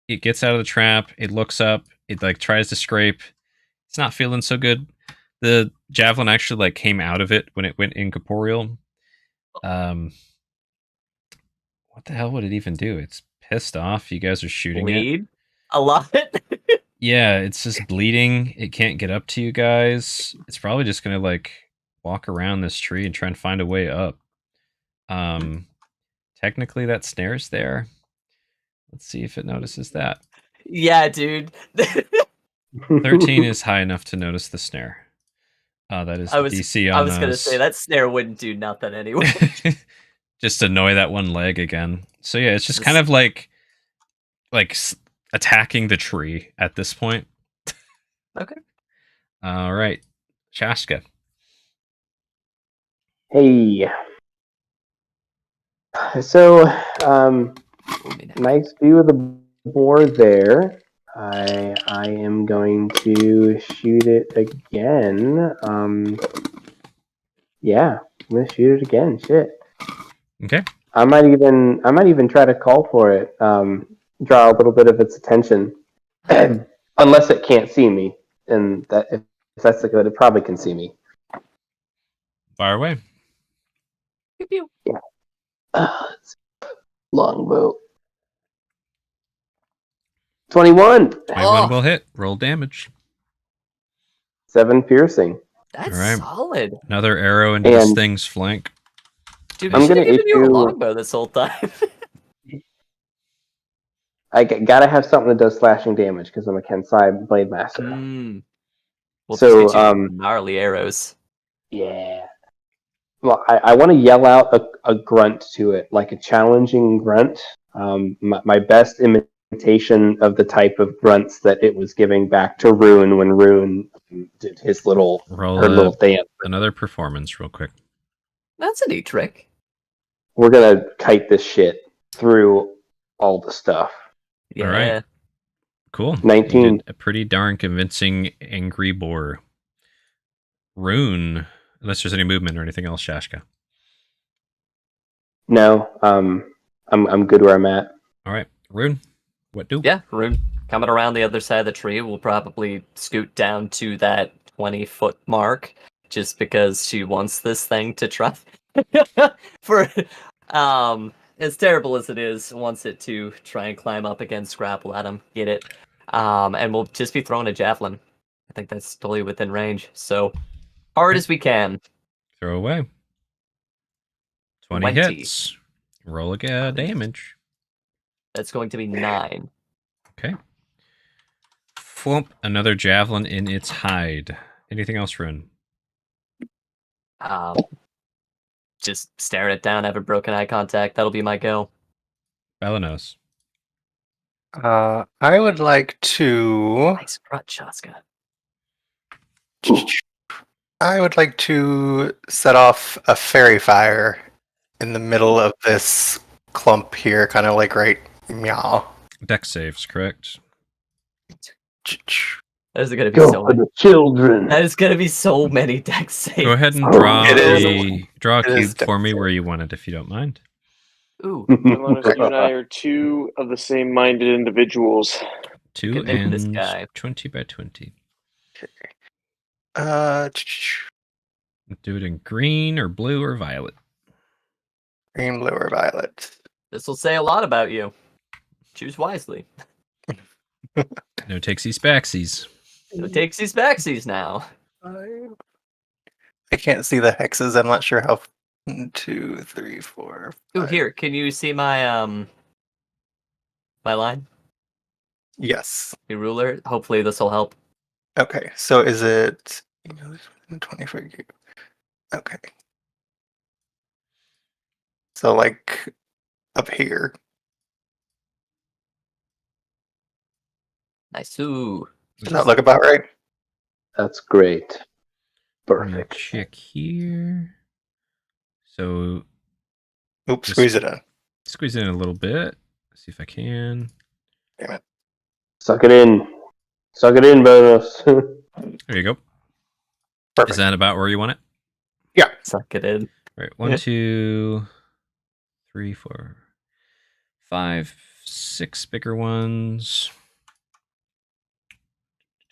it gets out of the trap, it looks up, it like tries to scrape. It's not feeling so good. The javelin actually like came out of it when it went incorporeal. What What the hell would it even do? It's pissed off. You guys are shooting it. Bleed a lot. Yeah, it's just bleeding. It can't get up to you guys. It's probably just gonna like walk around this tree and try and find a way up. Technically that snare's there. Let's see if it notices that. Yeah, dude. 13 is high enough to notice the snare. That is DC on I was gonna say that snare wouldn't do nothing anyway. Just annoy that one leg again. So yeah, it's just kind of like attacking the tree at this point. Okay. All right, Shaska. Hey. So, nice view of the board there. I am going to shoot it again. Yeah, I'm gonna shoot it again. Shit. Okay. I might even try to call for it. Draw a little bit of its attention, unless it can't see me. And that if that's the good, it probably can see me. Fire away. Pew, pew. Yeah. Longbow. 21. 21 will hit. Roll damage. 7 piercing. That's All right. solid. Another arrow into this thing's flank. Dude, I'm we should gonna have given you a issue- longbow this whole time. I gotta have something that does slashing damage because I'm a Kensai Blade Master. We'll So, just get you gnarly arrows. Yeah. Well, I want to yell out a grunt to it, like a challenging grunt. My best imitation of the type of grunts that it was giving back to Rune when Rune did her little dance. Another performance real quick. That's a neat trick. We're gonna kite this shit through all the stuff. Yeah. All right. Cool. 19. You did a pretty darn convincing angry boar. Rune, unless there's any movement or anything else, Shashka. No, I'm good where I'm at. All right, Rune, what do? Yeah, Rune coming around the other side of the tree will probably scoot down to that 20-foot mark just because she wants this thing to try for as terrible as it is, wants it to try and climb up against grapple at him, get it. And we'll just be throwing a javelin. I think that's totally within range. So hard as we can. Throw away. 20 hits. Roll again damage. That's going to be 9. Okay. Flump, another javelin in its hide. Anything else, Rune? Just stare it down, have a broken eye contact. That'll be my go. Balanos. I would like to. Nice grunt, Shaska. I would like to set off a fairy fire in the middle of this clump here, kind of like right meow. Dex saves, correct? There's gonna be Go so for many. the children. There's gonna be so many dex saves. Go ahead and Oh, draw it is. a It is cube for me dex where you want it, if you don't mind. Ooh, Unless you and I are two of the same-minded individuals. 2 Good name for this and guy. 20 by 20. Do it in green or blue or violet. Green, blue, or violet. this will say a lot about you. Choose wisely. No takesies backsies. No takesies backsies now. I can't see the hexes. I'm not sure how. 1, 2, 3, 4. Ooh, 5. here, can you see my my line? Yes. The ruler? Hopefully this will help. Okay. So is it 24? Okay. So like up here. Nice. Ooh. Does that look about right? That's great. Let me Perfect. check here. So Oops, Just- squeeze it in. squeeze it in a little bit. See if I can. Damn it. Suck it in. Suck it in, bonus. There you go. Perfect. Is that about where you want it? Suck it in. Right. 1, 2, 3, 4, 5, 6 bigger ones.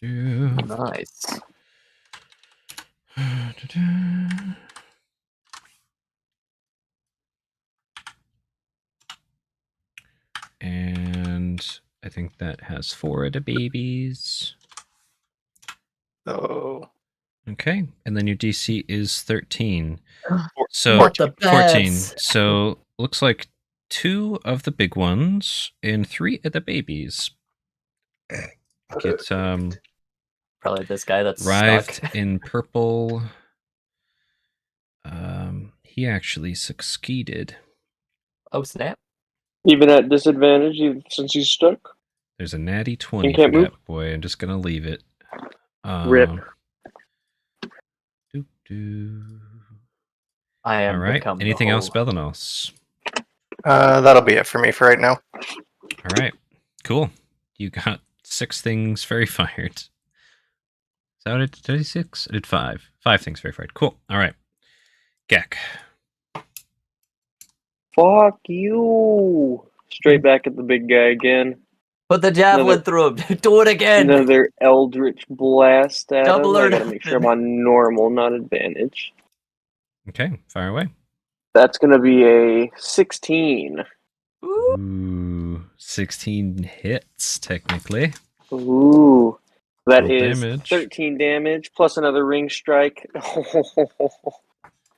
Nice. I think that has 4 of the babies. Oh. Okay, and then your DC is 13. So What the 14. bats? So looks like 2 of the big ones and 3 of the babies. Get Probably this guy that's rived stuck. in purple. He actually succeeded. Oh snap! Even at disadvantage, since he's stuck. There's a natty 20 You for can't move? that boy. I'm just gonna leave it. Rip. I am All right. become the Anything else, whole- Belenos? That'll be it for me for right now. All right. Cool. You got 6 things fairy fired. Is that what I did? 36? I did 5. 5 things fairy fired. Cool. All right. Gek. Fuck you. Straight back at the big guy again. Put the javelin through him. Do it again. Another Eldritch Blast at Double him. or I gotta make sure I'm on normal, not advantage. Okay. Fire away. That's gonna be a 16. Ooh. 16 hits, technically. Ooh. That Roll is damage. 13 damage plus another ring strike.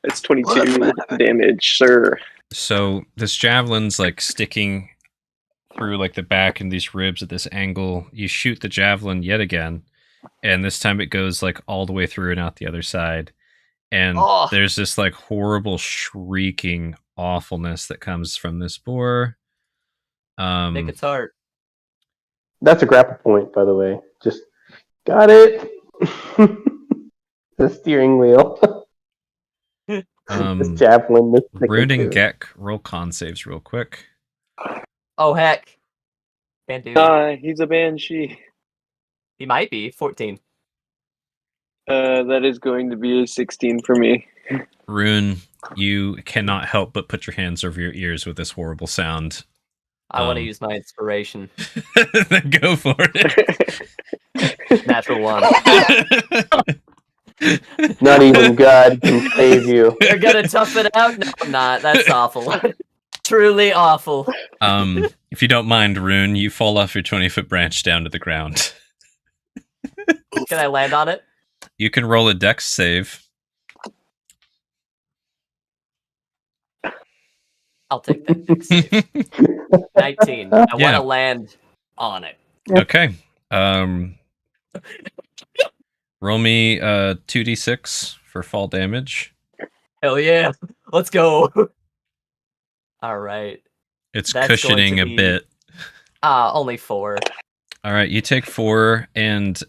It's 22 damage, sir. So this javelin's like sticking through like the back and these ribs at this angle. You shoot the javelin yet again, and this time it goes like all the way through and out the other side. And there's this like horrible shrieking awfulness that comes from this boar. Nick, it's hard. That's a grapple point, by the way. Just got it. The steering wheel. This javelin. This Rune and Gek, roll con saves real quick. Oh heck! Can't do it. He's a banshee. He might be 14. That is going to be a 16 for me. Rune, you cannot help but put your hands over your ears with this horrible sound. I want to use my inspiration. Then go for it. Natural one. Not even God can save you. You're gonna tough it out? No, I'm not. That's awful. Truly awful. If you don't mind, Rune, you fall off your 20-foot branch down to the ground. Can I land on it? You can roll a dex save. I'll take that. Next save. 19. I want Yeah. to land on it. Okay. Roll me 2d6 for fall damage. Hell yeah. Let's go. All right. It's That's cushioning going a to be- bit. Only 4. All right, you take 4, and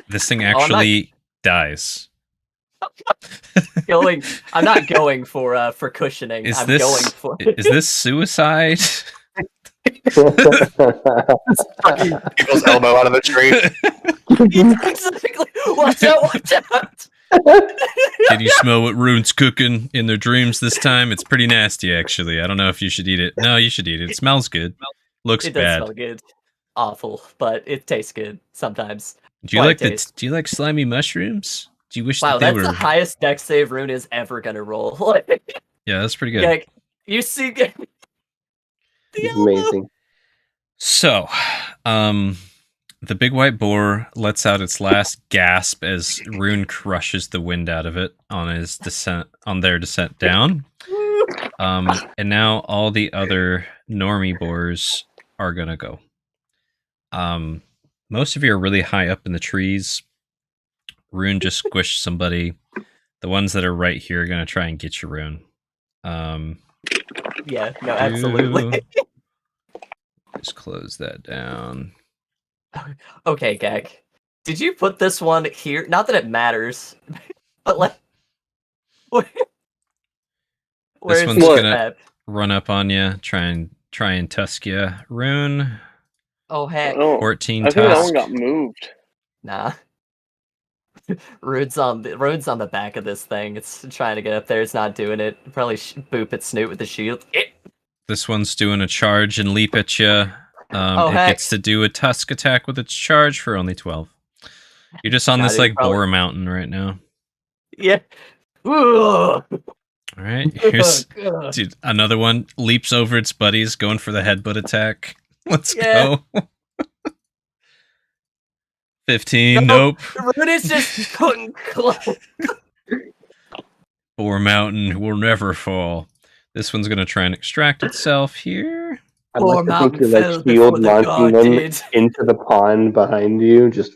this thing not- actually dies. I'm not going for cushioning. Is I'm this going for is this suicide? People's elbow out of the tree. Exactly. Watch out! Watch out! Did you smell what Rune's cooking in their dreams this time? It's pretty nasty, actually. I don't know if you should eat it. No, you should eat it. It smells good. Looks It does bad. smell good. Awful, but it tastes good sometimes. Do you Why like taste? Do you like slimy mushrooms? Do you wish Wow, that they that's were? the highest dex save Rune is ever gonna roll. Yeah, that's pretty good. Like, you see, the It's elbow. amazing. So, the big white boar lets out its last gasp as Rune crushes the wind out of it on their descent down. And now all the other normie boars are gonna go. Most of you are really high up in the trees. Rune just squished somebody. The ones that are right here are gonna try and get you, Rune. Yeah, no, absolutely. Just close that down. Okay, Gag. Did you put this one here? Not that it matters, but like, where's one's the gonna- map? Run up on you, try and tusk you. Rune, Oh heck, Oh, 14 I think that tusk. one got moved. nah. Rude's on the back of this thing. It's trying to get up there. It's not doing it. Probably boop its snoot with the shield. This one's doing a charge and leap at you. Oh, It heck. gets to do a tusk attack with its charge for only 12. You're just on Got this it, like probably. boar mountain right now. Yeah. Ugh. All right, here's Ugh. dude, another one leaps over its buddies, going for the headbutt attack. Let's Yeah. go. 15. Nope. Rune is just couldn't close. Boar Mountain will never fall. This one's gonna try and extract itself here. I Poor like to think mountain you're fell like before shield the launching god them did. into the pond behind you. Just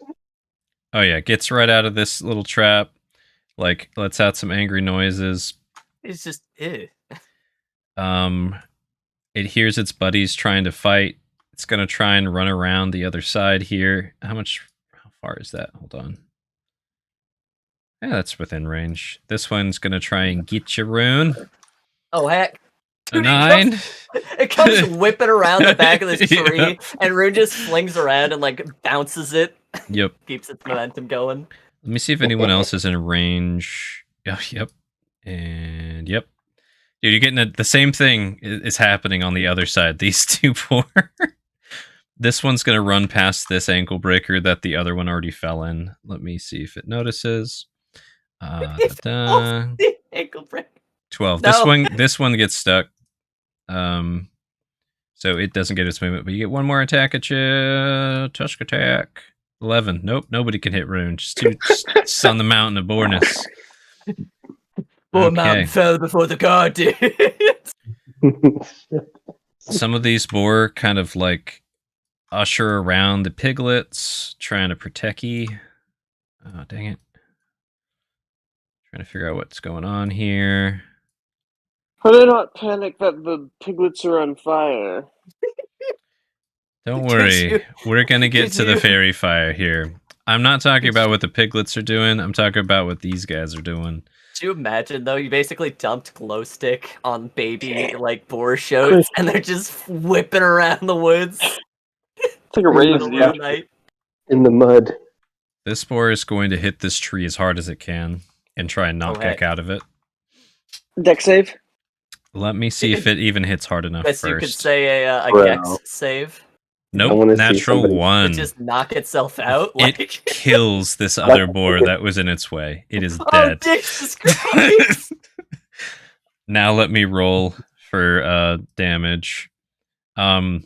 Oh yeah, gets right out of this little trap. Like, lets out some angry noises. It's just It hears its buddies trying to fight. It's gonna try and run around the other side here. How far is that? Hold on. Yeah, that's within range. This one's gonna try and get you, Rune. Oh heck. A 9. It comes whipping around the back of this tree, and Rune just flings around and like bounces it. Yep. Keeps its momentum going. Let me see if anyone else is in range. Oh, yep. And yep. Dude, you're getting the same thing is happening on the other side. These two poor. This one's going to run past this ankle breaker that the other one already fell in. Let me see if it notices. The ankle break. 12. No. This one gets stuck. So it doesn't get its movement, but you get one more attack at you. Tusk attack. 11. Nope, nobody can hit Rune. Just on the mountain of boreness. Poor mountain fell before the god did. Some of these boar kind of like usher around the piglets, trying to protect ye. Oh, dang it. Trying to figure out what's going on here. How do they not panic that the piglets are on fire? Don't worry. We're going to get to the fairy fire here. I'm not talking about what the piglets are doing. I'm talking about what these guys are doing. Could you imagine, though? You basically dumped glow stick on baby, like, boar shows, and they're just whipping around the woods. It's like a rave, dude. Night. in the mud. This boar is going to hit this tree as hard as it can and try and knock Gek out of it. Deck save? Let me see if it even hits hard enough Guess first. you could say a Bro. Gex save. Nope, natural 1. It just knock itself out. It kills this other boar that was in its way. It is dead. Oh, Jesus Christ! Now let me roll for damage. Yeah,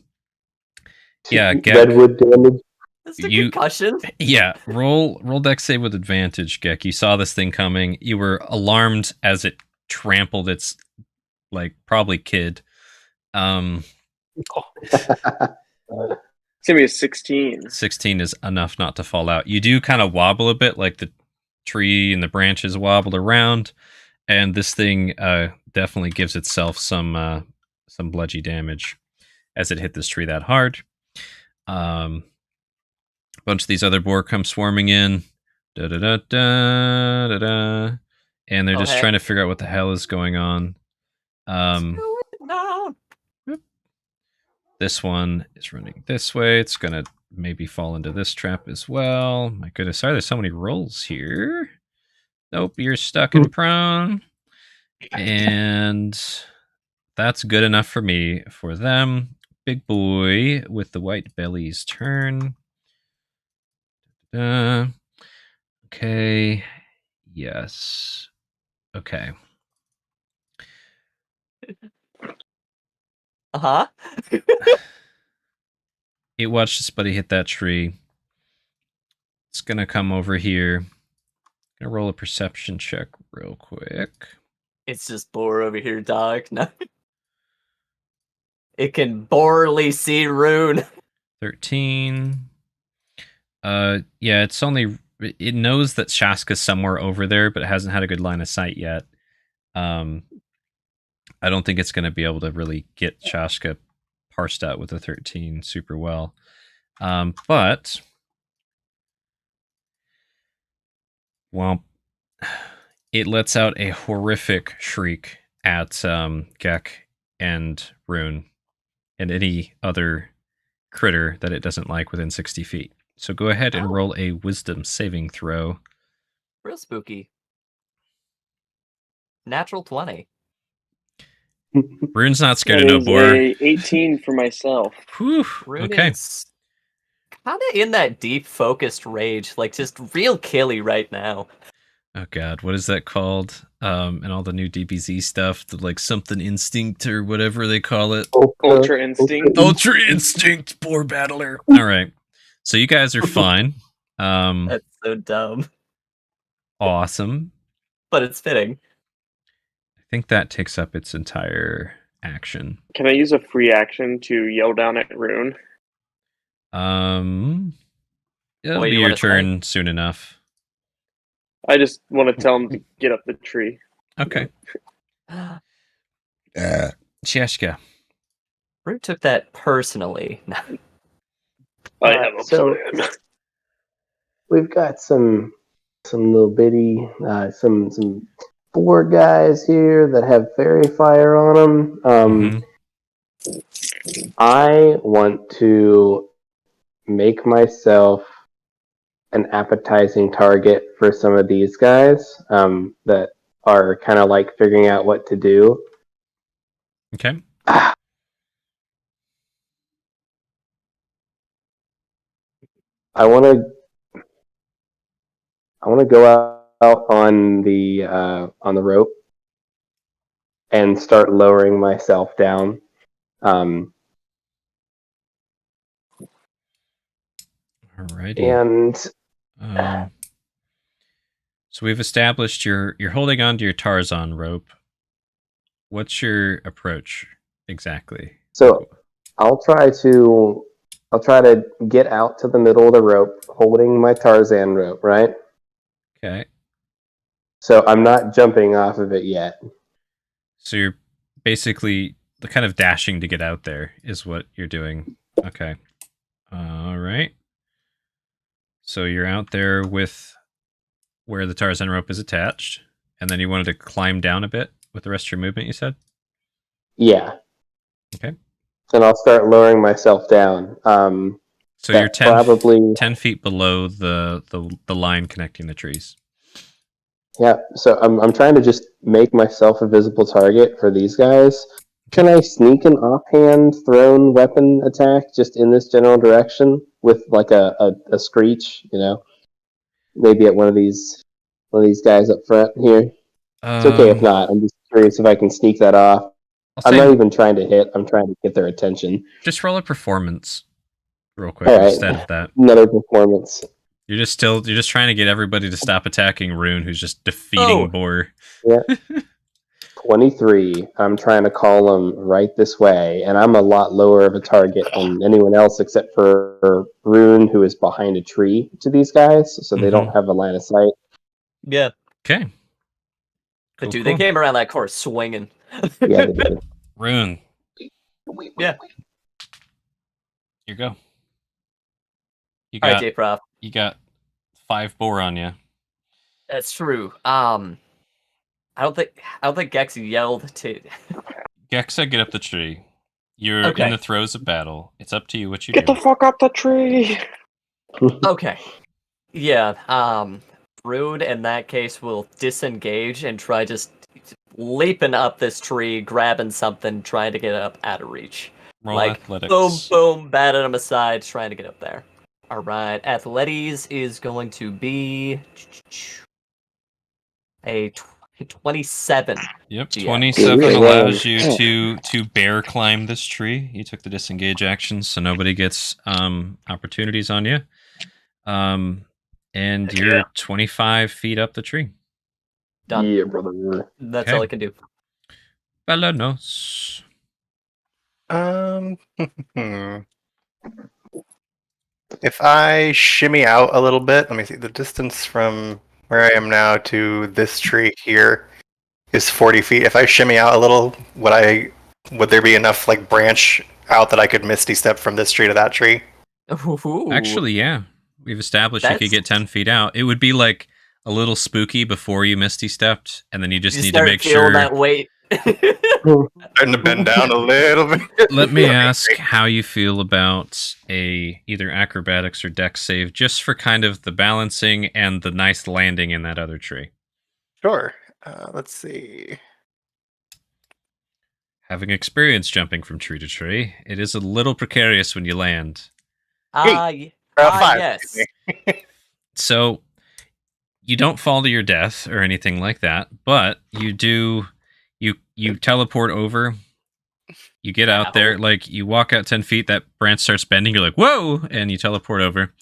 Gek, Redwood damage. That's a concussion. Yeah, roll dex save with advantage, Gek. You saw this thing coming. You were alarmed as it trampled its, like, probably kid. It's gonna be a 16. 16 is enough not to fall out. You do kind of wobble a bit, like the tree and the branches wobble around, and this thing definitely gives itself some bludgy damage as it hit this tree that hard. A bunch of these other boar come swarming in, and they're just trying to figure out what the hell is going on. This one is running this way. It's gonna maybe fall into this trap as well. My goodness, sorry, there's so many rolls here. Nope, you're stuck in prone. And that's good enough for me. For them, big boy with the white belly's turn. Okay. Yes. Okay. Uh-huh. It watched its buddy hit that tree. It's gonna come over here. Gonna roll a perception check real quick. It's just boar over here, dog. No. It can borely see Rune. 13. Yeah, it's only... It knows that Shaska's somewhere over there, but it hasn't had a good line of sight yet. I don't think it's going to be able to really get Shaska parsed out with a 13 super well. But... Well, it lets out a horrific shriek at Gek and Rune and any other critter that it doesn't like within 60 feet. So go ahead and roll a wisdom saving throw. Real spooky. Natural 20. Rune's not scared of no boar. 18 for myself. Whew, Rune okay. is kind of in that deep, focused rage, like just real killy right now. Oh god, what is that called? And all the new DBZ stuff, the like something instinct or whatever they call it. Ultra Instinct. Ultra Instinct, poor battler. All right, so you guys are fine. That's so dumb, Awesome. but it's fitting. I think that takes up its entire action. Can I use a free action to yell down at Rune? It'll What be you your wanna turn soon enough. I just want to tell him to get up the tree. Okay. Sheshka. Root took that personally. I have a plan. We've got some little bitty, some boar guys here that have fairy fire on them. I want to make myself an appetizing target for some of these guys that are kind of like figuring out what to do. Okay. I want to go out on the rope and start lowering myself down. Alrighty. And so we've established you're holding on to your Tarzan rope. What's your approach exactly? So I'll try to get out to the middle of the rope holding my Tarzan rope, right? Okay. So I'm not jumping off of it yet. So you're basically kind of dashing to get out there is what you're doing. Okay. All right. So you're out there with where the Tarzan rope is attached, and then you wanted to climb down a bit with the rest of your movement, you said? Yeah. Okay. And I'll start lowering myself down. So you're 10, probably 10 feet below the line connecting the trees. Yeah, so I'm trying to just make myself a visible target for these guys. Can I sneak an offhand thrown weapon attack just in this general direction with like a screech, you know? Maybe at one of these guys up front here. It's okay if not. I'm just curious if I can sneak that off. I'm not even trying to hit. I'm trying to get their attention. Just roll a performance real quick All right. instead of that. Another performance. You're just trying to get everybody to stop attacking Rune, who's just defeating Boar. Yeah. 23. I'm trying to call them right this way, and I'm a lot lower of a target than anyone else except for Rune, who is behind a tree to these guys, so they don't have a line of sight. Yeah. Okay. But dude, they came around that course swinging. Yeah, they did. Rune. Yeah. Here you go. You All got, right, J-Prof. You got 5 boar on you. That's true. I don't think Gex yelled to. Gexa, get up the tree. You're in the throes of battle. It's up to you what you Get do. the fuck up the tree. Okay. Yeah. Rude in that case will disengage and try just leaping up this tree, grabbing something, trying to get up out of reach. Roll like athletics. boom, boom, batting him aside, trying to get up there. All right, athletics is going to be a 27. Yep, GM. 27 allows you to bear climb this tree. You took the disengage action, so nobody gets opportunities on you. And you're 25 feet up the tree. Done. Yeah, brother. That's all I can do. Balanos. If I shimmy out a little bit, let me see. The distance from where I am now to this tree here is 40 feet. If I shimmy out a little, would there be enough like branch out that I could misty step from this tree to that tree? Ooh. Actually, yeah. We've established you could get 10 feet out. It would be like a little spooky before you misty stepped, and then you just need to make sure that weight. Starting to bend down a little bit. Let me ask how you feel about either acrobatics or dex save, just for kind of the balancing and the nice landing in that other tree. Sure. Let's see. Having experience jumping from tree to tree, it is a little precarious when you land. Five. Yes. So You don't fall to your death or anything like that, but you do. You teleport over. You get out there, like you walk out 10 feet. That branch starts bending. You're like, whoa, and you teleport over.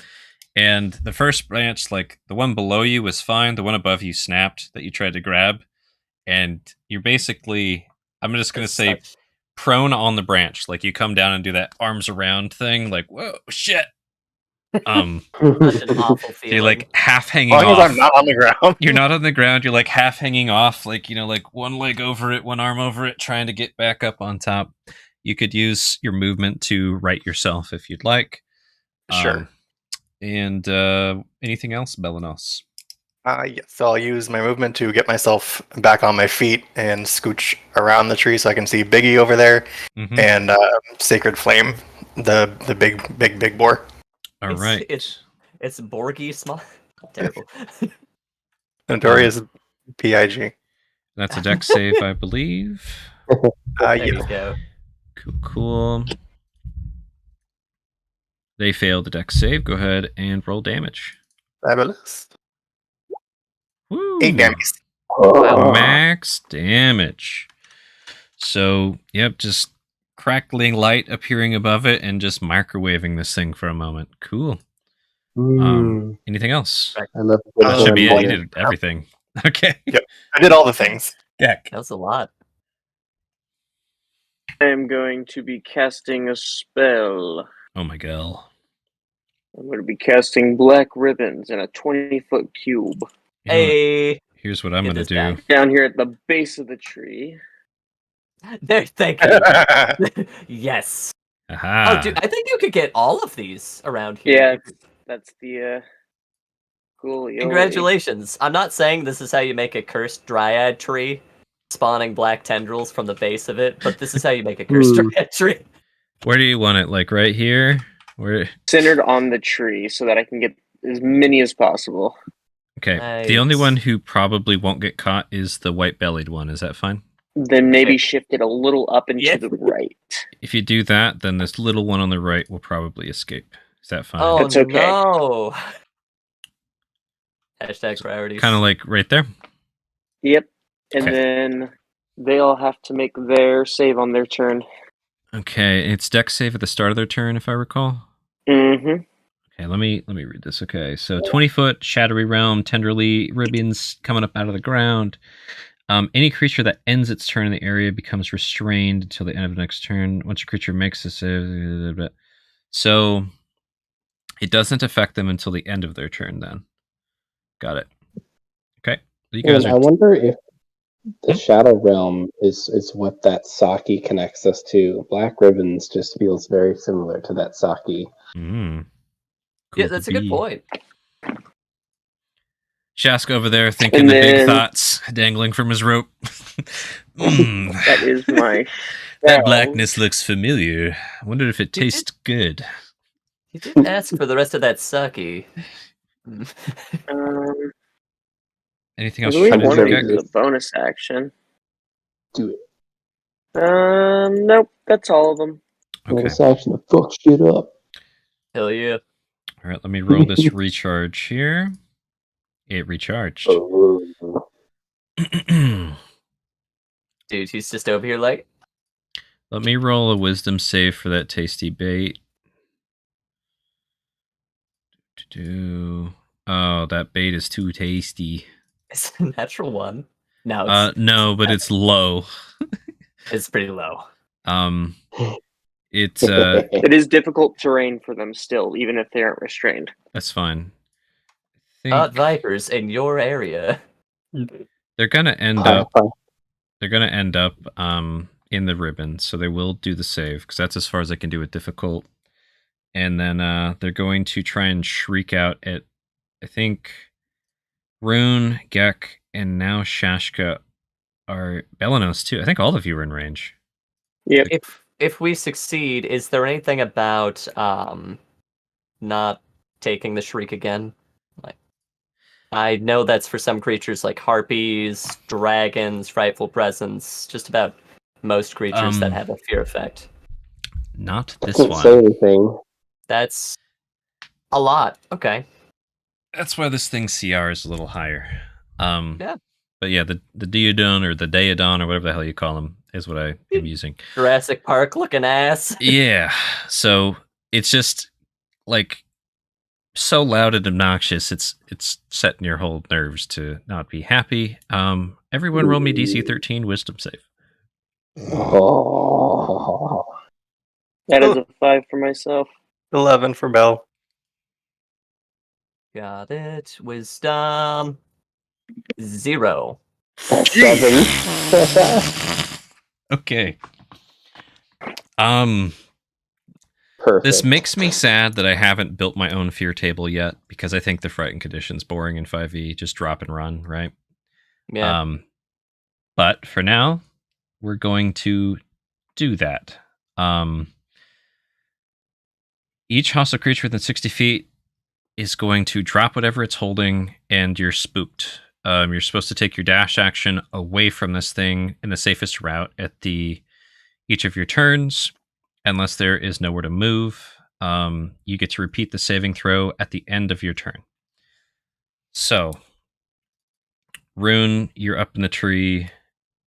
And the first branch, like the one below you, was fine. The one above you snapped that you tried to grab, and you're basically, I'm just gonna say, prone on the branch. Like you come down and do that arms around thing. Like, whoa, shit. Such an awful feeling. You're like half hanging As long off. as I'm not on the ground. You're not on the ground. You're like half hanging off, like, you know, like one leg over it, one arm over it, trying to get back up on top. You could use your movement to right yourself if you'd like. Sure. And anything else, Belenos? Yes, so I'll use my movement to get myself back on my feet and scooch around the tree so I can see Biggie over there and Sacred Flame, the big boar. All right. It's Borgy small. Terrible. Notorious PIG. That's a dex save, I believe. There you go. Cool. They failed the dex save. Go ahead and roll damage. Fabulous. Woo. 8 damage. Max damage. So, yep, just crackling light appearing above it and just microwaving this thing for a moment. Cool. Anything else? I love That should be it. You did everything. Okay. Yep. I did all the things. Heck. That was a lot. I am going to be casting a spell. Oh my god. I'm going to be casting Black Ribbons in a 20-foot cube. You know what? Hey. Here's what I'm Get going to this do. Down here at the base of the tree. There, thank you. Yes. Aha. Oh, dude, I think you could get all of these around here. Yeah, that's the coolio. Congratulations. I'm not saying this is how you make a cursed dryad tree, spawning black tendrils from the base of it, but this is how you make a cursed dryad tree. Where do you want it? Like right here? Where? Centered on the tree so that I can get as many as possible. Okay. Nice. The only one who probably won't get caught is the white-bellied one. Is that fine? Then maybe shift it a little up and to the right. If you do that, then this little one on the right will probably escape. Is that fine? Oh, That's okay. no. Hashtag priorities. Kind of like right there? Yep. And Okay. then they all have to make their save on their turn. Okay, it's dex save at the start of their turn, if I recall. Mm-hmm. Okay, let me read this. Okay, so 20-foot, shadowy realm, tenderly ribbons coming up out of the ground. Any creature that ends its turn in the area becomes restrained until the end of the next turn. Once a creature makes a save, so it doesn't affect them until the end of their turn. Then, got it. Okay, you guys I are. wonder if the Shadow Realm is what that Saki connects us to. Black Ribbons just feels very similar to that Saki. Cool Yeah, that's a good point. Shask over there thinking And the big then- thoughts dangling from his rope. That is my That spell. blackness looks familiar. I wonder if it You did- tastes good. You didn't ask for the rest of that sucky. Anything I else? believe trying to one of say- these is a bonus action. Do it. Nope, that's all of them. Okay. Bonus action to fuck shit up. Hell yeah. All right, let me roll this recharge here. It recharged. Oh. Dude, he's just over here like, Let me roll a wisdom save for that tasty bait. Oh, that bait is too tasty. it's a natural one. No, No, but it's low. it's pretty low. It's It is difficult terrain for them still, even if they aren't restrained. that's fine. I think Vipers in your area. they're gonna end up. They're gonna end up in the ribbon, so they will do the save because that's as far as I can do with difficult. And then they're going to try and shriek out at, I think, Rune, Gek, and now Shashka are Belenos too. I think all of you are in range. Yep. If we succeed, is there anything about not taking the shriek again? Like, I know that's for some creatures like harpies, dragons, frightful presence, just about most creatures that have a fear effect. Not I this can't one. say anything. That's a lot. Okay. That's why this thing's CR is a little higher. Yeah. But yeah, the Deodon or the Daedon or whatever the hell you call them is what I am using. Jurassic Park looking ass. Yeah. So it's just like so loud and obnoxious. It's setting your whole nerves to not be happy. Everyone roll me DC 13 Wisdom save. Oh. That is a 5 for myself. 11 for Bell. Got it. Wisdom 0. 7. Okay. Perfect. This makes me sad that I haven't built my own fear table yet because I think the frightened condition's boring in 5e. Just drop and run, right? Yeah. But for now, we're going to do that. Each hostile creature within 60 feet is going to drop whatever it's holding, and you're spooked. You're supposed to take your dash action away from this thing in the safest route at each of your turns, unless there is nowhere to move. You get to repeat the saving throw at the end of your turn. So, Rune, you're up in the tree.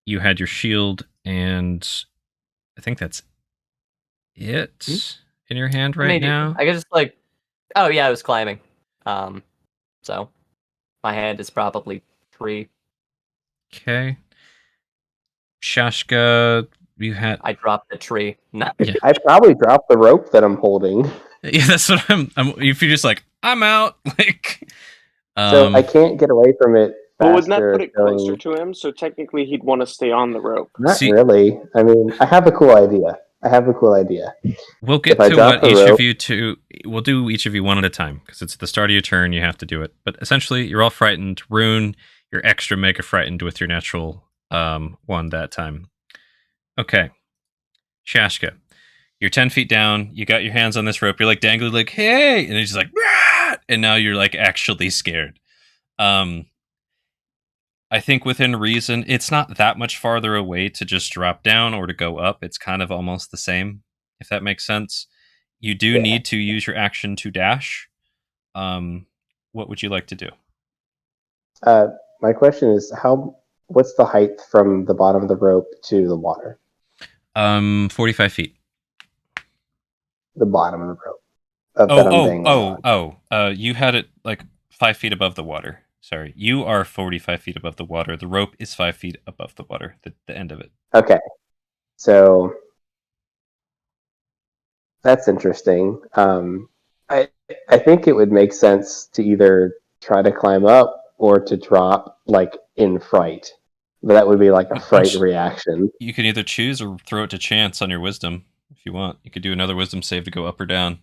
You had your shield, and I think that's it in your hand right now. I guess just like, oh yeah, I was climbing. So my hand is probably 3. Okay. Shashka, you had. I dropped the tree. No. Yeah. I probably dropped the rope that I'm holding. Yeah, that's what I'm. If you're just like, I'm out, like. So I can't get away from it. But wouldn't that put it going... closer to him? So technically, he'd want to stay on the rope. Not really. I mean, I have a cool idea. We'll get to what each of you two. We'll do each of you one at a time because it's the start of your turn. You have to do it. But essentially, you're all frightened. Rune, you're extra mega frightened with your natural one that time. Okay, Shashka, you're 10 feet down. You got your hands on this rope. You're like dangling, like hey, and he's just like, Rah! And now you're like actually scared. I think within reason, it's not that much farther away to just drop down or to go up. It's kind of almost the same, if that makes sense. You do need to use your action to dash. What would you like to do? My question is, what's the height from the bottom of the rope to the water? 45 feet. The bottom of the rope. You had it like 5 feet above the water. Sorry, you are 45 feet above the water. The rope is 5 feet above the water, the end of it. Okay. So that's interesting. I think it would make sense to either try to climb up or to drop like in fright. But that would be like a fright reaction. You can either choose or throw it to chance on your wisdom if you want. You could do another wisdom save to go up or down.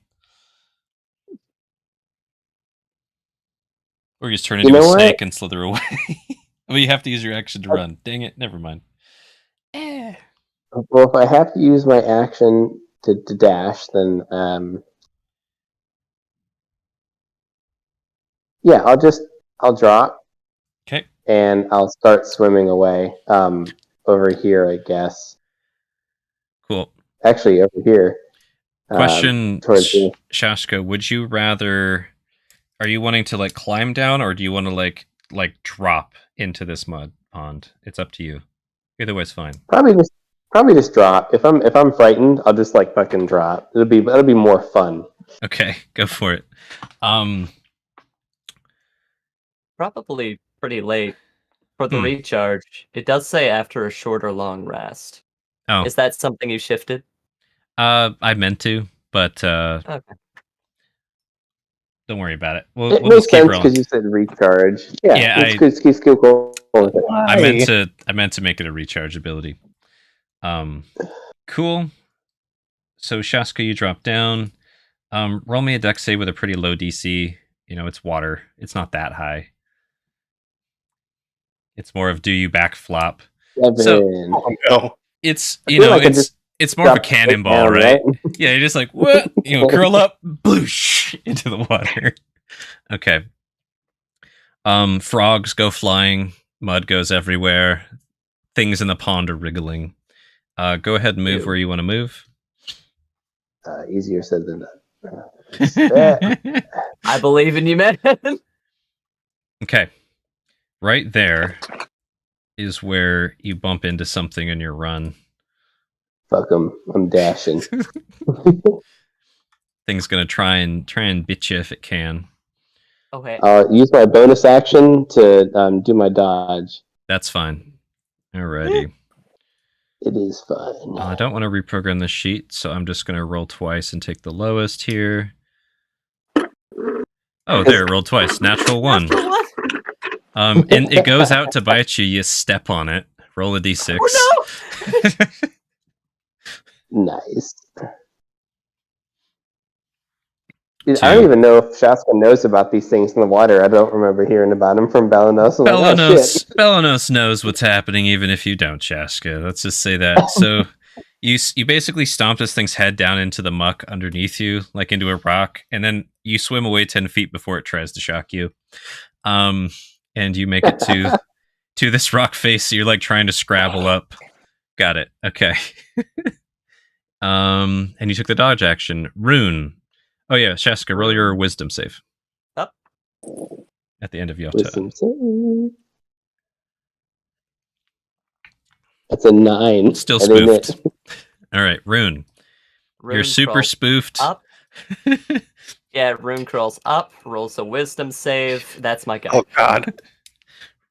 Or you just turn into a snake and slither away. Well, you have to use your action to run. Dang it, never mind. Well, if I have to use my action to dash, then I'll drop. Okay. And I'll start swimming away. Over here, I guess. Cool. Actually, over here. Question, Shashka, would you rather... Are you wanting to like climb down, or do you want to like drop into this mud pond? It's up to you. Either way is fine. Probably just drop. If I'm frightened, I'll just like fucking drop. It'll be more fun. Okay, go for it. Probably pretty late for the recharge. It does say after a short or long rest. Oh, is that something you shifted? I meant to, but okay. Don't worry about it. We'll just keep rolling because you said recharge. Yeah, it's cool. I meant to make it a recharge ability. Cool. So Shaska, you drop down. Roll me a dex save with a pretty low DC. You know, it's water. It's not that high. It's more of do you back flop. So it's it's more of a cannonball, right? Yeah, you're just like what? Curl up, bloosh into the water. Okay. Frogs go flying, mud goes everywhere, things in the pond are wriggling. Go ahead and move where you want to move. Easier said than done. I believe in you, man. Okay. Right there is where you bump into something in your run. Fuck him. I'm dashing. Thing's gonna try and bit you if it can. Okay. I'll use my bonus action to do my dodge. That's fine. Alrighty. It is fine. I don't want to reprogram the sheet, so I'm just gonna roll twice and take the lowest here. Oh, there, rolled twice. Natural 1. And it goes out to bite you. You step on it. Roll a d6. Oh no! Nice. Dude, I don't even know if Shaska knows about these things in the water. I don't remember hearing about them from Balanos. Balanos knows what's happening, even if you don't, Shaska. Let's just say that. So you basically stomp this thing's head down into the muck underneath you, like into a rock, and then you swim away 10 feet before it tries to shock you. And you make it to this rock face. You're like trying to scrabble up. Got it. Okay. And you took the dodge action. Rune. Oh yeah, Shaska, roll your wisdom save. Up. At the end of your Wisdom turn. save. That's a 9. Still spoofed. All right, Rune. You're super crawls spoofed. Up. Yeah, Rune crawls up, rolls a wisdom save. That's my guy. Oh god.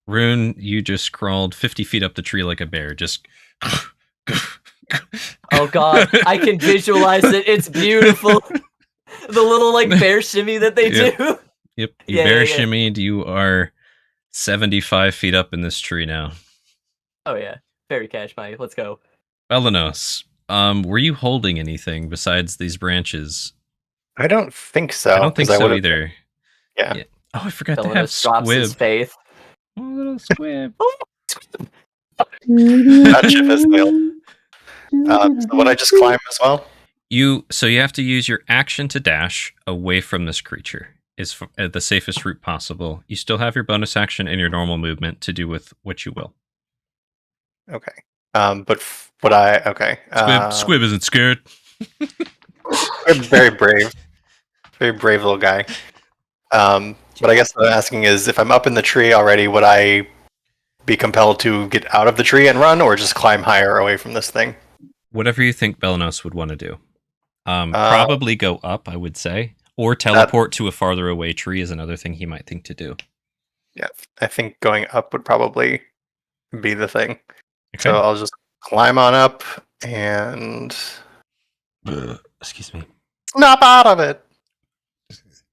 Rune, you just crawled 50 feet up the tree like a bear. Just. Oh god, I can visualize it. It's beautiful. The little like bear shimmy that they do. Yep, you bear shimmied. You are 75 feet up in this tree now. Oh yeah, fairy cash money. Let's go. Balanos, were you holding anything besides these branches? I don't think so. I don't think so either. Yeah. Oh, I forgot to have Balanos drops his squib. faith. Oh, little squib. That ship has failed. So would I just climb as well? So you have to use your action to dash away from this creature. Is the safest route possible. You still have your bonus action and your normal movement to do with what you will. Okay. But would I? Okay. Squib isn't scared. I'm very brave. Very brave little guy. But I guess what I'm asking is, if I'm up in the tree already, would I be compelled to get out of the tree and run, or just climb higher away from this thing? Whatever you think Balanos would want to do. Probably go up, I would say. Or teleport to a farther away tree is another thing he might think to do. Yeah, I think going up would probably be the thing. Okay. So I'll just climb on up and... Excuse me. Snap out of it!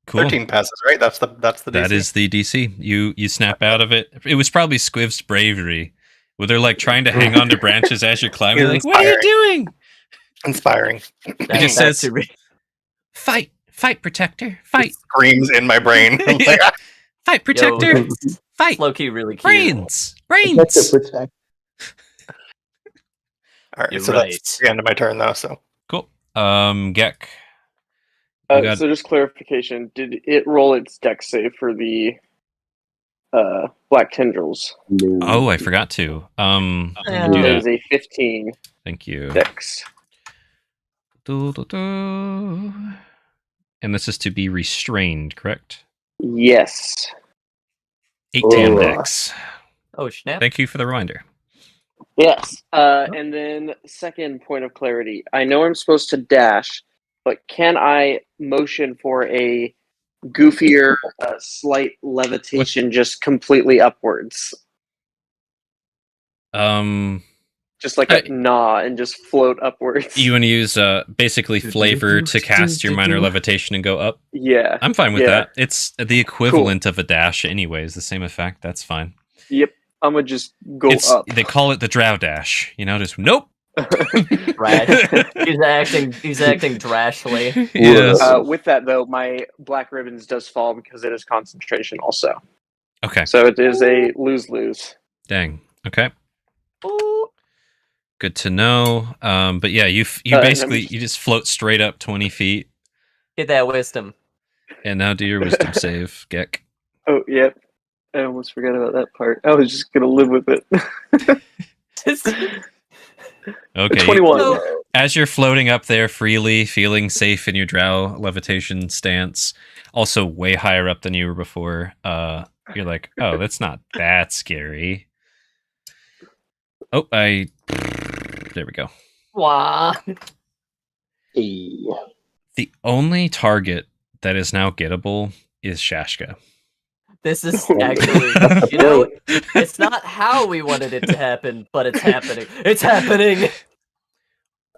Cool. 13 passes, right? That's the DC. That is the DC. You snap out of it. It was probably Squib's bravery, where they're like trying to hang on to branches as you're climbing. Like, what are you doing? Inspiring. It just says, fight, protector, fight. It screams in my brain. Like, fight, protector, fight. Low-key really cute. Brains. Protect. All right, You're so right. that's the end of my turn, though. So Cool. Gek. You So just clarification, did it roll its dex save for the black tendrils? No. Oh, I forgot to. Yeah. Do It that. is a 15 Thank you. dex. And this is to be restrained, correct? Yes. 18 Oh. dex. Oh snap! Thank you for the reminder. Yes. And then second point of clarity. I know I'm supposed to dash, but can I motion for a goofier, slight levitation just completely upwards? Just like a gnaw and just float upwards. You want to use basically flavor to cast your minor levitation and go up? Yeah. I'm fine with that. It's the equivalent of a dash anyways, the same effect. That's fine. Yep. I'm going to just go up. They call it the drow dash. You know, just nope. Right. He's acting drashly. Yes. With that, though, my black ribbons does fall because it is concentration also. Okay. So it is a lose-lose. Dang. Okay. Ooh. Good to know. But yeah, you basically you just float straight up 20 feet. Get that wisdom. And now do your wisdom save, Gek. Oh, yep. I almost forgot about that part. I was just going to live with it. Okay. 21. as you're floating up there freely, feeling safe in your drow levitation stance, also way higher up than you were before, you're like, oh, that's not that scary. Oh, there we go. Wah. Hey. The only target that is now gettable is Shashka. This is actually, you know, it's not how we wanted it to happen, but it's happening. It's happening.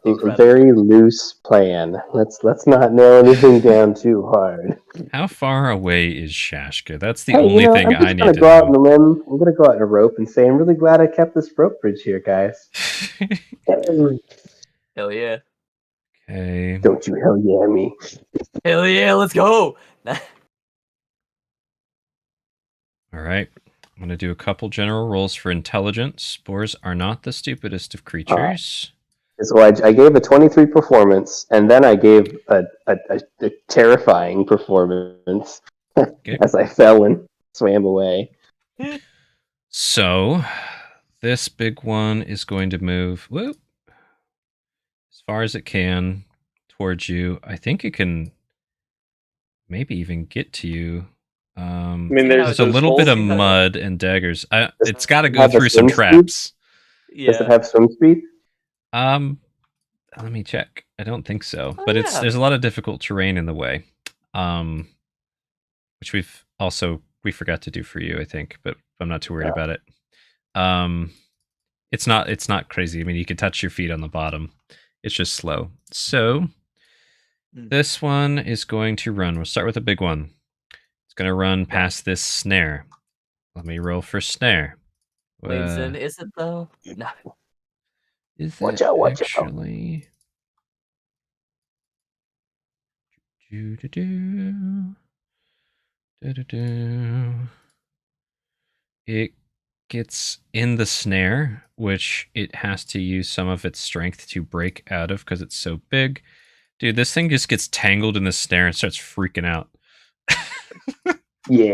A very loose plan. Let's not nail anything down too hard. How far away is Shashka? That's the Hey, only thing I'm I just need gonna to go out on know. a limb. I'm gonna go out on a rope and say I'm really glad I kept this rope bridge here, guys. Hell yeah. Okay. Don't you hell yeah me. Hell yeah, let's go. All right. I'm going to do a couple general rolls for intelligence. Spores are not the stupidest of creatures. So I gave a 23 performance, and then I gave a terrifying performance as I fell and swam away. So, this big one is going to move as far as it can towards you. I think it can maybe even get to you. I mean, There's a those little bit of holes- mud and daggers. It's got to it go have a through some swim speed? traps. Does it Yeah. have swim speed? Let me check. I don't think so, Oh, but yeah. there's a lot of difficult terrain in the way, which we forgot to do for you, I think, but I'm not too worried about it. It's not crazy. I mean, you can touch your feet on the bottom. It's just slow. So this one is going to run. We'll start with a big one. It's going to run past this snare. Let me roll for snare. Leans in, is it though? No. Is Watch it out, watch out. actually? Do-do-do. Do-do-do. It gets in the snare, which it has to use some of its strength to break out of because it's so big. Dude, this thing just gets tangled in the snare and starts freaking out. Yeah.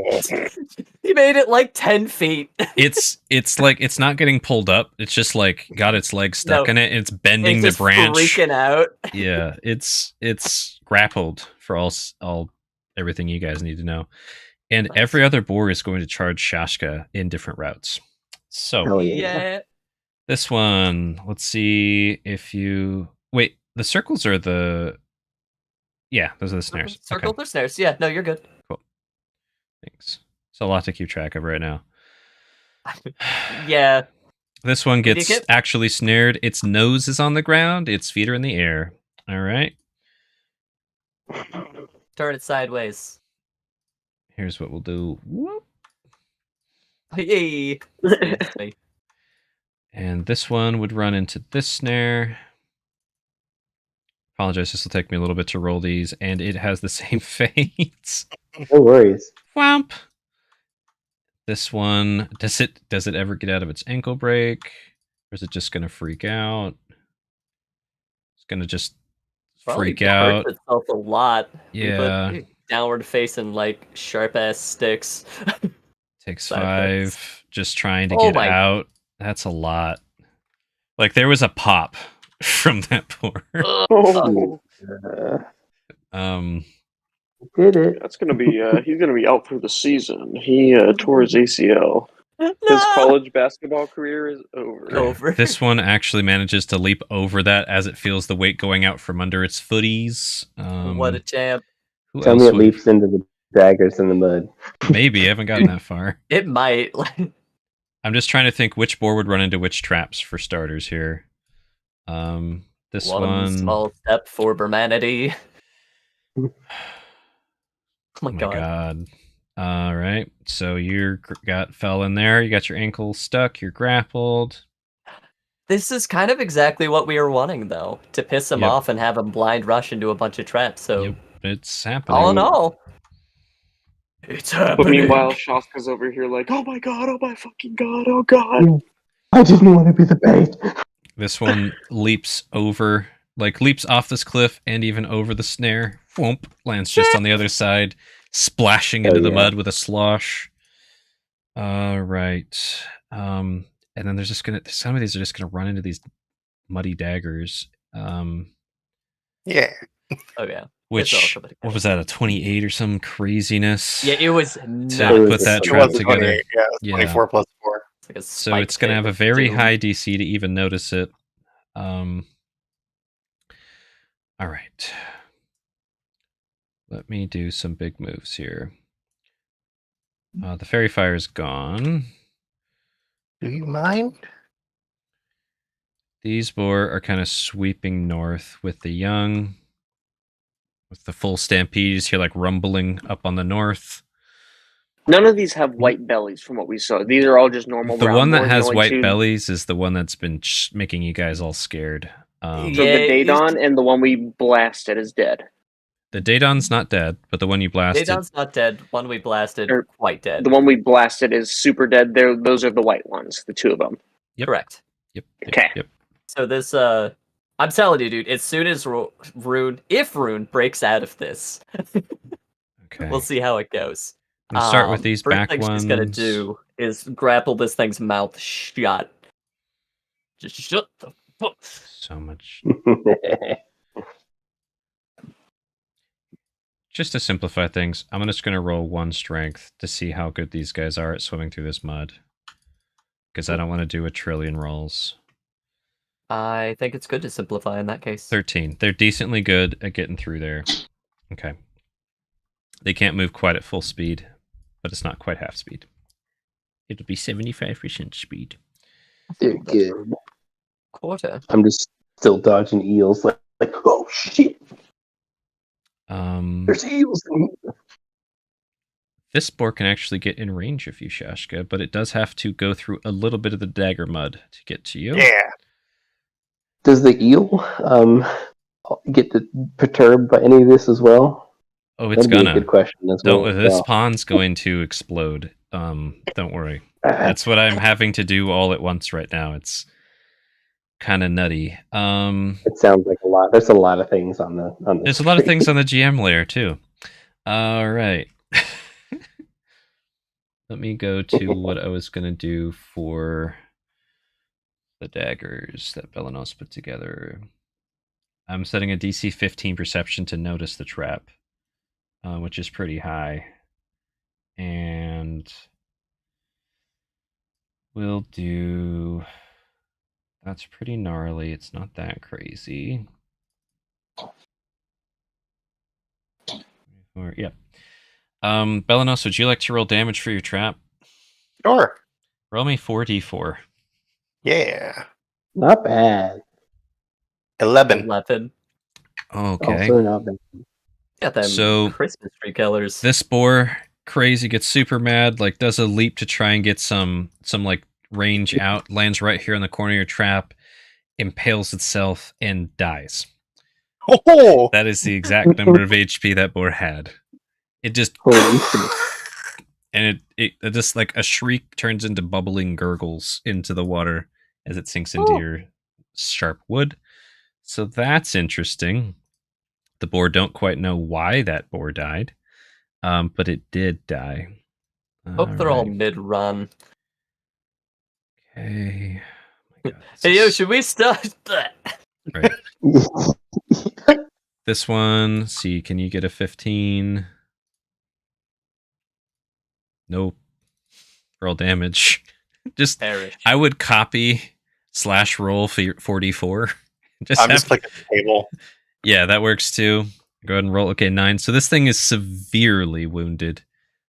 He made it like 10 feet. It's like it's not getting pulled up. It's just like got its legs stuck No. in it and it's bending It's the just branch. freaking out. Yeah, it's grappled for all everything you guys need to know. And Nice. every other boar is going to charge Shashka in different routes. So Hell yeah. Yeah. this one, let's see if you wait. The circles are those are the snares. Circle Okay, the snares. Yeah, no, you're good. thanks. It's a lot to keep track of right now. Yeah. This one Did you gets get- actually snared. Its nose is on the ground. Its feet are in the air. All right. Turn it sideways. Here's what we'll do. Whoop. Hey. It's me. And this one would run into this snare. Apologize, this will take me a little bit to roll these, and it has the same fate. No worries. Whomp. This one, does it ever get out of its ankle break? Or is it just gonna freak out? It's gonna just Probably freak out. hurts itself a lot. Yeah. We put downward facing like sharp ass sticks. Takes Side 5. Just trying to Oh get my- out. That's a lot. Like there was a pop from that boar. Oh, Did it. that's gonna be. He's gonna be out for the season. He tore his ACL. His No! college basketball career is over. Over. This one actually manages to leap over that as it feels the weight going out from under its footies. What a champ. Who Tell else me it would- leaps into the daggers in the mud. Maybe I haven't gotten that far. It might. I'm just trying to think which boar would run into which traps for starters here. This one. Small step for humanity. Oh my, Oh my god. god. All right. So you fell in there. You got your ankle stuck. You're grappled. This is kind of exactly what we were wanting, though, to piss him Yep. off and have him blind rush into a bunch of traps. So, Yep, it's happening. all in all, it's happening. But meanwhile, Shaska's over here like, oh my fucking god, oh god. I didn't want to be the bait. This one leaps off this cliff and even over the snare. Whoomp, lands just on the other side, splashing into the mud with a slosh. All right. And then some of these are just gonna run into these muddy daggers. Yeah. Oh yeah. Which, what was that, a 28 or some craziness? Yeah, it was to nuts. put that It trap was together. 28, yeah, it was 24 plus 4. It's like a So it's going to spike have a thing very with high Doom. DC to even notice it. All right. Let me do some big moves here. The Fairy Fire is gone. Do you mind? These boar are kind of sweeping north with the young. With the full stampede, you just hear like rumbling up on the north. None of these have white bellies from what we saw. These are all just normal The brown one that boars. has The only white two- bellies is the one that's been making you guys all scared. So Yeah, the Daedon and the one we blasted is dead. The Daedon's not dead, but the one you blasted. Daedon's not dead. One we blasted, Or- quite dead. The one we blasted is super dead. Those are the white ones, the two of them. Yep. Correct. Yep. Okay. Yep. So this, I'm telling you, dude, as soon as Rune, if Rune breaks out of this, Okay. we'll see how it goes. I'm gonna start with these first back thing ones. she's gonna do is grapple this thing's mouth shut. Just shut the fuck. So much. Just to simplify things, I'm just going to roll 1 strength to see how good these guys are at swimming through this mud. Because I don't want to do a trillion rolls. I think it's good to simplify in that case. 13. They're decently good at getting through there. Okay. They can't move quite at full speed, but it's not quite half speed. It'll be 75% speed. They're good. Quarter. I'm just still dodging eels. Like oh shit! There's eels in here. This boar can actually get in range of you, Shashka, but it does have to go through a little bit of the dagger mud to get to you. Yeah. Does the eel get perturbed by any of this as well? Oh, it's That'd be gonna. a good question as well. This pond's going to explode. Don't worry. That's what I'm having to do all at once right now. It's kind of nutty. It sounds like a lot. There's a lot of things on the. There's a lot of things on the GM layer too. All right. Let me go to what I was gonna do for the daggers that Belanos put together. I'm setting a DC 15 perception to notice the trap, which is pretty high. And we'll do... That's pretty gnarly. It's not that crazy. Yep. Belanos, would you like to roll damage for your trap? Sure. Roll me 4d4. Yeah. Not bad. 11. 11. Okay. Also not bad. Got them So, Christmas tree colors. This boar, crazy, gets super mad, like does a leap to try and get some like range out, lands right here in the corner of your trap, impales itself, and dies. Oh! That is the exact number of HP that boar had. It just... Holy shit. And it just like a shriek turns into bubbling gurgles into the water as it sinks into your sharp wood. So that's interesting. The boar don't quite know why that boar died, but it did die. Hope they're all mid-run. Okay. Oh my God, Hey, yo, should we start? right. This one, see, can you get a 15? Nope. Roll damage. Just, Perish. I would copy / roll 44. I'm just clicking the table. Yeah, that works too. Go ahead and roll. Okay, 9. So this thing is severely wounded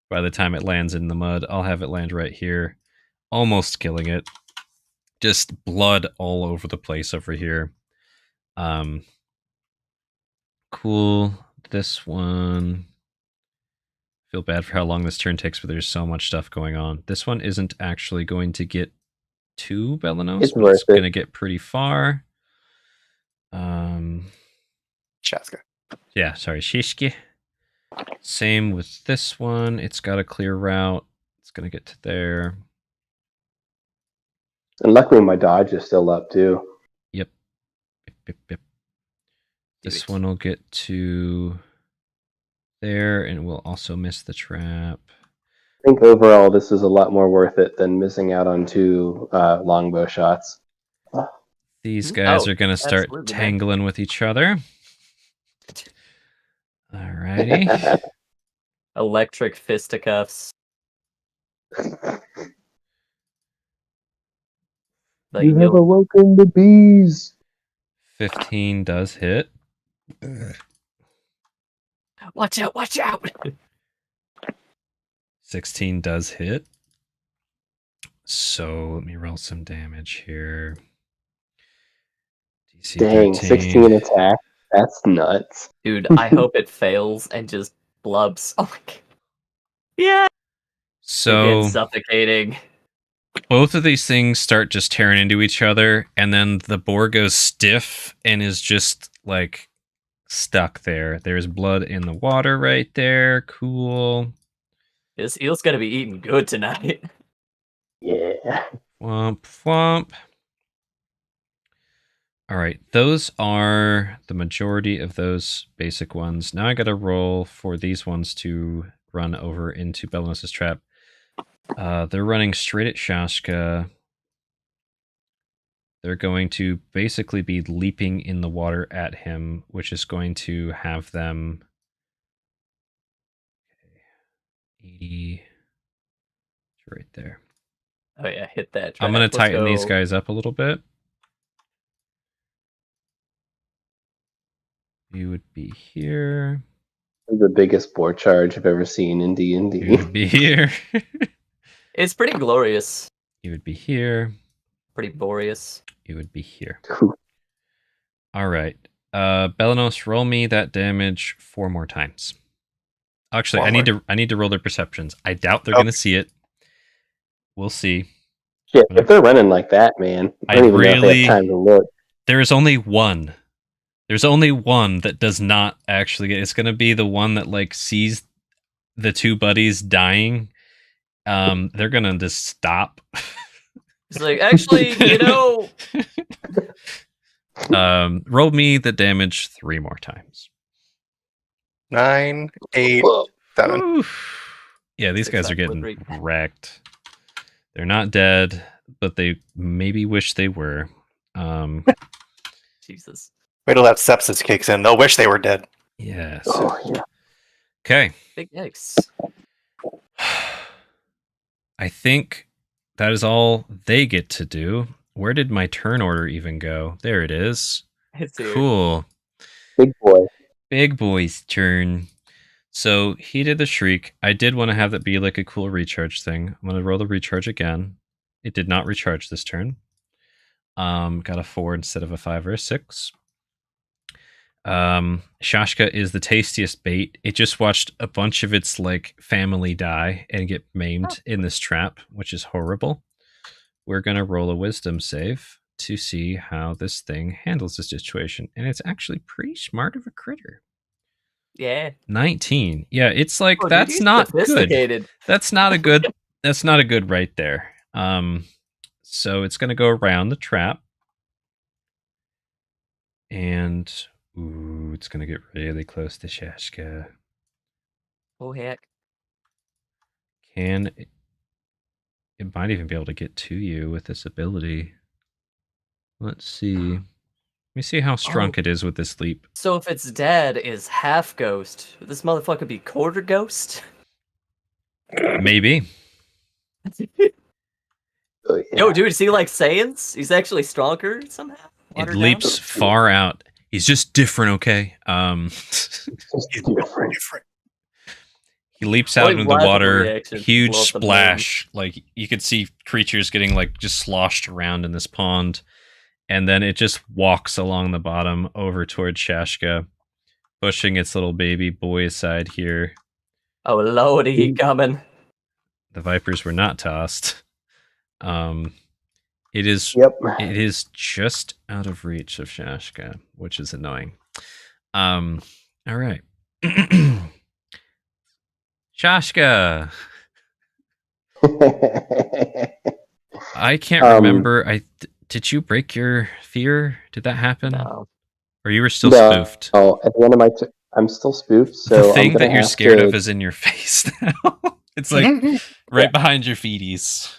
by the time it lands in the mud. I'll have it land right here. Almost killing it. Just blood all over the place over here. Cool. This one... Feel bad for how long this turn takes, but there's so much stuff going on. This one isn't actually going to get to Belanos, but it's going to get pretty far. Chaska. Yeah, sorry, Shishki. Same with this one. It's got a clear route. It's going to get to there. And luckily my dodge is still up too. Yep. This one will get to there, and we'll also miss the trap. I think overall this is a lot more worth it than missing out on 2 longbow shots. These guys are going to start absolutely, man. tangling with each other. Alrighty. Electric fisticuffs. But You have awoken the bees. 15 does hit. Watch out! Watch out! 16 does hit. So let me roll some damage here. DC Dang, 13. 16 attack. That's nuts. Dude, I hope it fails and just blubs. Oh my god. Yeah. So Again, suffocating. both of these things start just tearing into each other, and then the boar goes stiff and is just like stuck there. There's blood in the water right there. Cool. This eel's gonna be eating good tonight. Yeah. Womp womp. All right, those are the majority of those basic ones. Now I got to roll for these ones to run over into Belanos' trap. They're running straight at Shashka. They're going to basically be leaping in the water at him, which is going to have them 80 right there. Oh yeah, hit that. I'm going Let's to tighten go. these guys up a little bit. You would be here. The biggest boar charge I've ever seen in D&D. You would be here. It's pretty glorious. You would be here. Pretty boreous. You would be here. All right. Belanos, roll me that damage 4 more times. Actually, I need to roll their perceptions. I doubt they're going to see it. We'll see. Shit, if they're running like that, man, I don't even know if they have time to look. There is only one. There's only one that does not actually get. It's going to be the one that like sees the two buddies dying. They're going to just stop. It's like, actually, you know. Roll me the damage 3 more times. 9, 8, 7. Oof. Yeah, these guys are getting wrecked. They're not dead, but they maybe wish they were. Jesus. Wait till that sepsis kicks in. They'll wish they were dead. Yes. Oh, yeah. Okay. Big yikes. I think that is all they get to do. Where did my turn order even go? There it is. It's here. Cool. Big boy. Big boy's turn. So he did the shriek. I did want to have that be like a cool recharge thing. I'm going to roll the recharge again. It did not recharge this turn. Got a 4 instead of a 5 or a 6. Shashka is the tastiest bait. It just watched a bunch of its like family die and get maimed in this trap, which is horrible. We're gonna roll a wisdom save to see how this thing handles the situation, and it's actually pretty smart of a critter. Yeah. 19. Yeah, it's like Dude, he's not good. sophisticated. That's not a good. That's not a good right there. So it's gonna go around the trap, and ooh, it's gonna get really close to Shashka. Oh heck. It might even be able to get to you with this ability. Let's see. Let me see how strong it is with this leap. So if it's dead, is half ghost. Would this motherfucker be quarter ghost? Maybe. Oh, yeah. Yo, dude, is he like Saiyans? He's actually stronger somehow? It Watered leaps far out. He's just different, okay? It's different. He leaps out into the water, reaction. huge Blow up the splash. Like you could see creatures getting like just sloshed around in this pond, and then it just walks along the bottom over towards Shashka, pushing its little baby boy aside here. Oh lordy, he coming. The vipers were not tossed. It is. Yep. It is just out of reach of Shashka, which is annoying. All right. Shashka. I can't remember. Did you break your fear? Did that happen? No. Or you were still spoofed? Oh, at the end of my I'm still spoofed. So the thing that you're scared of is in your face now. It's like right behind your feeties.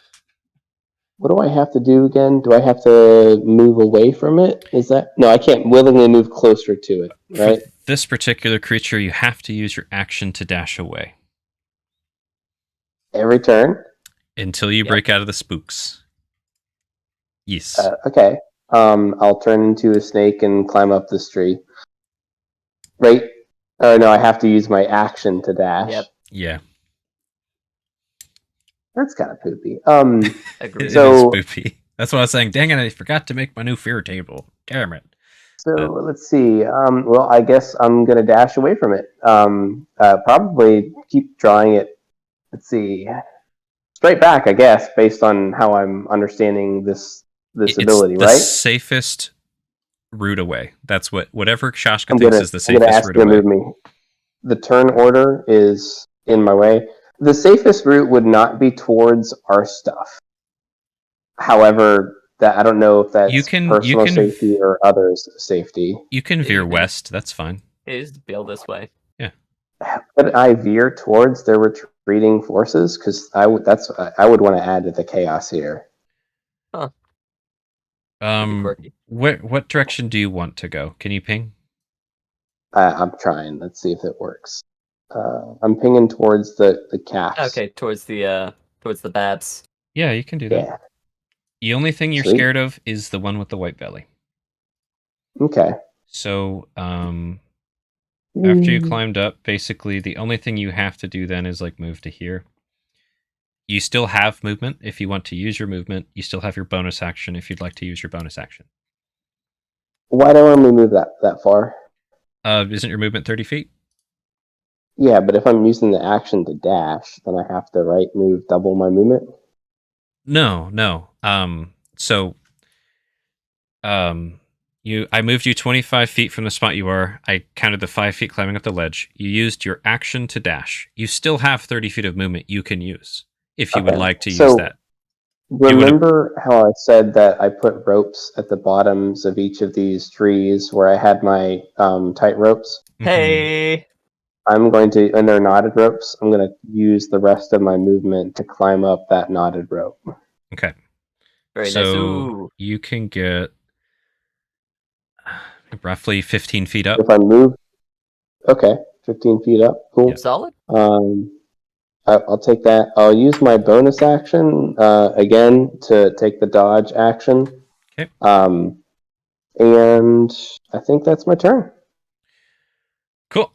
What do I have to do again? Do I have to move away from it? Is that no? I can't willingly move closer to it, right? For this particular creature, you have to use your action to dash away Every turn. until you break out of the spooks. Yes. Okay. I'll turn into a snake and climb up this tree. Right? Oh no, I have to use my action to dash. Yep. Yeah. That's kind of poopy. Agreed. It So- is spoopy. That's what I was saying. Dang it, I forgot to make my new fear table. Damn it. So let's see. Well, I guess I'm gonna dash away from it. Probably keep drawing it. Let's see. Straight back, I guess, based on how I'm understanding this ability, It's the right? safest route away. That's whatever Shashka I'm thinks gonna, is the I'm gonna safest ask route you to away. move me. The turn order is in my way. The safest route would not be towards our stuff. However, that I don't know if that's personal safety or others' safety. You can veer west. That's fine. Is Bill this way? Could I veer towards their retreating forces? Because I would want to add to the chaos here. Quirky. What direction do you want to go? Can you ping? I'm trying. Let's see if it works. I'm pinging towards the calves. Okay, towards the babs. Yeah, you can do that. Yeah. The only thing you're Sweet. scared of is the one with the white belly. Okay. So, after you climbed up, basically the only thing you have to do then is like move to here. You still have movement if you want to use your movement. You still have your bonus action if you'd like to use your bonus action. Why don't we move that far? Isn't your movement 30 feet? Yeah, but if I'm using the action to dash, then I have to move double my movement. No. I moved you 25 feet from the spot you are. I counted the 5 feet climbing up the ledge. You used your action to dash. You still have 30 feet of movement you can use if you would like to use that. Remember how I said that I put ropes at the bottoms of each of these trees where I had my tight ropes? Hey. I'm going to, and they're knotted ropes, I'm going to use the rest of my movement to climb up that knotted rope. Okay. Very nice. So Ooh. you can get roughly 15 feet up. If I move, okay, 15 feet up, cool. Solid. I'll take that. I'll use my bonus action again to take the dodge action. Okay. And I think that's my turn. Cool.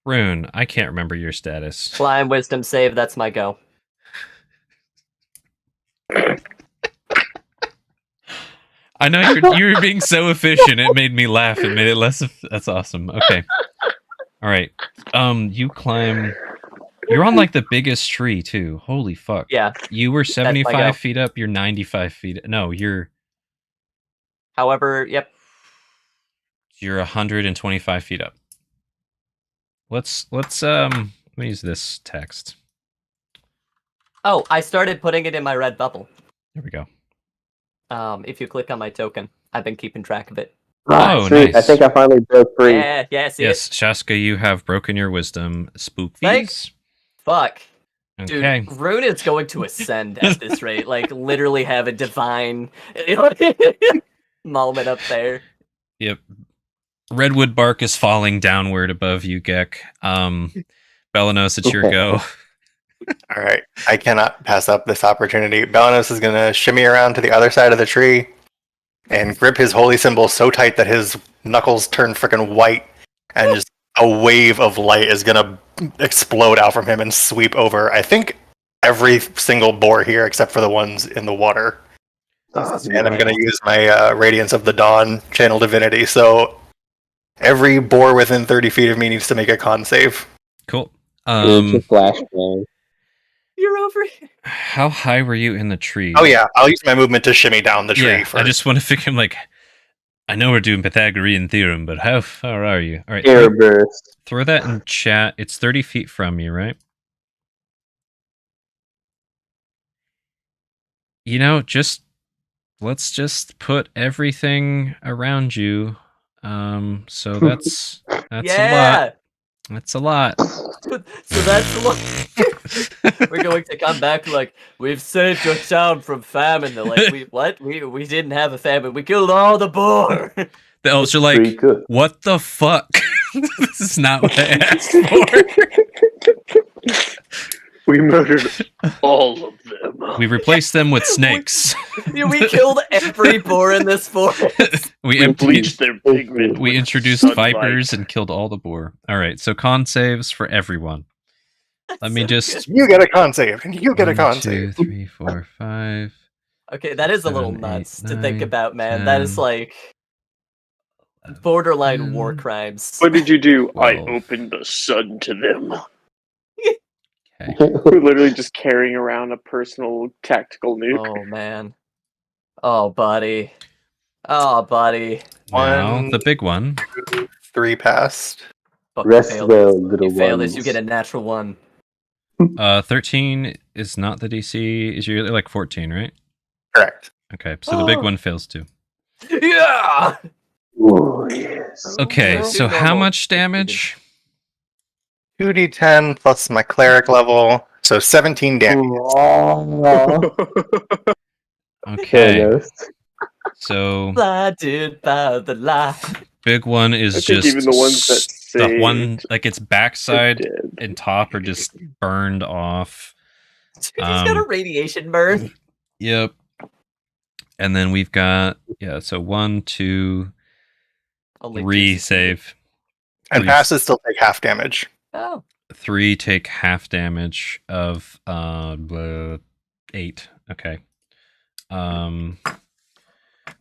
Rune, I can't remember your status. Climb, wisdom save. That's my go. I know you're being so efficient. It made me laugh. It made it less. That's awesome. Okay. All right. You climb. You're on like the biggest tree too. Holy fuck. Yeah. You were That's my 75 go. feet up. You're 95 feet. No, you're. However, yep. You're 125 feet up. Let me use this text. Oh, I started putting it in my red bubble. There we go. If you click on my token, I've been keeping track of it. Oh, sweet. nice. I think I finally broke free. Yeah, see Yes, it? Shaska, you have broken your wisdom. Spook Thanks. fees. Fuck. Okay. Dude, Rune is going to ascend at this rate. Like, literally have a divine moment up there. Yep. Redwood bark is falling downward above you, Gek. Belanos, it's your go. All right. I cannot pass up this opportunity. Belanos is going to shimmy around to the other side of the tree and grip his holy symbol so tight that his knuckles turn freaking white, and just a wave of light is going to explode out from him and sweep over, I think, every single boar here except for the ones in the water. And I'm going to use my Radiance of the Dawn channel divinity. So every boar within 30 feet of me needs to make a con save. Cool. Flashbang. You're over here. How high were you in the tree? Oh yeah, I'll use my movement to shimmy down the tree Yeah, first. I just want to figure, like, I know we're doing Pythagorean theorem, but how far are you? All right, Air burst. throw that in chat. It's 30 feet from you, right? You know, let's just put everything around you. So that's a lot. That's a lot. So that's like we're going to come back like we've saved your town from famine. They're like, we didn't have a famine. We killed all the boar. The elves are Pretty like, good. what the fuck? This is not what I asked for. We murdered all of them. We replaced them with snakes. We killed every boar in this forest. We bleached their pigment. We with introduced sunlight. vipers and killed all the boar. All right, so con saves for everyone. Let me just. You get a con save, and you get a 1, con 2, save. 3, 4, 5. Okay, that is a little 7, nuts 8, to think 9, about, man. That is 10, like 11, borderline war 10. crimes. What did you do? I 12. opened the sun to them. Okay. We're literally just carrying around a personal tactical nuke. Oh man. Oh buddy. Oh buddy. Now, 1, the big one. 2, 3 passed. Fuck, Rest you failed well, this. little You fail ones. this, you get a natural 1. 13 is not the DC. Is usually like 14, right? Correct. Okay, so the big one fails too. Yeah! Oh, yes. Okay, Well, so how normal. much damage? 2d10 plus my cleric level, so 17 damage. Okay, Thanos. so Blinded by the light. big one is I think just even the ones that the one saved like its are backside dead. and top are just burned off. Dude, he's got a radiation burn. Yep. And then we've got so 1, 2, Only 3 two save. And Please. passes still take half damage. Oh. 3 take half damage of 8. Okay.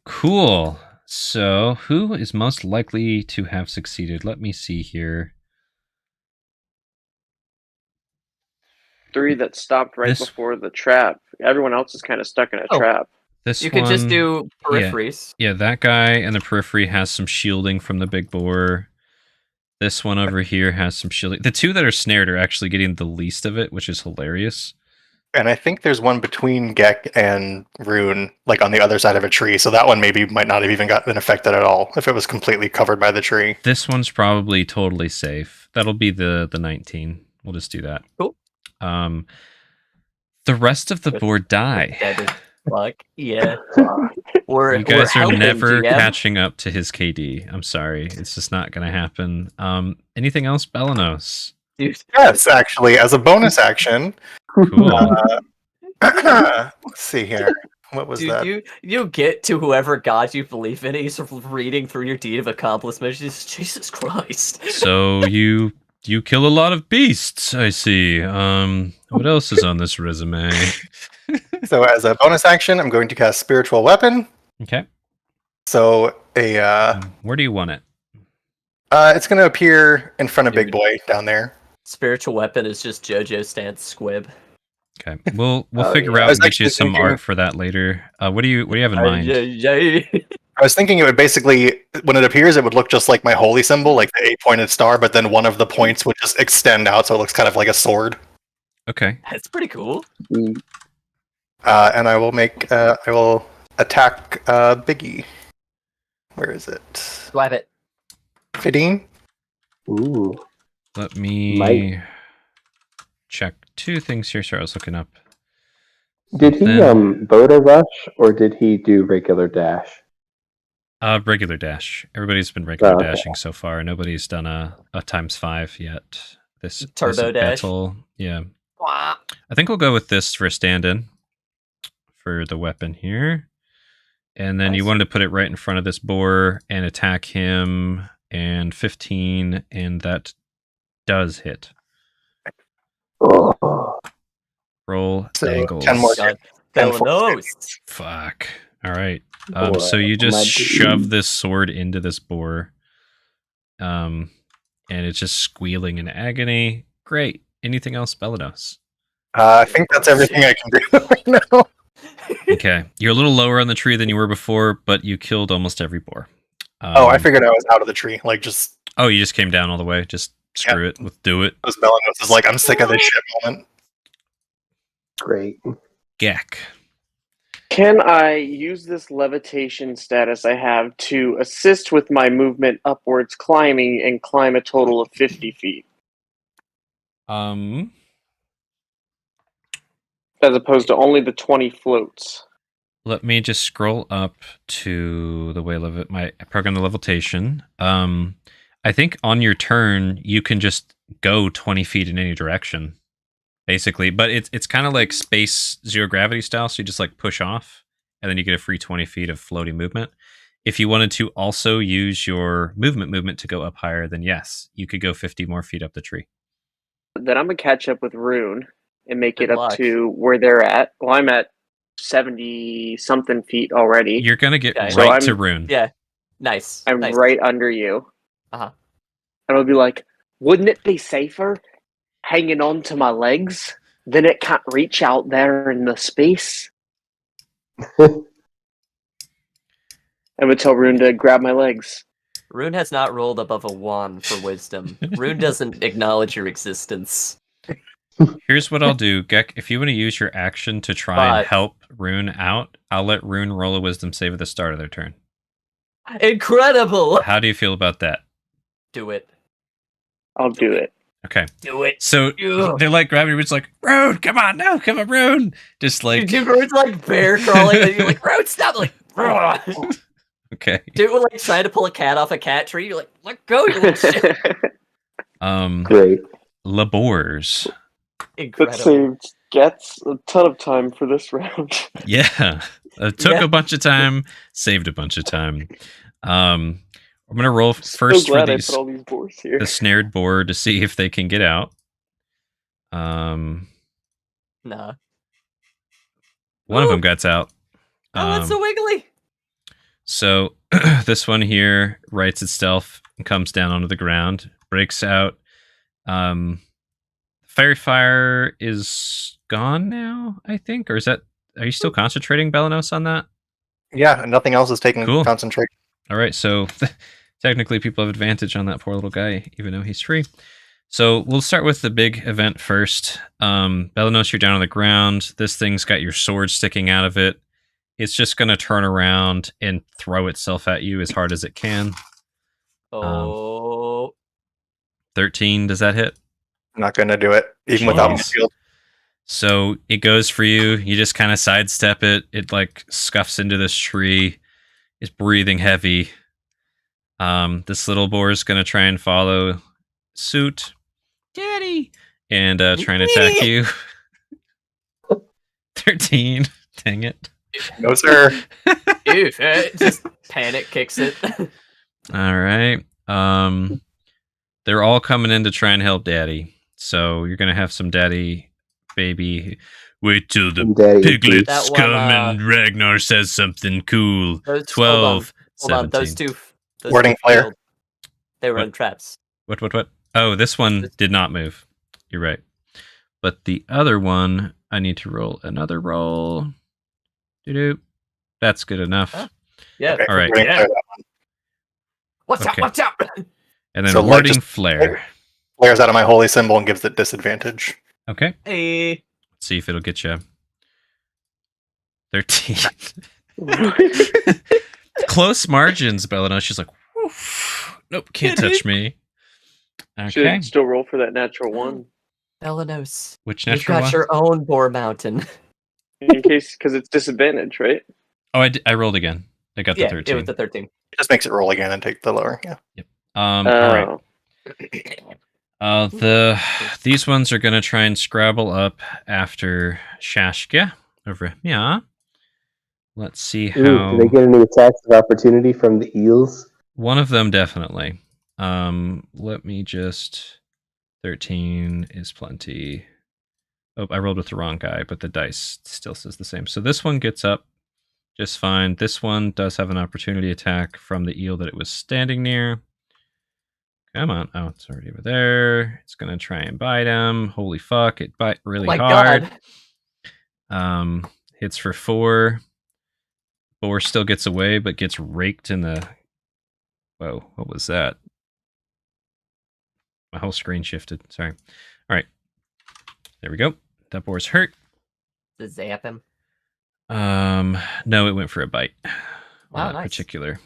Cool. So who is most likely to have succeeded? Let me see here. 3 that stopped right This- before the trap. Everyone else is kind of stuck in a Oh. trap. This You one, could just do peripheries. Yeah, that guy in the periphery has some shielding from the big boar. This one over here has some shielding. The 2 that are snared are actually getting the least of it, which is hilarious. And I think there's one between Gek and Rune, like on the other side of a tree, so that one maybe might not have even been affected at all if it was completely covered by the tree. This one's probably totally safe. That'll be the 19. We'll just do that. Cool. The rest of the board die. Dead as fuck. Yeah. We're, You guys we're are helping, never GM. catching up to his KD. I'm sorry. It's just not going to happen. Anything else, Belanos? Dude. Yes, actually, as a bonus action. Cool. Let's see here. What was Dude, that? you get to whoever god you believe in, and he's reading through your deed of accomplishment. Jesus Christ. So you kill a lot of beasts, I see. What else is on this resume? So as a bonus action, I'm going to cast Spiritual Weapon. Okay. So Where do you want it? it's going to appear in front of Big Dude. Boy down there. Spiritual weapon is just JoJo stance squib. Okay. We'll Oh, figure yeah. out I was and get you actually some thinking- art for that later. What do you have in mind? I was thinking it would basically, when it appears, it would look just like my holy symbol, like the 8-pointed star, but then one of the points would just extend out, so it looks kind of like a sword. Okay. That's pretty cool. And I will attack Biggie. Where is it? Slap it. 15? Ooh. Let me Might- check 2 things here. Sorry, I was looking up. Did he Then- BotA rush or did he do regular dash? Regular dash. Everybody's been regular okay. dashing so far. Nobody's done a ×5 yet. This Turbo dash. battle. Yeah. Wah. I think we'll go with this for a stand-in for the weapon here. And then you Nice. wanted to put it right in front of this boar and attack him, and 15, and that does hit. Oh. Roll So, angles. 10 more. God. 10 Bella for- knows. Fuck. All right. Boy, So you just my shove dude. this sword into this boar. And it's just squealing in agony. Great. Anything else, Belanos? I think that's everything I can do right now. Okay. You're a little lower on the tree than you were before, but you killed almost every boar. I figured I was out of the tree. Like, just, Oh, you just came down all the way. Just screw it. Let's do it. those Belanos is like, I'm sick of this shit moment. Great. Gek. Can I use this levitation status I have to assist with my movement upwards climbing and climb a total of 50 feet? As opposed to only the 20 floats. Let me just scroll up to the way my program the levitation. I think on your turn you can just go 20 feet in any direction, basically. But it's kind of like space zero gravity style, so you just like push off, and then you get a free 20 feet of floating movement. If you wanted to also use your movement to go up higher, then yes, you could go 50 more feet up the tree. Then I'm gonna catch up with Rune and make Good it up luck. to where they're at. Well, I'm at 70 something feet already. You're gonna get Okay. right So to Rune. Yeah. Nice. I'm nice. right under you. Uh-huh. And I'll be like, wouldn't it be safer hanging on to my legs? Then it can't reach out there in the space. I'm gonna tell Rune to grab my legs. Rune has not rolled above a 1 for wisdom. Rune doesn't acknowledge your existence. Here's what I'll do, Gek. If you want to use your action to try and help Rune out, I'll let Rune roll a wisdom save at the start of their turn. Incredible! How do you feel about that? Do it. I'll do it. Okay. Do it. So Ugh. they're like grabbing Rune's like, Rune, come on, no, come on, Rune. Just like, Dude, Rune's like bear crawling, and you're like, Rune, stop! Like, okay. dude, we're like trying to pull a cat off a cat tree. You're like, let go, you little shit. Great. Labors. That Incredible. saved Gets a ton of time for this round. Yeah. It took Yeah. a bunch of time, saved a bunch of time. I'm gonna roll first so glad for I these put all these boars here. the snared boar to see if they can get out. Nah. One of Ooh. them gets out. Oh, that's so wiggly. So this one here rights itself and comes down onto the ground, breaks out. Fairy fire is gone now, I think, or is that? Are you still concentrating, Belanos, on that? Yeah, nothing else is taking Cool. concentration. All right, so technically people have advantage on that poor little guy, even though he's free. So we'll start with the big event first. Belanos, you're down on the ground. This thing's got your sword sticking out of it. It's just going to turn around and throw itself at you as hard as it can. Oh. 13, does that hit? I'm not going to do it, even without my Jeez. shield. So it goes for you. You just kind of sidestep it. It like scuffs into this tree. It's breathing heavy. This little boar is going to try and follow suit. Daddy! And try and attack you. 13. Dang it. No, sir. Oof, just panic kicks it. All right. They're all coming in to try and help Daddy. So you're going to have some Daddy baby. Wait till the Daddy piglets That one, come and Ragnar says something cool. Those, 12, hold on, 17. those two Warding flare. failed. They were What? in traps. What? Oh, this one did not move. You're right. But the other one, I need to roll another roll. Doo-doo. That's good enough. Huh? Yeah. Okay, All right. warding flare that one. Watch out, Okay. watch out! And then So, like, warding just- flare. Flares out of my holy symbol and gives it disadvantage. Okay. Hey. Let's see if it'll get you. 13. Close margins, Bellino. She's like, "Woof. Nope, can't touch me." Okay. Should still roll for that natural one. Belanos, Which you've natural got one? your own boar mountain. In case, because it's disadvantage, right? Oh, I rolled again. I got the Yeah, 13. it was the 13. It just makes it roll again and take the lower. Yeah. All right. Oh. These ones are gonna try and scrabble up after Shashka over here. Let's see how. Ooh, do they get any attacks of opportunity from the eels? One of them definitely. Let me just. 13 is plenty. Oh, I rolled with the wrong guy, but the dice still says the same. So this one gets up just fine. This one does have an opportunity attack from the eel that it was standing near. Come on. Oh, it's already over there. It's going to try and bite him. Holy fuck. It bite really My hard. God. Hits for 4. Boar still gets away, but gets raked in the... Whoa, what was that? My whole screen shifted. Sorry. All right. There we go. That boar's hurt. To zap him. No, it went for a bite. Wow, Not nice. particular.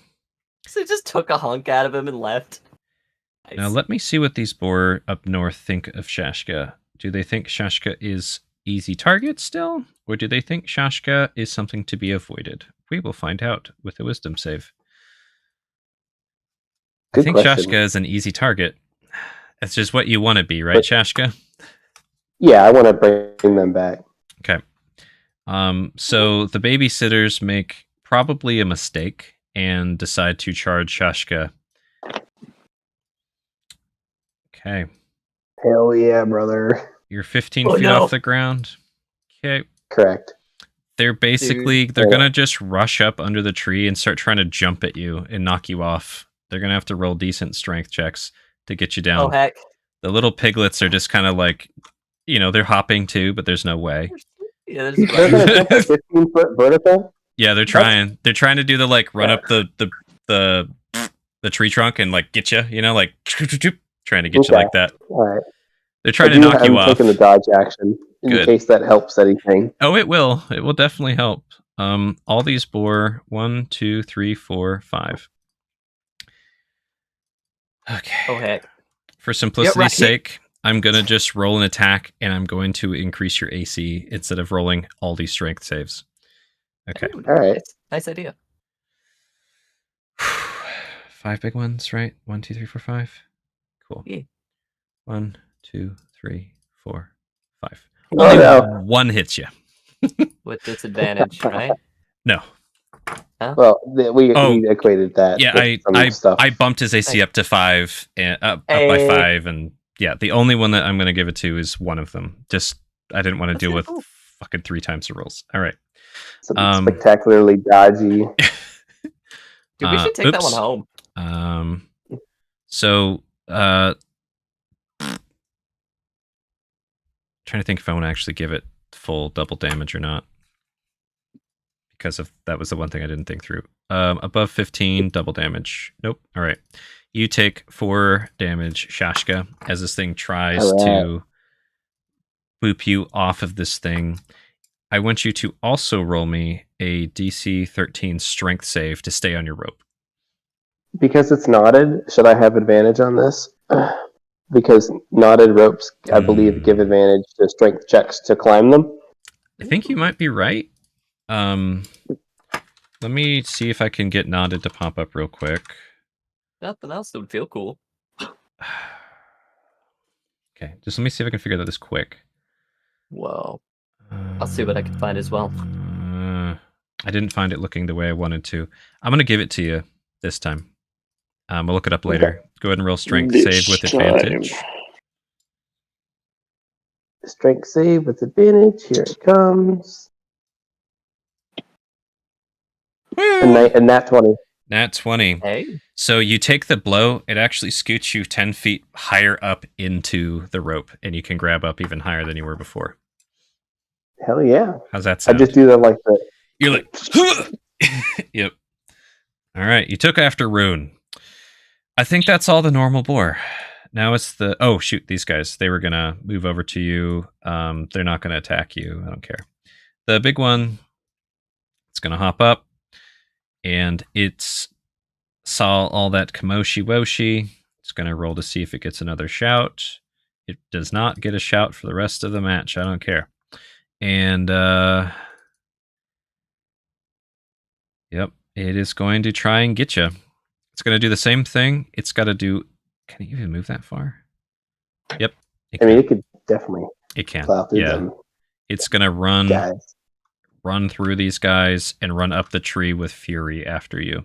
So it just took a hunk out of him and left. Now let me see what these boar up north think of Shashka. Do they think Shashka is easy target still? Or do they think Shashka is something to be avoided? We will find out with a wisdom save. I think question. Shashka is an easy target. That's just what you want to be, right, Shashka? Yeah, I want to bring them back. Okay. So the babysitters make probably a mistake and decide to charge Shashka. Okay. Hell yeah, brother. You're 15 feet off the ground. Okay. Correct. They're basically, they're going to just rush up under the tree and start trying to jump at you and knock you off. They're going to have to roll decent strength checks to get you down. Oh, heck. The little piglets are just kind of like, you know, they're hopping too, but there's no way. Yeah, They're going to jump at 15-foot vertical? Yeah, they're trying. They're trying to do the, like, run up the tree trunk and, like, get you, you know, like, trying to get you like that. All right. They're trying to knock you off. I'm taking the dodge action in case that helps anything. Oh, it will. It will definitely help. All these boar, 1, 2, 3, 4, 5. Okay. Oh, heck. For simplicity's sake, I'm going to just roll an attack, and I'm going to increase your AC instead of rolling all these strength saves. Okay. Ooh, all right. Nice idea. 5 big ones, right? 1, 2, 3, 4, 5. Cool. Yeah. 1, 2, 3, 4, 5. Oh, Only no. one hits you. With disadvantage, right? No. Huh? Well, we equated that. Yeah, I bumped his AC up to 5, and up by 5, and yeah, the only one that I'm going to give it to is one of them. Just I didn't want to deal with fucking 3 times the rolls. All right. Spectacularly dodgy. Dude, we should take that one home. So, trying to think if I want to actually give it full double damage or not, because of that was the one thing I didn't think through. Above 15, double damage. Nope. All right. You take 4 damage, Shashka, as this thing tries to boop you off of this thing. I want you to also roll me a DC 13 strength save to stay on your rope. Because it's knotted, should I have advantage on this? Because knotted ropes, I believe, give advantage to strength checks to climb them. I think you might be right. Let me see if I can get knotted to pop up real quick. Nothing else would feel cool. Okay, just let me see if I can figure that this quick. Whoa. I'll see what I can find as well. I didn't find it looking the way I wanted to. I'm going to give it to you this time. We'll look it up later. Okay. Go ahead and roll strength save with advantage. Strength save with advantage. Here it comes. And nat 20. Nat 20. Hey. So you take the blow. It actually scoots you 10 feet higher up into the rope, and you can grab up even higher than you were before. Hell yeah. How's that sound? I just do that like that. You're like, huh! Yep. All right. You took after Rune. I think that's all the normal boar. Now it's the... Oh, shoot. These guys. They were going to move over to you. They're not going to attack you. I don't care. The big one, it's going to hop up. And it's saw all that kamoshi-woshi. It's going to roll to see if it gets another shout. It does not get a shout for the rest of the match. I don't care. And, yep, it is going to try and get you. It's going to do the same thing. It's got to do... Can it even move that far? Yep. I mean, it could definitely... It can, yeah. them. It's going to run through these guys and run up the tree with fury after you.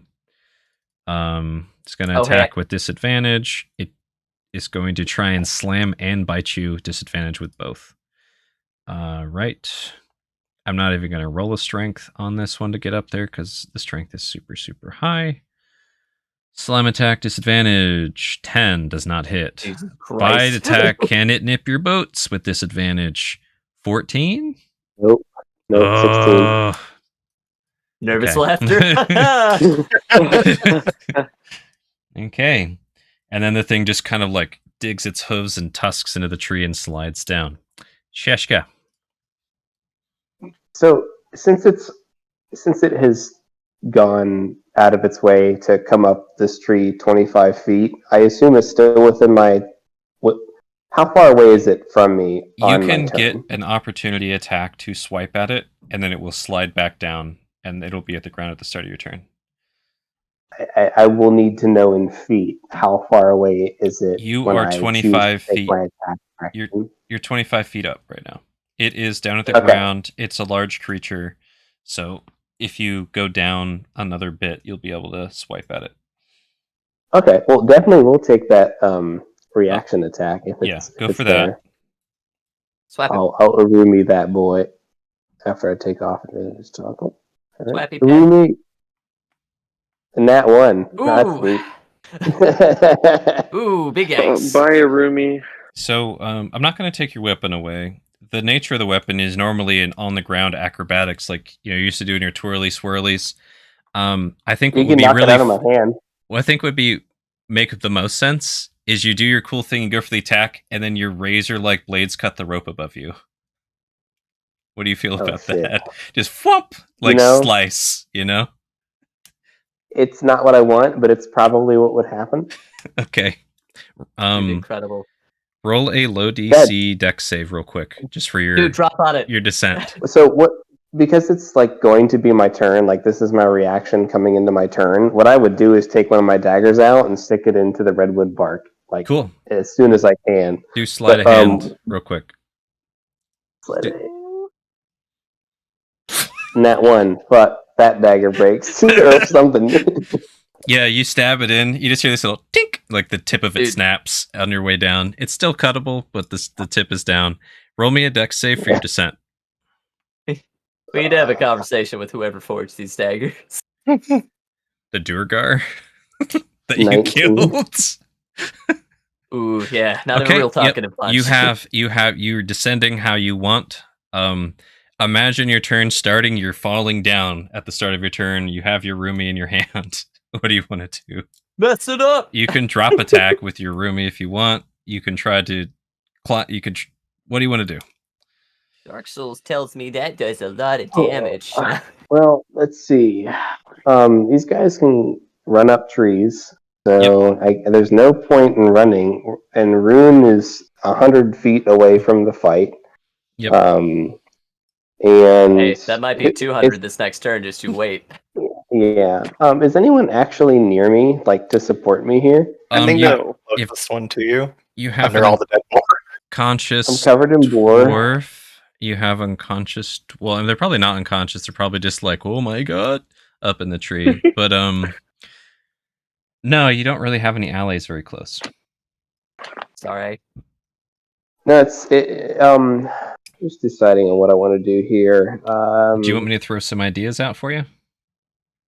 It's going to attack with disadvantage. It is going to try and slam and bite you. Disadvantage with both. Right. I'm not even going to roll a strength on this one to get up there because the strength is super, super high. Slam attack, disadvantage. 10 does not hit. Bite attack, can it nip your boats with disadvantage? 14? Nope. 16. Nervous laughter. Okay. And then the thing just kind of like digs its hooves and tusks into the tree and slides down. Sheshka. So since it has gone out of its way to come up this tree 25 feet. I assume it's still within my. How far away is it from me? You can get an opportunity attack to swipe at it, and then it will slide back down, and it'll be at the ground at the start of your turn. I will need to know in feet. How far away is it? You are 25 feet. You're 25 feet up right now. It is down at the ground. It's a large creature, so if you go down another bit, you'll be able to swipe at it. Okay, well, definitely we'll take that reaction attack. If it's, go for that. I'll Arumi that boy after I take off and just toggle. Right. Arumi. And that one. Ooh. Ooh, big X. Bye, Arumi. So I'm not going to take your weapon away. The nature of the weapon is normally an on-the-ground acrobatics, like you're used to doing your twirly swirlies. I think you can knock it out of my hand. What I think would make the most sense is you do your cool thing and go for the attack, and then your razor-like blades cut the rope above you. What do you feel about that? Just whoop, slice, It's not what I want, but it's probably what would happen. Okay. Incredible. Roll a low DC dex save real quick, just for your drop on it. Your descent. So what? Because it's going to be my turn. This is my reaction coming into my turn. What I would do is take one of my daggers out and stick it into the redwood bark. Cool. As soon as I can. Do sleight of hand real quick. That one, but that dagger breaks or something. Yeah, you stab it in. You just hear this little tink, like the tip of it snaps on your way down. It's still cuttable, but the tip is down. Roll me a dex save for your descent. We need to have a conversation with whoever forged these daggers. The Durgar that you killed. Ooh, yeah. Now they're real talking and punch. You're descending how you want. Imagine your turn starting. You're falling down at the start of your turn. You have your Rumi in your hand. What do you want to do? Mess it up. You can drop attack with your Rumi if you want. You can try to. What do you want to do? Dark Souls tells me that does a lot of damage. Well, let's see. These guys can run up trees, so there's no point in running. And Rune is 100 feet away from the fight. Yep. And hey, that might be 200 this next turn. Just you wait. Yeah. Is anyone actually near me, to support me here? I think this one to you. You have under all the dead boar. Conscious. I'm covered in boar. You have unconscious. Well, and they're probably not unconscious. They're probably just oh my god, up in the tree. But no, you don't really have any allies very close. Sorry. No, it's just deciding on what I want to do here. Do you want me to throw some ideas out for you?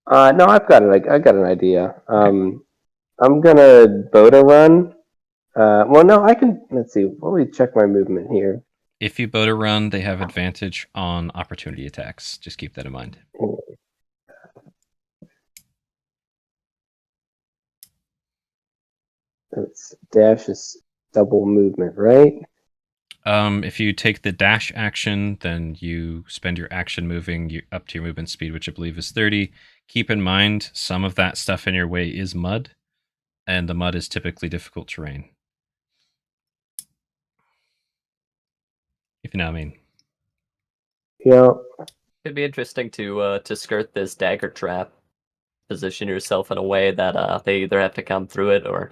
No, I've got it. I got an idea. I'm gonna BotA run. Well, no, I can. Let's see. Let me check my movement here. If you BotA run, they have advantage on opportunity attacks. Just keep that in mind. Dash is double movement, right? If you take the dash action, then you spend your action moving up to your movement speed, which I believe is 30. Keep in mind, some of that stuff in your way is mud, and the mud is typically difficult terrain. If you know what I mean. Yeah. It'd be interesting to skirt this dagger trap. Position yourself in a way that they either have to come through it or...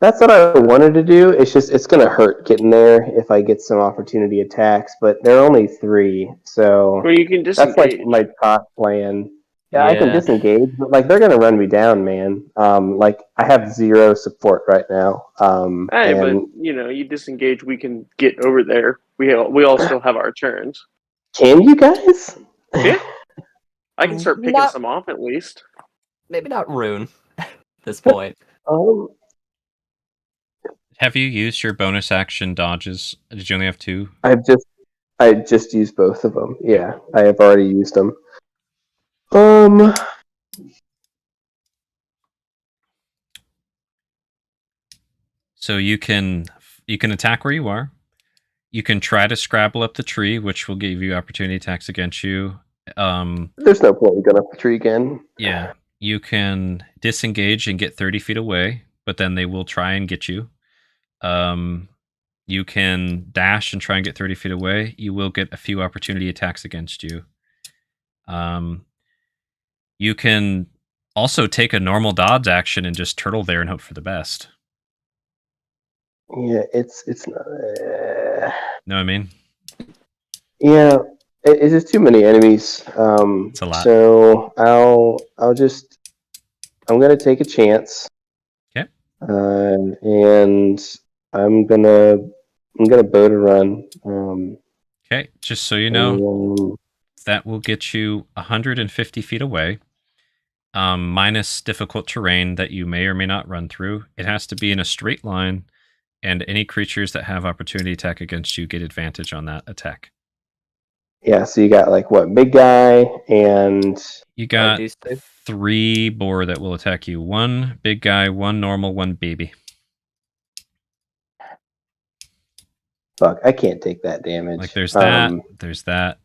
That's what I wanted to do. It's just, it's going to hurt getting there if I get some opportunity attacks, but there are only 3, so... Or you can disengage. That's my top plan. Yeah, I can disengage, but they're going to run me down, man. I have 0 support right now. But you disengage, we can get over there. We all still have our turns. Can you guys? Yeah. I can start picking some off at least. Maybe not Rune at this point. Have you used your bonus action dodges? Did you only have 2? I just used both of them. Yeah, I have already used them. So you can attack where you are. You can try to scrabble up the tree, which will give you opportunity attacks against you. There's no point in going up the tree again. Yeah. You can disengage and get 30 feet away, but then they will try and get you. You can dash and try and get 30 feet away. You will get a few opportunity attacks against you. You can also take a normal dodge action and just turtle there and hope for the best. Yeah, it's not. Know what I mean? Yeah, it's just too many enemies. It's a lot. So I'm gonna take a chance. Okay. And I'm gonna BotA run. Okay, just so you know, that will get you 150 feet away. Minus difficult terrain that you may or may not run through. It has to be in a straight line, and any creatures that have opportunity attack against you get advantage on that attack. Yeah, so you got like what, big guy and you got 3 boar that will attack you. 1 big guy, 1 normal, 1 baby. Fuck, I can't take that damage. Like there's that, and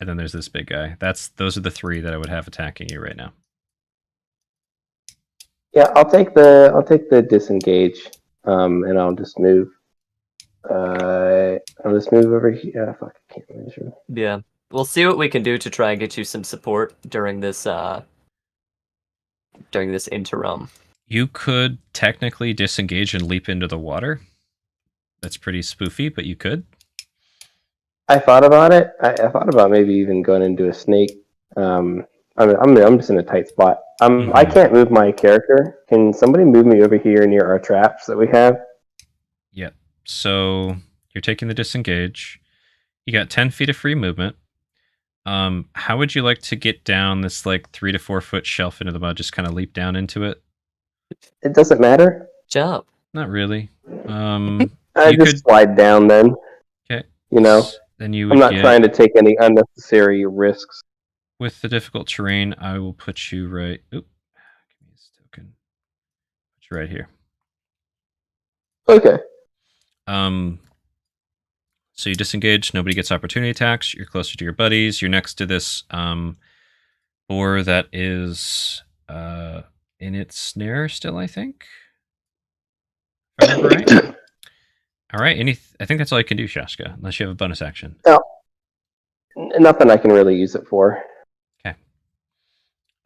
then there's this big guy. Those are the 3 that I would have attacking you right now. Yeah, I'll take the disengage, and I'll just move. I'll just move over here. Oh, fuck, I can't measure. Yeah, we'll see what we can do to try and get you some support during this interim. You could technically disengage and leap into the water. That's pretty spoofy, but you could. I thought about it. I thought about maybe even going into a snake. I'm just in a tight spot. I can't move my character. Can somebody move me over here near our traps that we have? Yep. So you're taking the disengage. You got 10 feet of free movement. How would you like to get down this like 3 to 4 foot shelf into the mud? Just kind of leap down into it. It doesn't matter. Jump. Not really. I just slide down then. Okay. You know. Then you. I'm not trying to take any unnecessary risks. With the difficult terrain, I will put you right. Oop. Give me this token. Put you right here. Okay. So you disengage. Nobody gets opportunity attacks. You're closer to your buddies. You're next to this boar that is in its snare still, I think. If I remember right. All right. I think that's all I can do, Shaska, unless you have a bonus action. No. Nothing I can really use it for. Okay.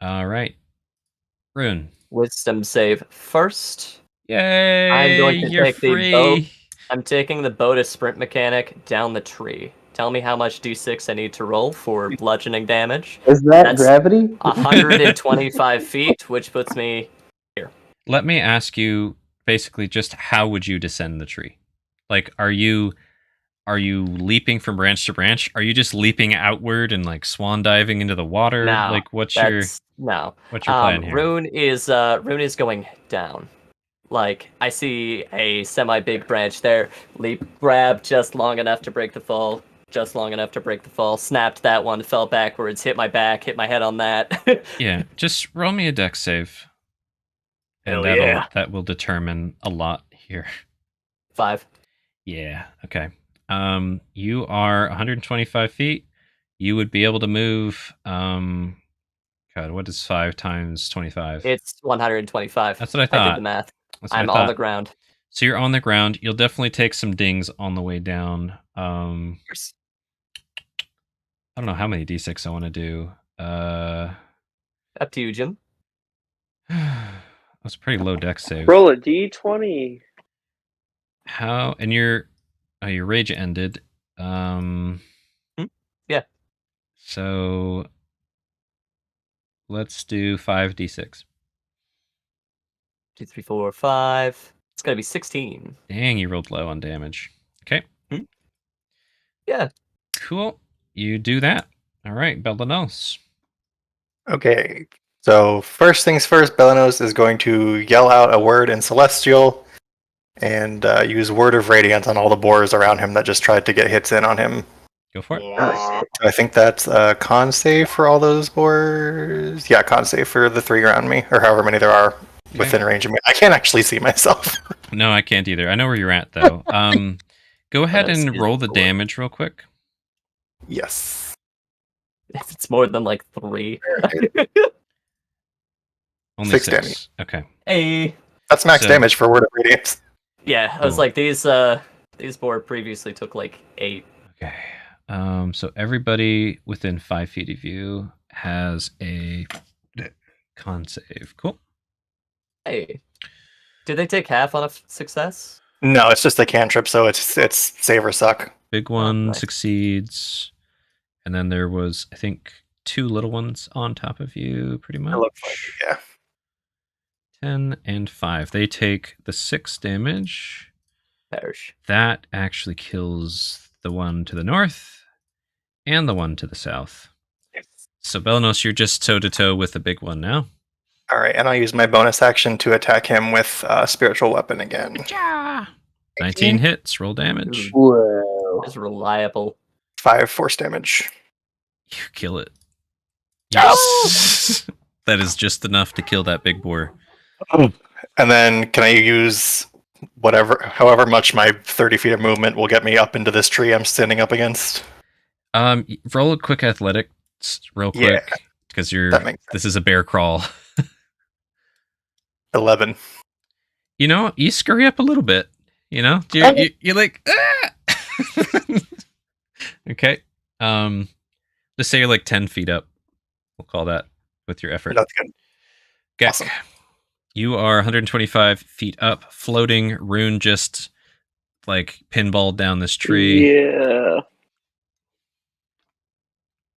All right. Rune. Wisdom save first. Yay! I'm going to take free. the bow. I'm taking the BotA sprint mechanic down the tree. Tell me how much d6 I need to roll for bludgeoning damage. Is that gravity? 125 feet, which puts me here. Let me ask you, basically, just how would you descend the tree? Like, are you leaping from branch to branch? Are you just leaping outward and like swan diving into the water? No, like, what's your plan here? Rune is going down. Like, I see a semi-big branch there. Leap, grab just long enough to break the fall. Snapped that one, fell backwards, hit my back, hit my head on that. Yeah, just roll me a dex save. And that will determine a lot here. 5. Yeah, okay. You are 125 feet. You would be able to move... God, what is 5 times 25? It's 125. That's what I thought. I did the math. I'm on the ground. So you're on the ground. You'll definitely take some dings on the way down. I don't know how many d6 I want to do. Up to you, Jim. That's a pretty low dex save. Roll a d20. How? And your rage ended. Yeah. So let's do 5d6. 2, 3, 4, 5. It's gonna be 16. Dang, you rolled low on damage. Okay. Yeah. Cool. You do that. All right, Belanos. Okay. So first things first, Belanos is going to yell out a word in Celestial and use Word of Radiance on all the boars around him that just tried to get hits in on him. Go for it. I think that's a con save for all those boars. Yeah, con save for the 3 around me, or however many there are within range of me. I can't actually see myself. No, I can't either. I know where you're at, though. Go ahead and roll the damage real quick. Yes. If it's more than like 3. Only 6 6. damage. Okay. Hey. That's max So- damage for Word of Radiance. Yeah, I was Cool. like, these boar previously took like 8. Okay. So everybody within 5 feet of you has a con save. Cool. Hey. Did they take half on a success? No, it's just a cantrip, so it's save or suck. Big one nice. succeeds. And then there was, I think, 2 little ones on top of you, pretty much. It looks like, yeah. 10 and 5. They take the 6 damage. Perish. That actually kills the one to the north and the one to the south. So Belnos, you're just toe-to-toe with the big one now. All right, and I'll use my bonus action to attack him with Spiritual Weapon again. 19 hits, roll damage. Whoa. It's reliable. 5 force damage. You kill it. Yes! That is just enough to kill that big boar. And then can I use however much my 30 feet of movement will get me up into this tree I'm standing up against? Roll a quick athletics real quick. Yeah, because that makes sense. this is a bear crawl. 11. You know, you scurry up a little bit. You know, you're like, ah! Okay. Just say you're like 10 feet up. We'll call that with your effort. That's good. Gek, Awesome. you are 125 feet up, floating. Rune just like pinballed down this tree. Yeah.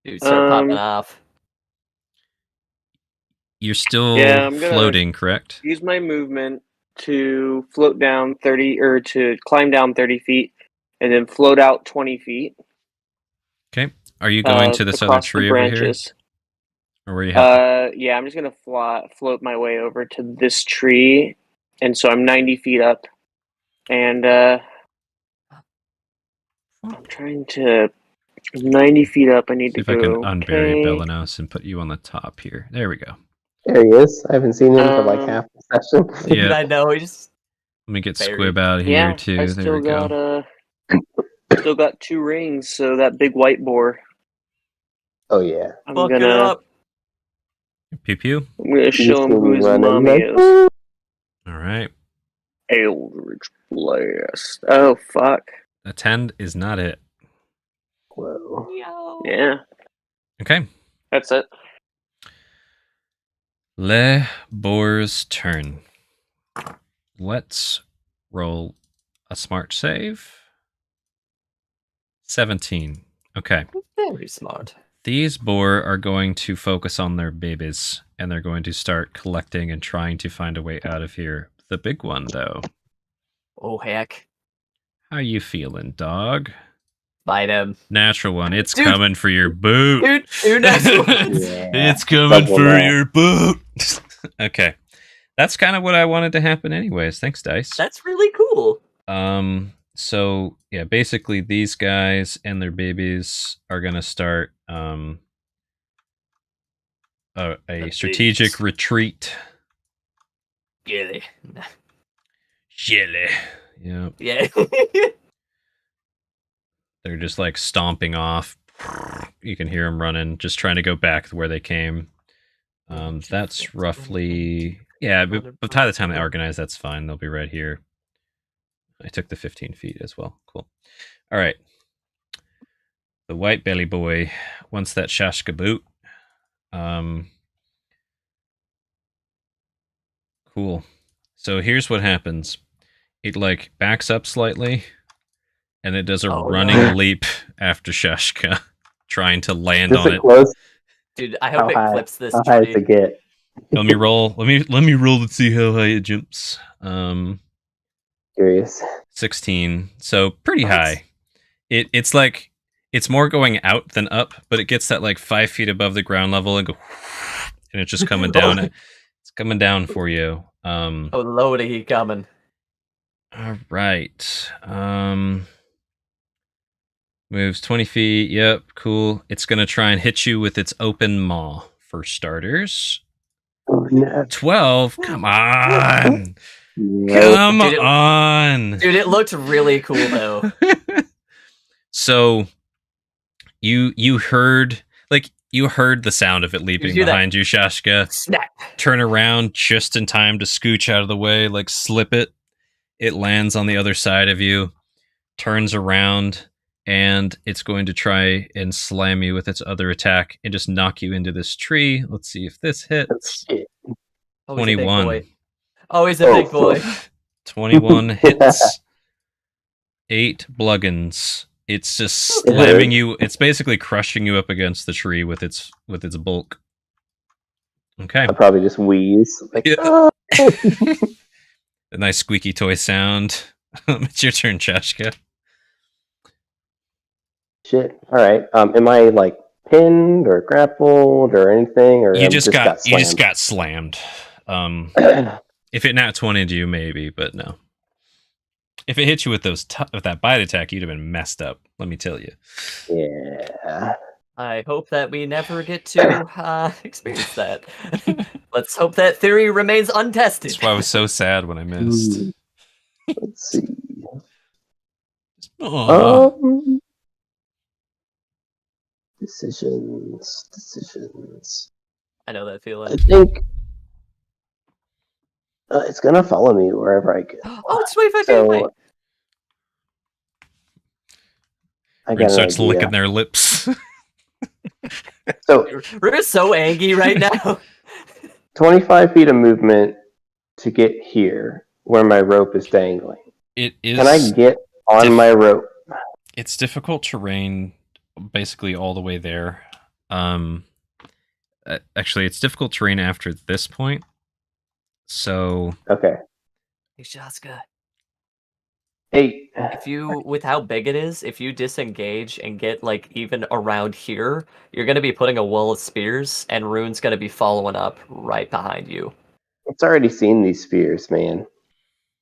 Dude, start popping off. You're still Yeah, I'm gonna- floating, correct? Use my movement to float down 30 or to climb down 30 feet and then float out 20 feet. Okay. Are you going to this other across the tree over here? branches. Or where you have Yeah, I'm just gonna float my way over to this tree, and so I'm 90 feet up, and I'm trying to 90 feet up. I need See to if I go. can unbury okay. Belenos and put you on the top here. There we go. There he is. I haven't seen him for like half the session. Yeah. I know, he's Let me get Buried. Squib out of here Yeah, too. I There still we go. got still got 2 rings, so that big white boar. Oh yeah. I'm fucking gonna up. Pew pew. show him who his Running mommy like- is. All right. Eldritch Blast. Oh fuck. Attend is not it. Whoa. Yeah, Okay. that's it. Le Boar's turn. Let's roll a smart save. 17. Okay. Very smart. These boar are going to focus on their babies, and they're going to start collecting and trying to find a way out of here. The big one, though. Oh heck. How you feeling, dog? Bite him. Natural one. It's Dude. coming for your boot. Dude, natural one. It's coming Double for that. your boot. Okay. That's kind of what I wanted to happen anyways. Thanks, Dice. That's really cool. So yeah, basically these guys and their babies are gonna start a strategic babies. retreat. Gilly. Jelly. Yeah. Yeah. They're just like stomping off. You can hear them running, just trying to go back where they came. That's roughly, yeah, but by the time they organize, that's fine. They'll be right here. I took the 15 feet as well. Cool. All right. The white belly boy wants that shashka boot. Cool. So here's what happens. It like backs up slightly, and it does a running no. leap after Shashka, trying to land Is on it it. close? Dude, I hope How it high? clips this How high does tree. it get? Let me roll. Let me roll to see how high it jumps. Curious. 16. So pretty Nice. high. It's like it's more going out than up, but it gets that like 5 feet above the ground level and go, and it's just coming down. It's coming down for you. Oh, Lordy, he coming. All right. Moves 20 feet. Yep, cool. It's gonna try and hit you with its open maw for starters. Oh, no. 12. Come on. Nope. Come Dude, on. Dude, it looked really cool though. So you heard the sound of it leaping hear that? behind you, Shashka. Snap. turn around just in time to scooch out of the way, like slip it. It lands on the other side of you, turns around, and it's going to try and slam you with its other attack and just knock you into this tree. Let's see if this hits. Oh, he's a big 21. boy. Oh, he's a big boy. 21 hits. 8 bluggins. It's just slamming you. It's basically crushing you up against the tree with its bulk. Okay. I'll probably just wheeze. Like, Yeah. A nice squeaky toy sound. It's your turn, Chashka. Shit. All right. Am I like pinned or grappled or anything, or You just got slammed? If it nat 20'd you, maybe, but no. If it hit you with with that bite attack, you'd have been messed up. Let me tell you. Yeah. I hope that we never get to experience that. Let's hope that theory remains untested. That's why I was so sad when I missed. Let's see. Decisions. I know that I feeling. think it's gonna follow me wherever I go. Oh, it's 25 feet So away. I Rin got an starts idea. licking their lips. So We're so angry right now. 25 feet of movement to get here where my rope is dangling. It is. Can I get on my rope? It's difficult terrain, basically all the way there. Actually, it's difficult terrain after this point. So Okay. Hey, Shaska. 8. If you, with how big it is, if you disengage and get like even around here, you're gonna be putting a wall of spears, and Rune's gonna be following up right behind you. It's already seen these spears, man.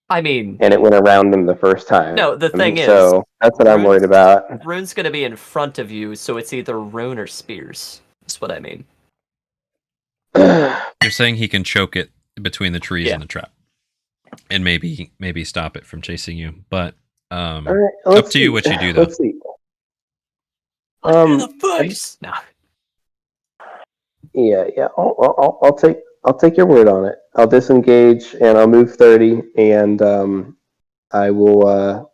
I mean, And it went around them the first time. no, the thing so that's what I'm worried about. Rune's gonna be in front of you, so it's either Rune or spears. That's what I mean. you're saying he can choke it between the trees and the trap, and maybe stop it from chasing you. But All right, up to you what you do, though. Let's see. The face. No. Yeah. I'll take your word on it. I'll disengage and I'll move 30, and I will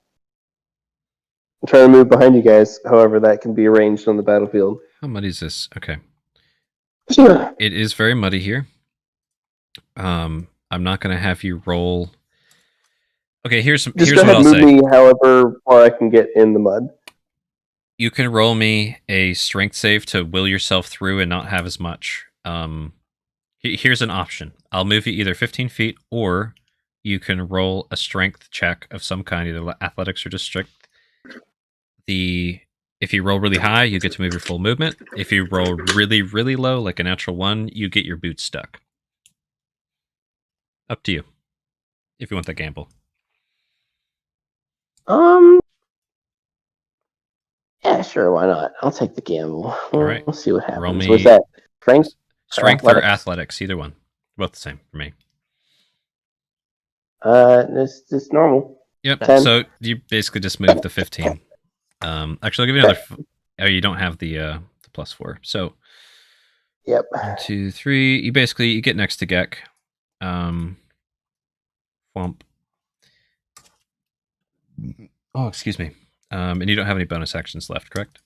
try to move behind you guys. However, that can be arranged on the battlefield. How muddy is this? Okay. Sure. It is very muddy here. I'm not going to have you roll. Okay, here's Just what I'll say. Move me however far I can get in the mud. You can roll me a strength save to will yourself through and not have as much. Here's an option. I'll move you either 15 feet, or you can roll a strength check of some kind, either athletics or just strength. If you roll really high, you get to move your full movement. If you roll really, really low, like a natural 1, you get your boots stuck. Up to you, if you want that gamble. Yeah, sure, why not? I'll take the gamble. All right. We'll see what happens. Roll me Was that strength? Or athletics, either one. Both the same for me. It's normal. Yep. 10. So you basically just move the 15. Actually, I'll give you another. Oh, you don't have the +4. So. Yep. 1, 2, 3. You get next to Gek. Whomp. Oh, excuse me. And you don't have any bonus actions left, correct?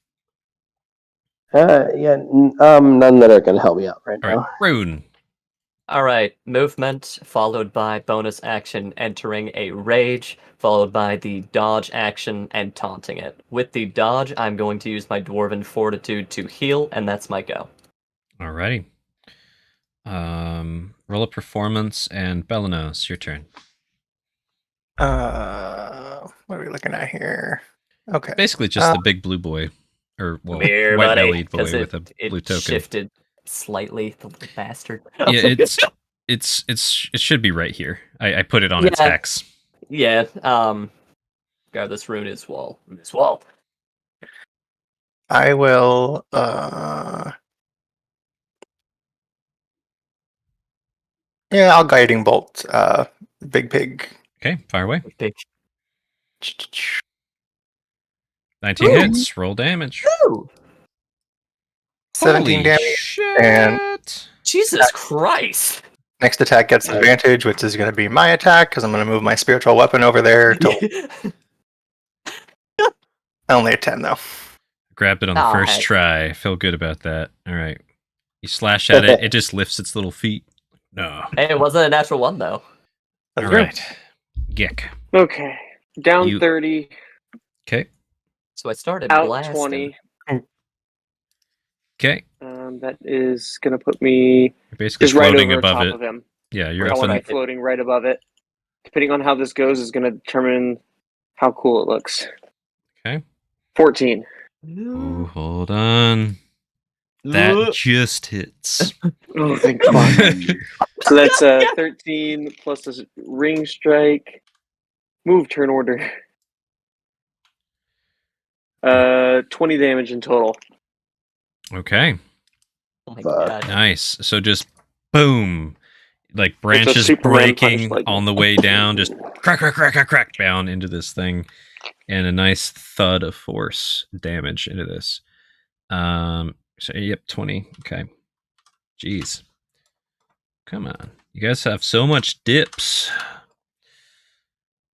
Yeah. None that are going to help me out right All now. right, Rune. All right, movement followed by bonus action entering a rage, followed by the dodge action and taunting it. With the dodge, I'm going to use my Dwarven Fortitude to heal, and that's my go. Alrighty. Roll a performance, and Belanos, your turn. What are we looking at here? Okay. Basically just the big blue boy. Or, well, Here, white-bellied boy buddy, with a blue token. Shifted slightly, the little bastard. Yeah, it should be right here. I put it on its hex. Yeah, God, this rune is wall. This wall. I will yeah, I'll guiding bolt big pig. Okay, fire away. Big. 19 hits, roll damage. Ooh. 17 Holy damage. Shit. And Jesus Christ! Next attack gets advantage, which is going to be my attack because I'm going to move my spiritual weapon over there. Only a 10 though. Grabbed it on the Oh, first heck. try. Feel good about that. All right. You slash at it. It just lifts its little feet. No. Hey, it wasn't a natural one though. All right. Gick. Okay. Down You- 30, Okay. So I started out blasting. 20. Okay. That is going to put me You're basically just right floating over above top it. of him. Yeah, you're I up want to in be floating right above it. Depending on how this goes is going to determine how cool it looks. Okay. 14. Ooh, hold on. That just hits. Oh, thank God. So that's 13 plus a ring strike. Move turn order. 20 damage in total. Okay. Oh my Fuck. god. Nice. So just boom. Like branches Superman punch, breaking like- on the way down, just crack, crack, crack, crack, crack down into this thing. And a nice thud of force damage into this. So yep, 20. Okay. Jeez. Come on. You guys have so much dips.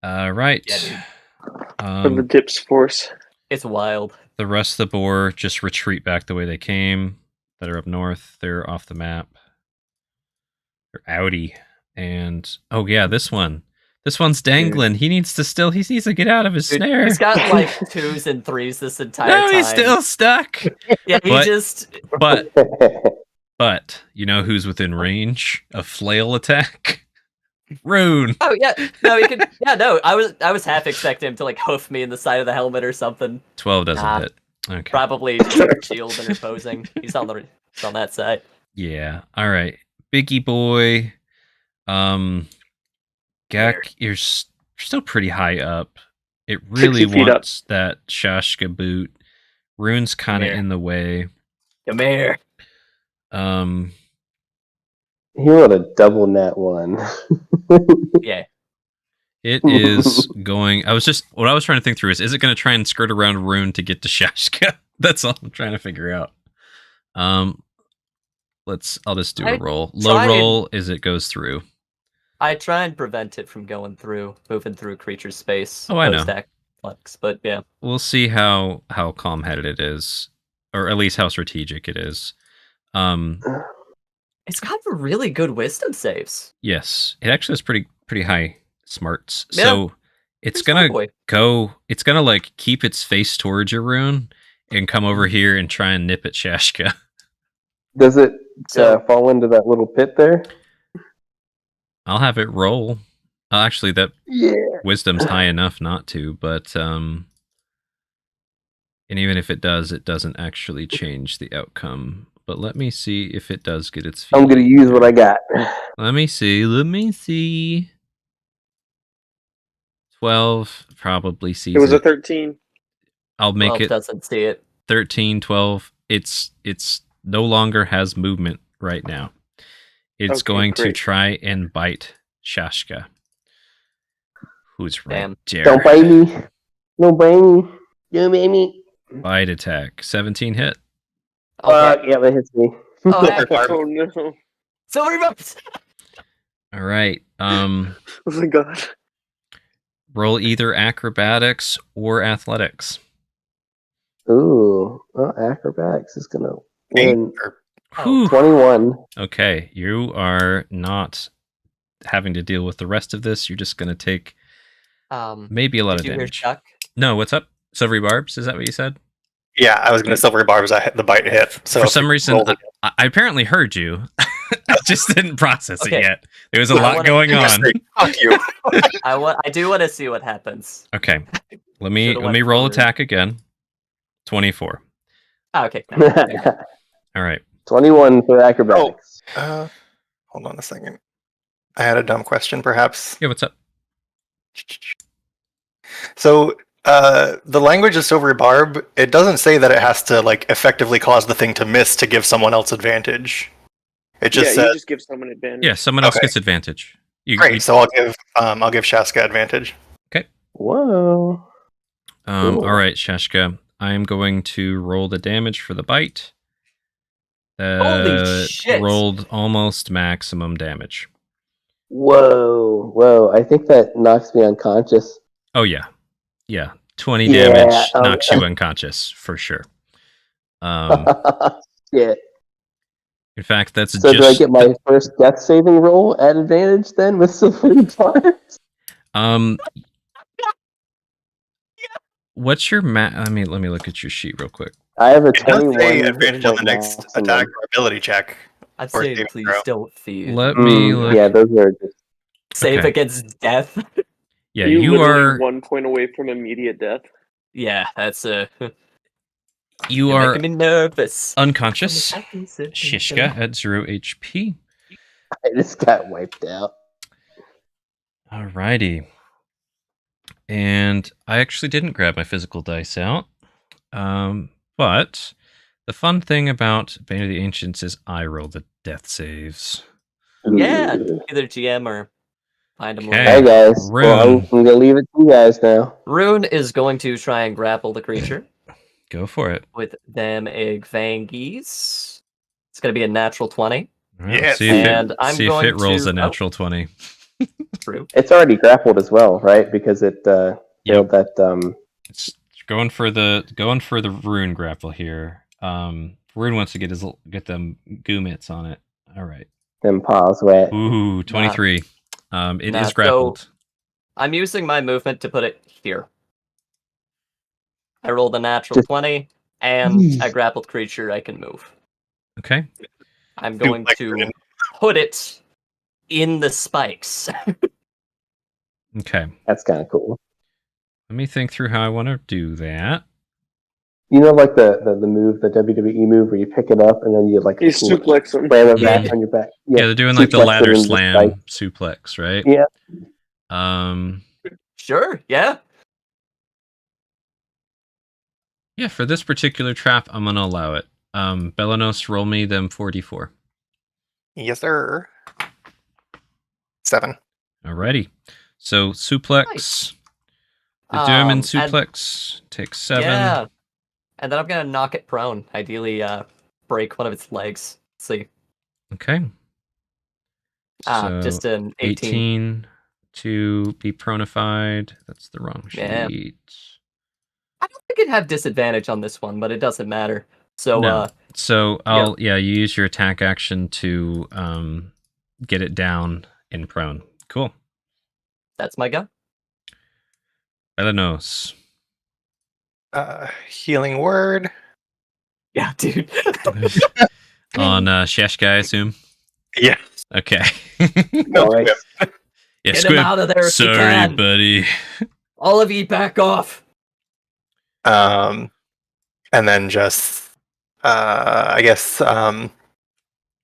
Right. Yeah, From the dips force. It's wild. The rest of the boar just retreat back the way they came. That are up north. They're off the map. They're outie. And oh yeah, this one. This one's dangling. He needs to get out of his Dude, snare. he's got like 2s and 3s this entire No, time. he's still stuck. Yeah, he But- just. But you know who's within range of flail attack? Rune. Oh yeah, no, he could. Yeah, no, I was half expecting him to like hoof me in the side of the helmet or something. 12 doesn't Nah. hit. Okay. Probably just shield interposing. He's on that side. Yeah. All right. Biggie boy. Gak, you're still pretty high up. It really 60 feet up. wants that Shashka boot. Rune's kind of Come here. in the way. Come here. He rolled a double nat 1. Yeah. It is going. What I was trying to think through is it going to try and skirt around Rune to get to Shashka? That's all I'm trying to figure out. I'll just do a roll. Low tried- roll is it goes through. I try and prevent it from moving through creature space. Oh, I know. post-act flex, but yeah. We'll see how calm-headed it is, or at least how strategic it is. It's got really good wisdom saves. Yes, it actually has pretty high smarts. Yeah. So it's Pretty smart gonna boy. it's gonna like keep its face towards your Rune and come over here and try and nip at Shashka. Does it So- fall into that little pit there? I'll have it roll. Actually, that Yeah. wisdom's high enough not to, but and even if it does, it doesn't actually change the outcome. But let me see if it does get its feet. I'm gonna use what I got. Let me see. 12 probably sees It was a 13. I'll make Well, it doesn't see it. 13, 12. It's no longer has movement right now. It's Okay, going to great. try and bite Shashka, who's right Damn. there. Don't bite me. No bite me. Don't bite me. Bite attack. 17 hit. Okay. Yeah, that hits me. Oh, heck. Oh no. Silver buffs. All right. Oh my God. Roll either acrobatics or athletics. Ooh, acrobatics is gonna win. Whew. 21. Okay, you are not having to deal with the rest of this. You're just going to take maybe a lot of Did you hear damage. Chuck? No, what's up? Silvery barbs? Is that what you said? Yeah, I was going to silver barbs. The bite hit. So For some reason, roll it. I apparently heard you. I just didn't process it Okay. yet. There was a I lot wanna- going on. Fuck you. I do want to see what happens. Okay, let me Should've went roll forward. attack again. 24. Oh, okay. No. All right. 21 for acrobatics. Hold on a second. I had a dumb question, perhaps. Yeah, what's up? So, the language of Silvery Barb, it doesn't say that it has to like effectively cause the thing to miss to give someone else advantage. It just You says, just give someone advantage. Yeah, someone else Okay. gets advantage. great. So I'll give Shaska advantage. Whoa. Cool. All right, Shashka. I am going to roll the damage for the bite. Holy shit. Rolled almost maximum damage. Whoa! I think that knocks me unconscious. Oh yeah. 20 damage knocks you unconscious for sure. Yeah. In fact, that's so. Do I get my first death saving roll at advantage then with silvery bars? What's your let me look at your sheet real quick. I have a It does 21 say advantage on the next maximum. attack or ability check. I'd Or say saving please throw. don't feed. Let me look. Yeah, those are just Save Okay. against death. Yeah, you you literally are 1 point away from immediate death. Yeah, that's you you're are making me nervous. unconscious. Shishka at 0 HP. I just got wiped out. Alrighty. And I actually didn't grab my physical dice out. But the fun thing about Bane of the Ancients is I roll the death saves. Yeah, either GM or find him. Okay. Hey guys, Rune. well, I'm gonna leave it to you guys now. Rune is going to try and grapple the creature Go for it. with them egg fangies. It's going to be a natural 20. All right, Yes. see if And I'm see if going it rolls to- a natural 20. True. It's already grappled as well, right? Because it failed that. It's going for the rune grapple here. Rune wants to get them goo mitts on it. All right. Them paws wet. Ooh, 23. It Nah, is grappled. I'm using my movement to put it here. I rolled a natural Just- 20, and a grappled creature I can move. Okay. I'm going to put it in the spikes. Okay. That's kind of cool. Let me think through how I want to do that. You know, like the move, the WWE move, where you pick it up and then you like You suplex them. slam it back on your back. Yeah, they're doing like the suplex it ladder into the slam spike. suplex, right? Yeah. Sure, yeah. Yeah, for this particular trap, I'm gonna allow it. Belanos, roll me them 44. Yes, sir. 7. Alrighty. So suplex. Nice. The German And- suplex takes 7. Yeah. And then I'm going to knock it prone. Ideally, break one of its legs. Let's see. Okay. So Just an 18. 18 to be pronified. That's the wrong sheet. Yeah. I don't think it'd have disadvantage on this one, but it doesn't matter. So, No. So I'll you use your attack action to get it down in prone. Cool. that's my go. Belanos. Healing word. Yeah, dude. On Sheshka, I assume? Yeah. Okay. No, Nice. Yeah, Get him Squib. out of there if you Sorry, can. buddy. All of you back off. And then just I guess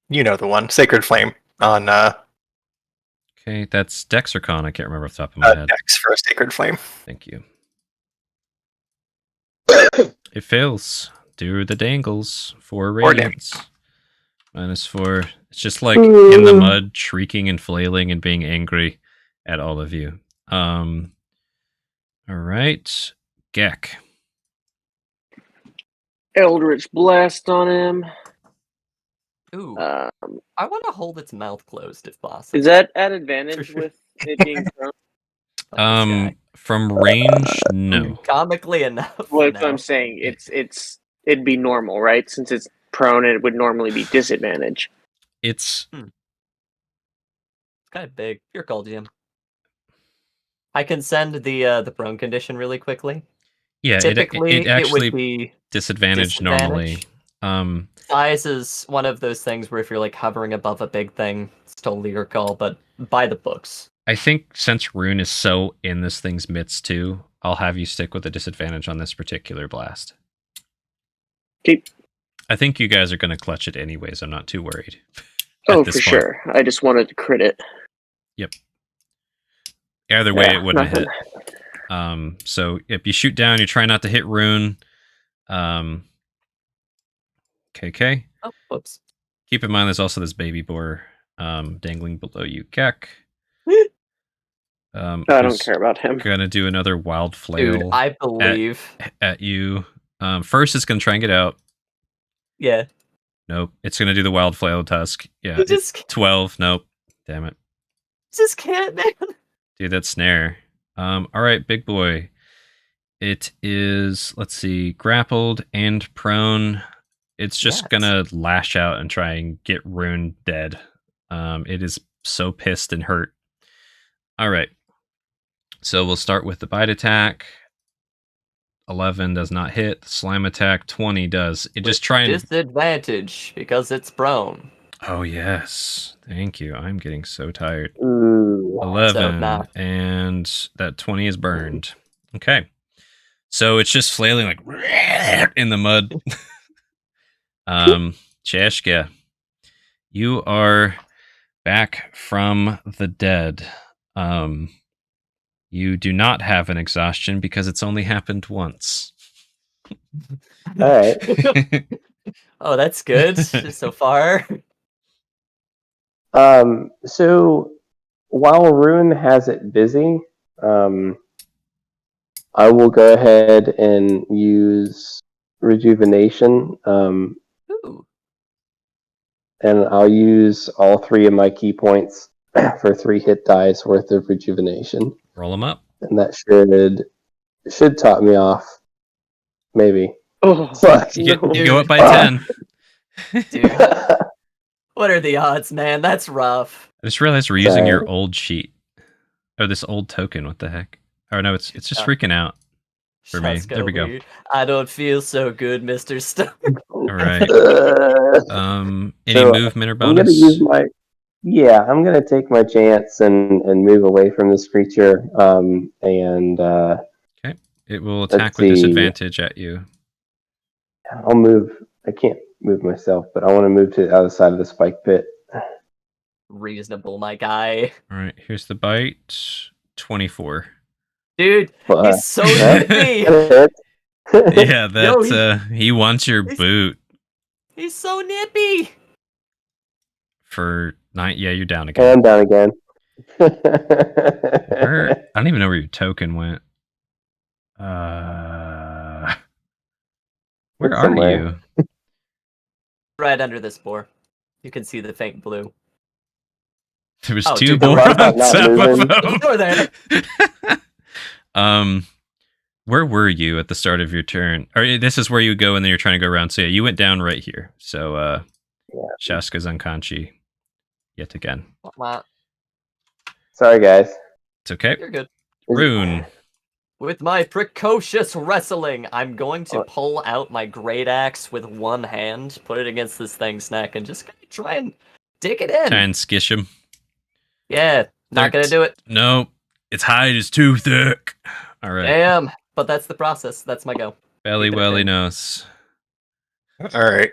you know the one, Sacred Flame on Okay, that's Dex or Con. I can't remember off the top of my head. Dex for a Sacred Flame. Thank you. It fails. Do the dangles. 4 radiance. -4. It's just like in the mud, shrieking and flailing and being angry at all of you. All right, Gek. Eldritch Blast on him. Ooh, Um, I want to hold its mouth closed if possible. is that at advantage with it being prone? Like this guy. From range, no. Comically enough. Well, that's what no. I'm saying. It'd be normal, right? Since it's prone, it would normally be disadvantage. It's It's kind of big. Your call, GM. I can send the prone condition really quickly. yeah. Typically, It actually would be disadvantage normally. size is one of those things where if you're like hovering above a big thing, it's totally your call. But by the books. I think since Rune is so in this thing's midst too, I'll have you stick with a disadvantage on this particular blast. Keep. I think you guys are going to clutch it anyways. I'm not too worried. Oh, at this for point. sure. I just wanted to crit it. Either way, Yeah, it wouldn't nothing. hit. So if you shoot down, you try not to hit Rune. KK. Oh, whoops. Keep in mind, there's also this baby boar dangling below you, Gek. I don't care about him. Gonna do another wild flail Dude, I believe. at you. First, it's gonna try and get out. Yeah. Nope. It's gonna do the wild flail tusk. Yeah. You just 12. Nope. Damn it. just can't, man. Dude, that snare. All right, big boy. It is, let's see, grappled and prone. It's just gonna lash out and try and get Rune dead. It is so pissed and hurt. All right. So we'll start with the bite attack. 11 does not hit. The slam attack, 20 does. It just try and disadvantage because it's prone. Oh yes, thank you. I'm getting so tired. Ooh. 11 So, and that 20 is burned. Okay, so it's just flailing like in the mud. Cheshka, you are back from the dead. You do not have an exhaustion because it's only happened once. All right. Oh, that's good so far. So while Rune has it busy, I will go ahead and use rejuvenation. Ooh. And I'll use all 3 of my key points for 3 hit dice worth of rejuvenation. Roll them up. And that should top me off. Maybe. Oh, Fuck. You go up by 10. Dude, what are the odds, man? That's rough. I just realized we're using your old sheet. Or this old token, what the heck? Oh no, it's just freaking out for me. There we go. I don't feel so good, Mr. Stone. Alright. Any So, movement or I'm bonus? gonna use I'm gonna take my chance and move away from this creature. It will attack let's with see. disadvantage at you. I'll move. I can't move myself, but I want to move to the other side of the spike pit. Reasonable, my guy. Alright, here's the bite. 24. Dude, he's so That nippy. Yeah, he wants your boot. He's so nippy. For 9, yeah, you're down And again. I'm down again. I don't even know where your token went. Where It's are somewhere. you? Right under this boar. You can see the faint blue. There was Oh, 2 dude, the boar rock on not top moving. of Over there. them. Where were you at the start of your turn? Or this is where you go and then you're trying to go around. So yeah, you went down right here. So Shaska's unconscious yet again. Sorry, guys. It's okay. You're good. Rune. With my precocious wrestling, I'm going to pull out my great axe with one hand, put it against this thing's neck, and just try and dig it in. Try and skish him. Yeah, not gonna do it. No, its hide is too thick. All right. Damn, but that's the process. That's my go. Belly welly nose. All right.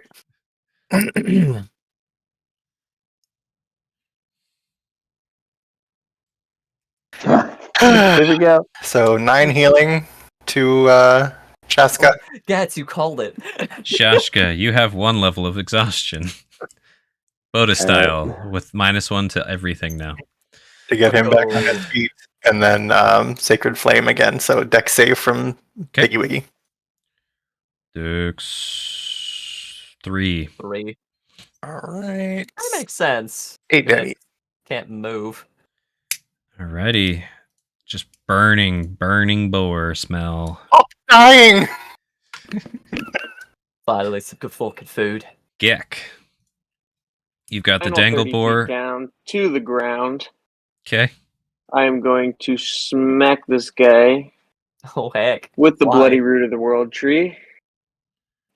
Here we go. So 9 healing to Chaska. Gats, you called it. Shashka, you have 1 level of exhaustion. BotA style, with -1 to everything now. To get him back on his feet. And then Sacred Flame again. So deck save from Piggy Wiggy. Dex 3. 3. Alright. That makes sense. 8 damage. Can't move. Alrighty. Just burning boar smell. Oh, dying! Finally, some good fucking food. Gek. You've got the Final dangle 30 feet boar. down to the ground. Okay. I am going to smack this guy Oh, heck. with the Why? bloody root of the world tree.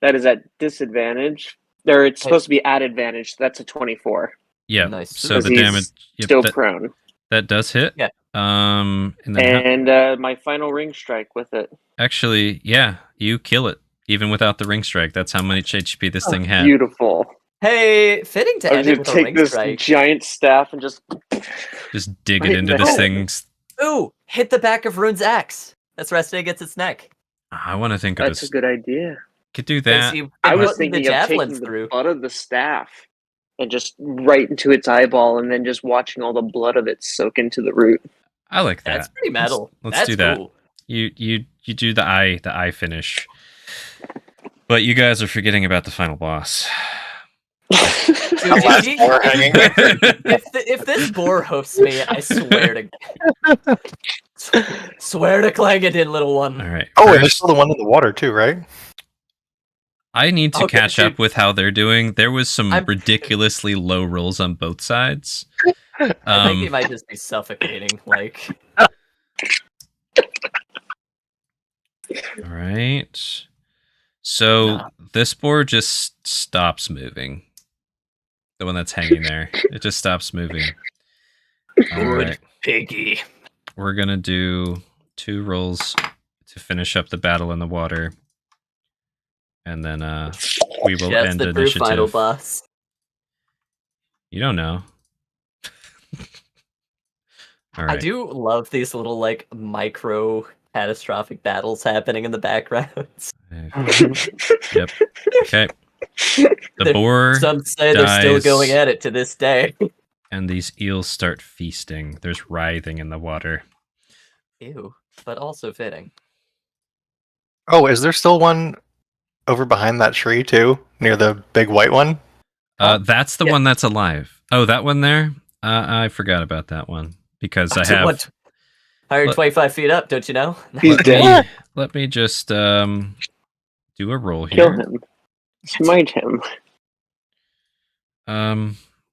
That is at disadvantage. Or it's supposed to be at advantage. That's a 24. Yeah. Nice. So Because the he's damage. Yep, Still that, prone. that does hit. Yeah. And then And my final ring strike with it. actually, yeah, you kill it even without the ring strike. That's how much HP this thing had. Beautiful. Hey, fitting to I'm end going it to with a take ring this strike. giant staff and just... Just dig Right it into in the this head. thing's. Ooh, hit the back of Rune's axe. That's resting against its neck. I want to think of That's a this. good idea. Could do 'Cause that. you've I been was putting the thinking of javelins taking through. the butt of the staff and just right into its eyeball and then just watching all the blood of it soak into the root. I like that. That's pretty metal. Let's That's do that. cool. You do the eye finish. But you guys are forgetting about the final boss. Dude, if this boar hoofs me, I swear to Clangadin, little one. All right. Oh, and there's First, still the one in the water too, right? I need to catch dude. up with how they're doing. There was some I'm- ridiculously low rolls on both sides. I think he might just be suffocating. Like, all right. So this boar just stops moving. The one that's hanging there, it just stops moving. All right. piggy. We're gonna do 2 rolls to finish up the battle in the water, and then we will That's end the true final initiative. boss. You don't know. All right. I do love these little like micro catastrophic battles happening in the background. Yep. Okay. The boar Some say they're still dies, going at it to this day. and these eels start feasting. There's writhing in the water. Ew, but also fitting. Oh, is there still one over behind that tree too, near the big white one? That's the one that's alive. Oh, that one there? I forgot about that one because I have 125 feet up, don't you know? He's dead. Let me just do a roll Kill here. him. Smite him.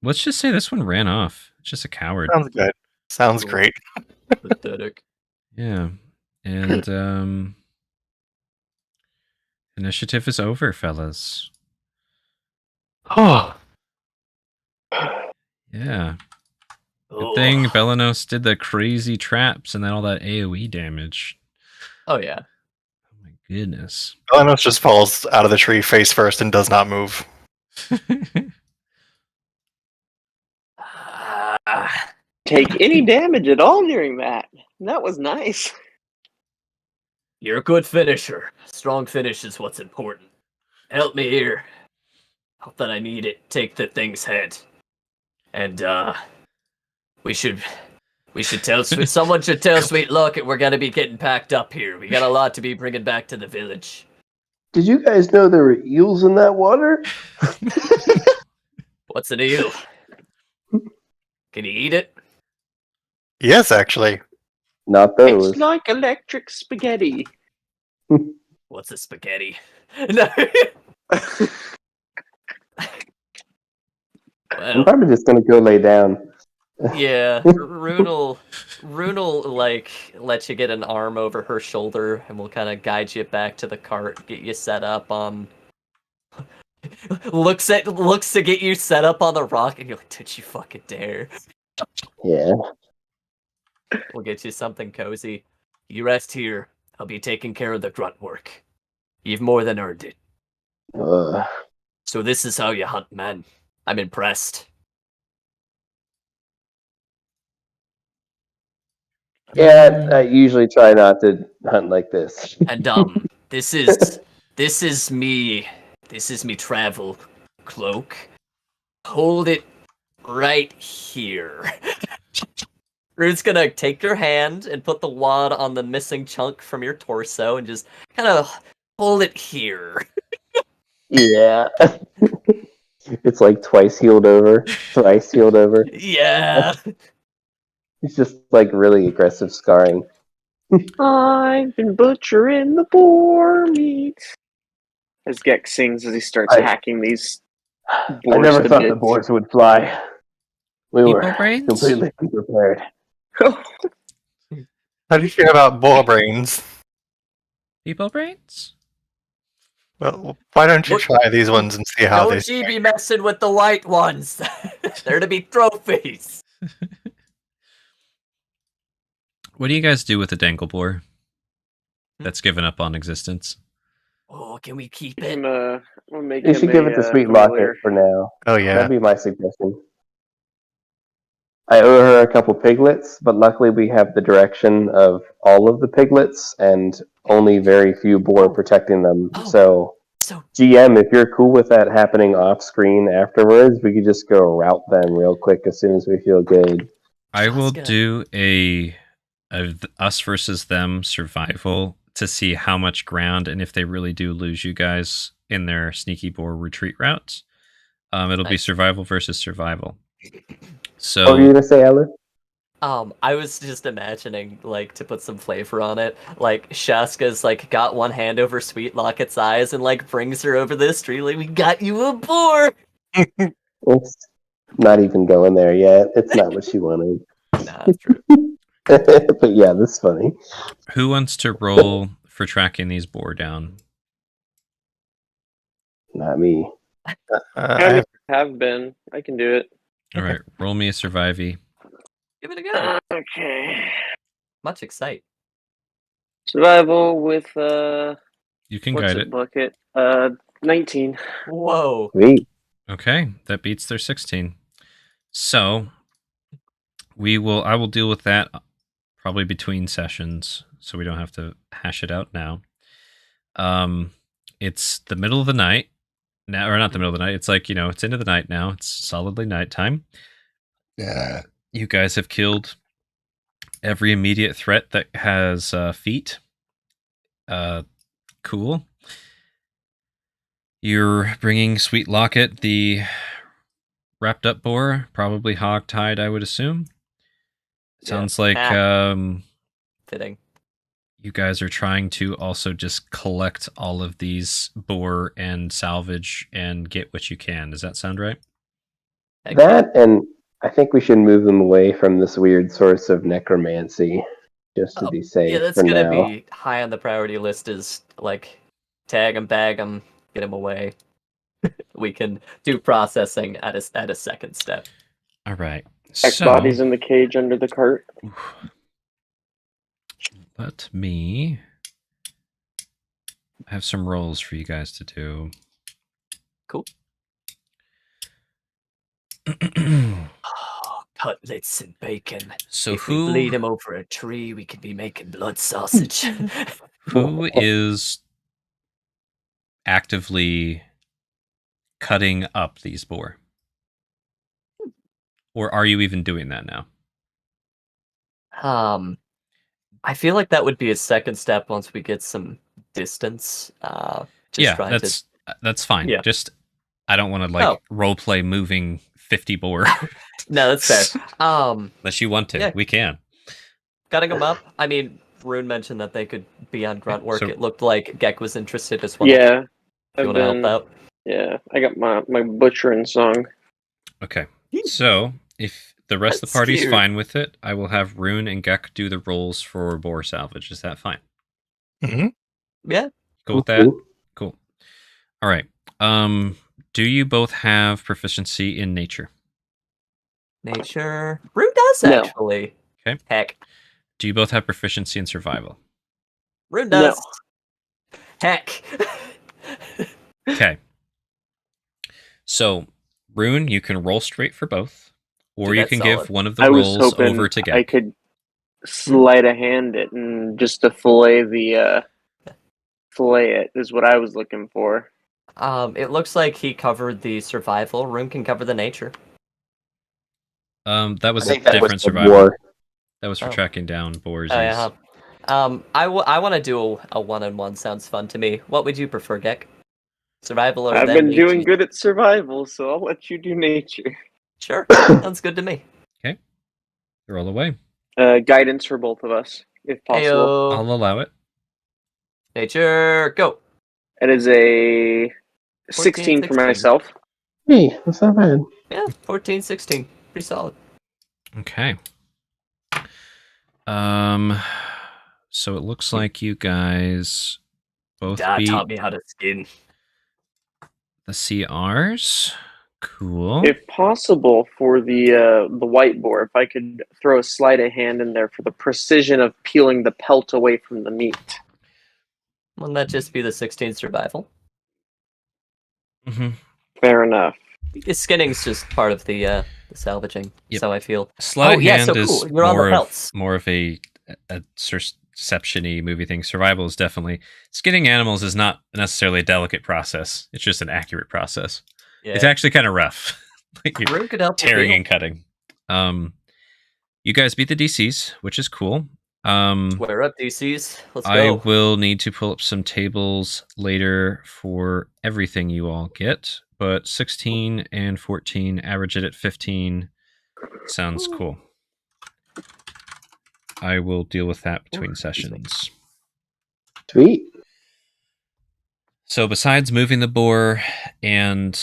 Let's just say this one ran off. It's just a coward. Sounds good. Sounds Cool. great. Pathetic. Yeah. And initiative is over, fellas. Oh, Yeah. Good thing Belenos did the crazy traps and then all that AoE damage. Oh yeah. Oh my goodness. Belenos just falls out of the tree face first and does not move. Take any damage at all during that. That was nice. You're a good finisher. Strong finish is what's important. Help me here. Not that I need it. Take the thing's head. And we should tell someone should tell Sweet Locket we're gonna be getting packed up here. We got a lot to be bringing back to the village. Did you guys know there were eels in that water? What's an eel? Can you eat it? Yes, actually. Not those. It's like electric spaghetti. What's a spaghetti? No. I'm probably just gonna go lay down. Yeah, Runel like let you get an arm over her shoulder, and we'll kind of guide you back to the cart, get you set up on. looks to get you set up on the rock, and you're like, "Don't you fucking dare!" Yeah. We'll get you something cozy. You rest here. I'll be taking care of the grunt work. You've more than earned it. So this is how you hunt, man. I'm impressed. Yeah, I usually try not to hunt like this. And this is me travel cloak. Hold it right here. Rude's gonna take your hand and put the wad on the missing chunk from your torso and just kind of hold it here. Yeah. It's like twice healed over, thrice healed over. Yeah. It's just like really aggressive scarring. I've been butchering the boar meat. As Gex sings as he starts hacking these boars. I never to thought bits. the boars would fly. We People were brains? completely unprepared. How do you feel about boar brains? People brains? Well, why don't you What- try these ones and see how they... Don't you be messing with the white ones. They're to be trophies. What do you guys do with the Danglebore that's given up on existence? Oh, can we keep it? We'll make You him should give it to Sweet familiar. Locket for now. Oh, yeah. That'd be my suggestion. I owe her a couple piglets, but luckily we have the direction of all of the piglets and only very few boar protecting them. Oh. So, GM, if you're cool with that happening off screen afterwards, we could just go route them real quick as soon as we feel good. I will do a us versus them survival to see how much ground and if they really do lose you guys in their sneaky boar retreat routes. It'll be Nice. survival versus survival. So What were you gonna say, Alan? I was just imagining, like, to put some flavor on it, like, Shaska's, like, got one hand over Sweet Locket's eyes and, like, brings her over the street, like, we got you a boar! It's not even going there yet. It's not what she wanted. Nah, that's true. But yeah, this is funny. who wants to roll for tracking these boar down? Not me. I have been. I can do it. All right, roll me a survivey. Give it a go. Okay. Much excite. Survival with You can what's guide it, it. bucket? 19. Whoa. Sweet. Okay, that beats their 16. So I will deal with that probably between sessions, so we don't have to hash it out now. It's the middle of the night now, or not the middle of the night. It's like, it's into the night now. It's solidly nighttime. Yeah. You guys have killed every immediate threat that has feet. Cool. You're bringing Sweet Locket, the wrapped up boar, probably hog-tied, I would assume. Sounds like fitting. You guys are trying to also just collect all of these boar and salvage and get what you can. Does that sound right? That, and I think we should move them away from this weird source of necromancy, just to be safe. Yeah, that's for gonna now. be high on the priority list. Is like tag them, bag them, get them away. We can do processing at a second step. All right. X bodies in the cage under the cart. Let me have some rolls for you guys to do. Cool. Cutlets and bacon. So if we bleed him over a tree, we could be making blood sausage. Who is actively cutting up these boar? Or are you even doing that now? I feel like that would be a second step once we get some distance. That's fine. Yeah. Just I don't want to role play moving 50 boar. No, that's fair. Unless you want to, yeah. we can. Cutting them up. I mean, Rune mentioned that they could be on grunt work. So- it looked like Gek was interested as well. Yeah. If you want to help out. Yeah, I got my butchering song. Okay. So if the rest of the party's cute. fine with it, I will have Rune and Gek do the rolls for boar salvage. Is that fine? Mm-hmm. Yeah. Cool with that? Cool. All right. Do you both have proficiency in nature? Nature. Rune does No. actually. Okay. Heck. Do you both have proficiency in survival? Rune does. Heck. Okay. So, Rune, you can roll straight for both, or Dude, you that's can solid. give one of the I was rolls hoping over to Gek. I could sleight of hand it and just to fillet it is what I was looking for. It looks like he covered the survival. Rune can cover the nature. That was I a think that different was the survival. war. That was for tracking down boars. Oh, yeah. I want to do a one-on-one. Sounds fun to me. What would you prefer, Gek? Survival or I've then been nature? doing good at survival, so I'll let you do nature. Sure. Sounds good to me. Okay. Roll away. Guidance for both of us, if possible. Heyo. I'll allow it. Nature, go. It is a 16 for 16. myself. Hey, that's not bad. Yeah, 14, 16. Pretty solid. Okay. So it looks like you guys both Dad beat taught me how to skin. the CRs. Cool. If possible, for the white boar, if I could throw a sleight of hand in there for the precision of peeling the pelt away from the meat. Wouldn't that just be the 16 survival? Mm-hmm. Fair enough. Skinning's just part of the salvaging. Yep. So I feel. Sleight of hand so is cool. You're on the pelts. more of a perception-y movie thing. Survival is definitely... Skinning animals is not necessarily a delicate process. It's just an accurate process. Yeah. It's actually kind of rough. Like you're Rune could help tearing you. and cutting. You guys beat the DCs, which is cool. Square up, DCs. Let's I go. will need to pull up some tables later for everything you all get, but 16 and 14, average it at 15. Sounds cool. I will deal with that between sessions. Sweet. So besides moving the boar and,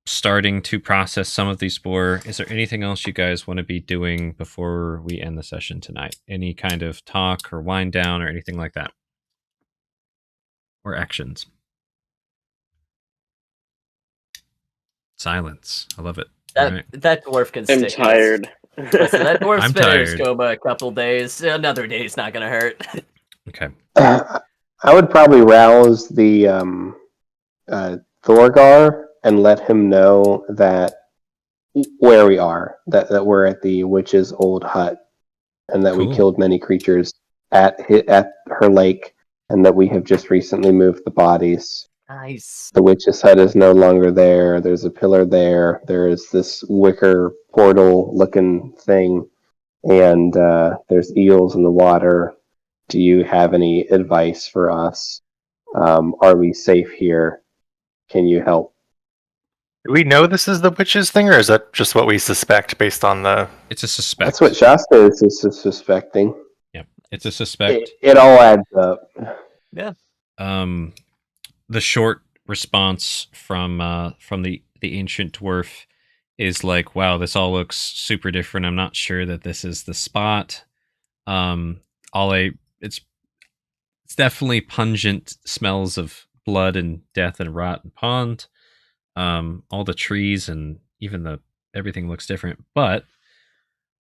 starting to process some of these boar, is there anything else you guys want to be doing before we end the session tonight? Any kind of talk or wind down or anything like that? Or actions? Silence. I love it. That dwarf can I'm stick. tired. Listen, that dwarf's I'm been in his tired. coma a couple days. Another day's not gonna hurt. Okay. I would probably rouse the Thorgar and let him know that where we are, that we're at the witch's old hut, and that we Cool. killed many creatures at her lake, and that we have just recently moved the bodies. Nice. The witch's hut is no longer there. There's a pillar there. There is this wicker portal-looking thing, and there's eels in the water. Do you have any advice for us? Are we safe here? Can you help? Do we know this is the witch's thing, or is that just what we suspect based on the... It's a suspect. That's what Shasta is suspecting. Yep. It's a suspect. It all adds up. Yeah. The short response from the ancient dwarf is like, wow, this all looks super different. I'm not sure that this is the spot. It's definitely pungent smells of blood and death and rot and pond. All the trees and even everything looks different. But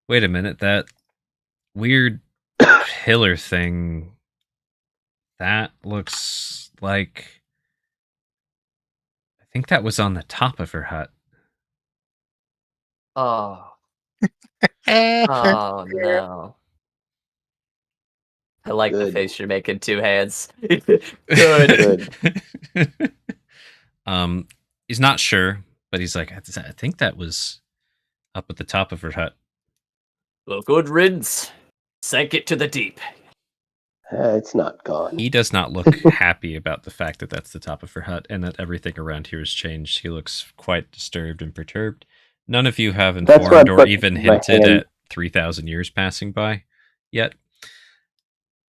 wait a minute, that weird pillar thing, that looks like, I think that was on the top of her hut. Oh. Oh no. I like the Good. face you're making, two hands. Good. He's not sure, but he's like, I think that was up at the top of her hut. Well, good riddance. Sank it to the deep. It's not gone. He does not look happy about the fact that that's the top of her hut and that everything around here has changed. He looks quite disturbed and perturbed. None of you have informed or even hinted at 3,000 years passing by yet.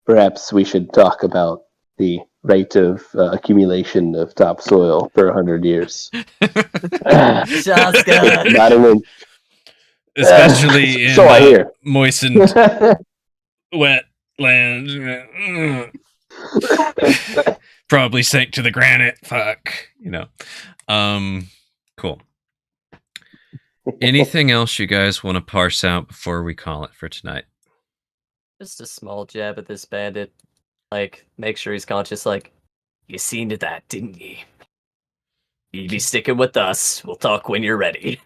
Perhaps we should talk about the rate of accumulation of topsoil for 100 years. Shasta. Not even. Especially in So I hear. moistened, wet land. Probably sank to the granite. Fuck. Cool. Anything else you guys want to parse out before we call it for tonight? Just a small jab at this bandit. Like, make sure he's conscious. Like, you seen to that, didn't ye? You be sticking with us. We'll talk when you're ready.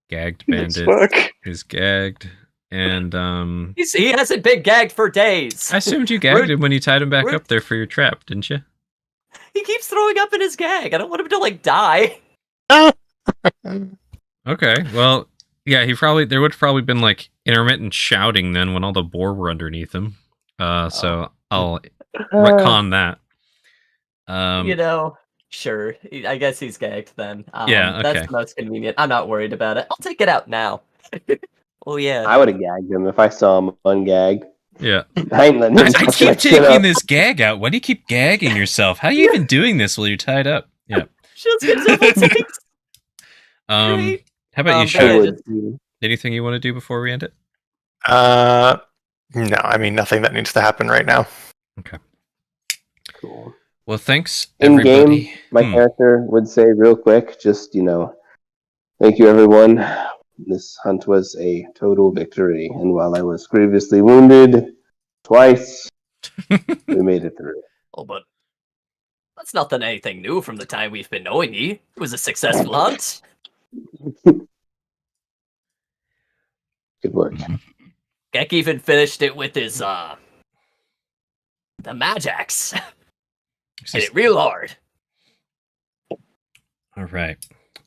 Gagged bandit is gagged. And, he hasn't been gagged for days. I assumed you gagged him when you tied him back up there for your trap, didn't you? He keeps throwing up in his gag. I don't want him to, like, die. Okay, well, yeah, there would have probably been, like, intermittent shouting then when all the boar were underneath him. So I'll retcon that. Sure. I guess he's gagged then. Yeah, okay. That's the most convenient. I'm not worried about it. I'll take it out now. Oh, yeah. I would have gagged him if I saw him ungagged. Yeah. I ain't letting him I touch keep my shit taking up. this gag out. Why do you keep gagging yourself? How are you even doing this while you're tied up? Yeah. Just get double takes. Great. How about you, I Sean? would. Anything you want to do before we end it? No, I mean, nothing that needs to happen right now. Okay. Cool. Well, thanks, In everybody. game, my character would say real quick, just, thank you, everyone. This hunt was a total victory, and while I was grievously wounded twice, we made it through. Oh, but that's nothing anything new from the time we've been knowing ye. It was a successful hunt. Good work. Gek even finished it with his, the Magics. Hit it real hard. All right.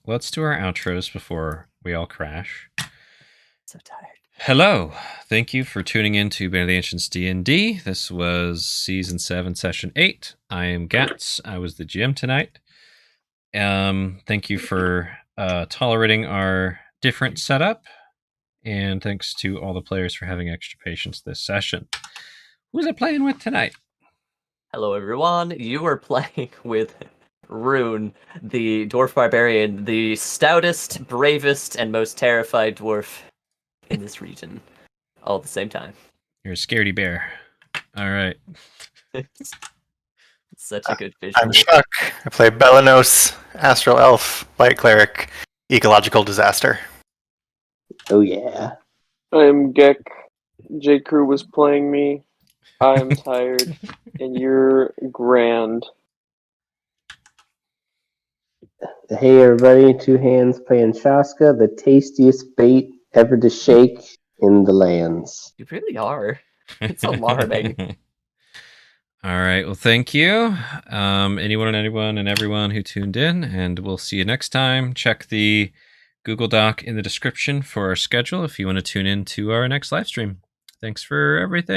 Let's do our outros before we all crash. So tired. Hello. Thank you for tuning in to Bane of the Ancients DnD. This was Season 7, Session 8. I am Gats. I was the GM tonight. Thank you for tolerating our different setup, and thanks to all the players for having extra patience this session. Who's I playing with tonight? Hello, everyone. You are playing with Rune, the dwarf barbarian, the stoutest, bravest, and most terrified dwarf in this region, all at the same time. You're a scaredy bear. All right. It's such a good visual. I'm Shuck. I play Belanos, Astral Elf, Light Cleric, Ecological Disaster. Oh yeah. I am Gek. J. Crew was playing me. I am tired, and you're grand. Hey everybody, Two Hands playing Shaska, the tastiest bait ever to shake in the lands. You really are. It's alarming. All right. Well, thank you, anyone and everyone who tuned in, and we'll see you next time. Check the Google Doc in the description for our schedule if you want to tune in to our next live stream. Thanks for everything.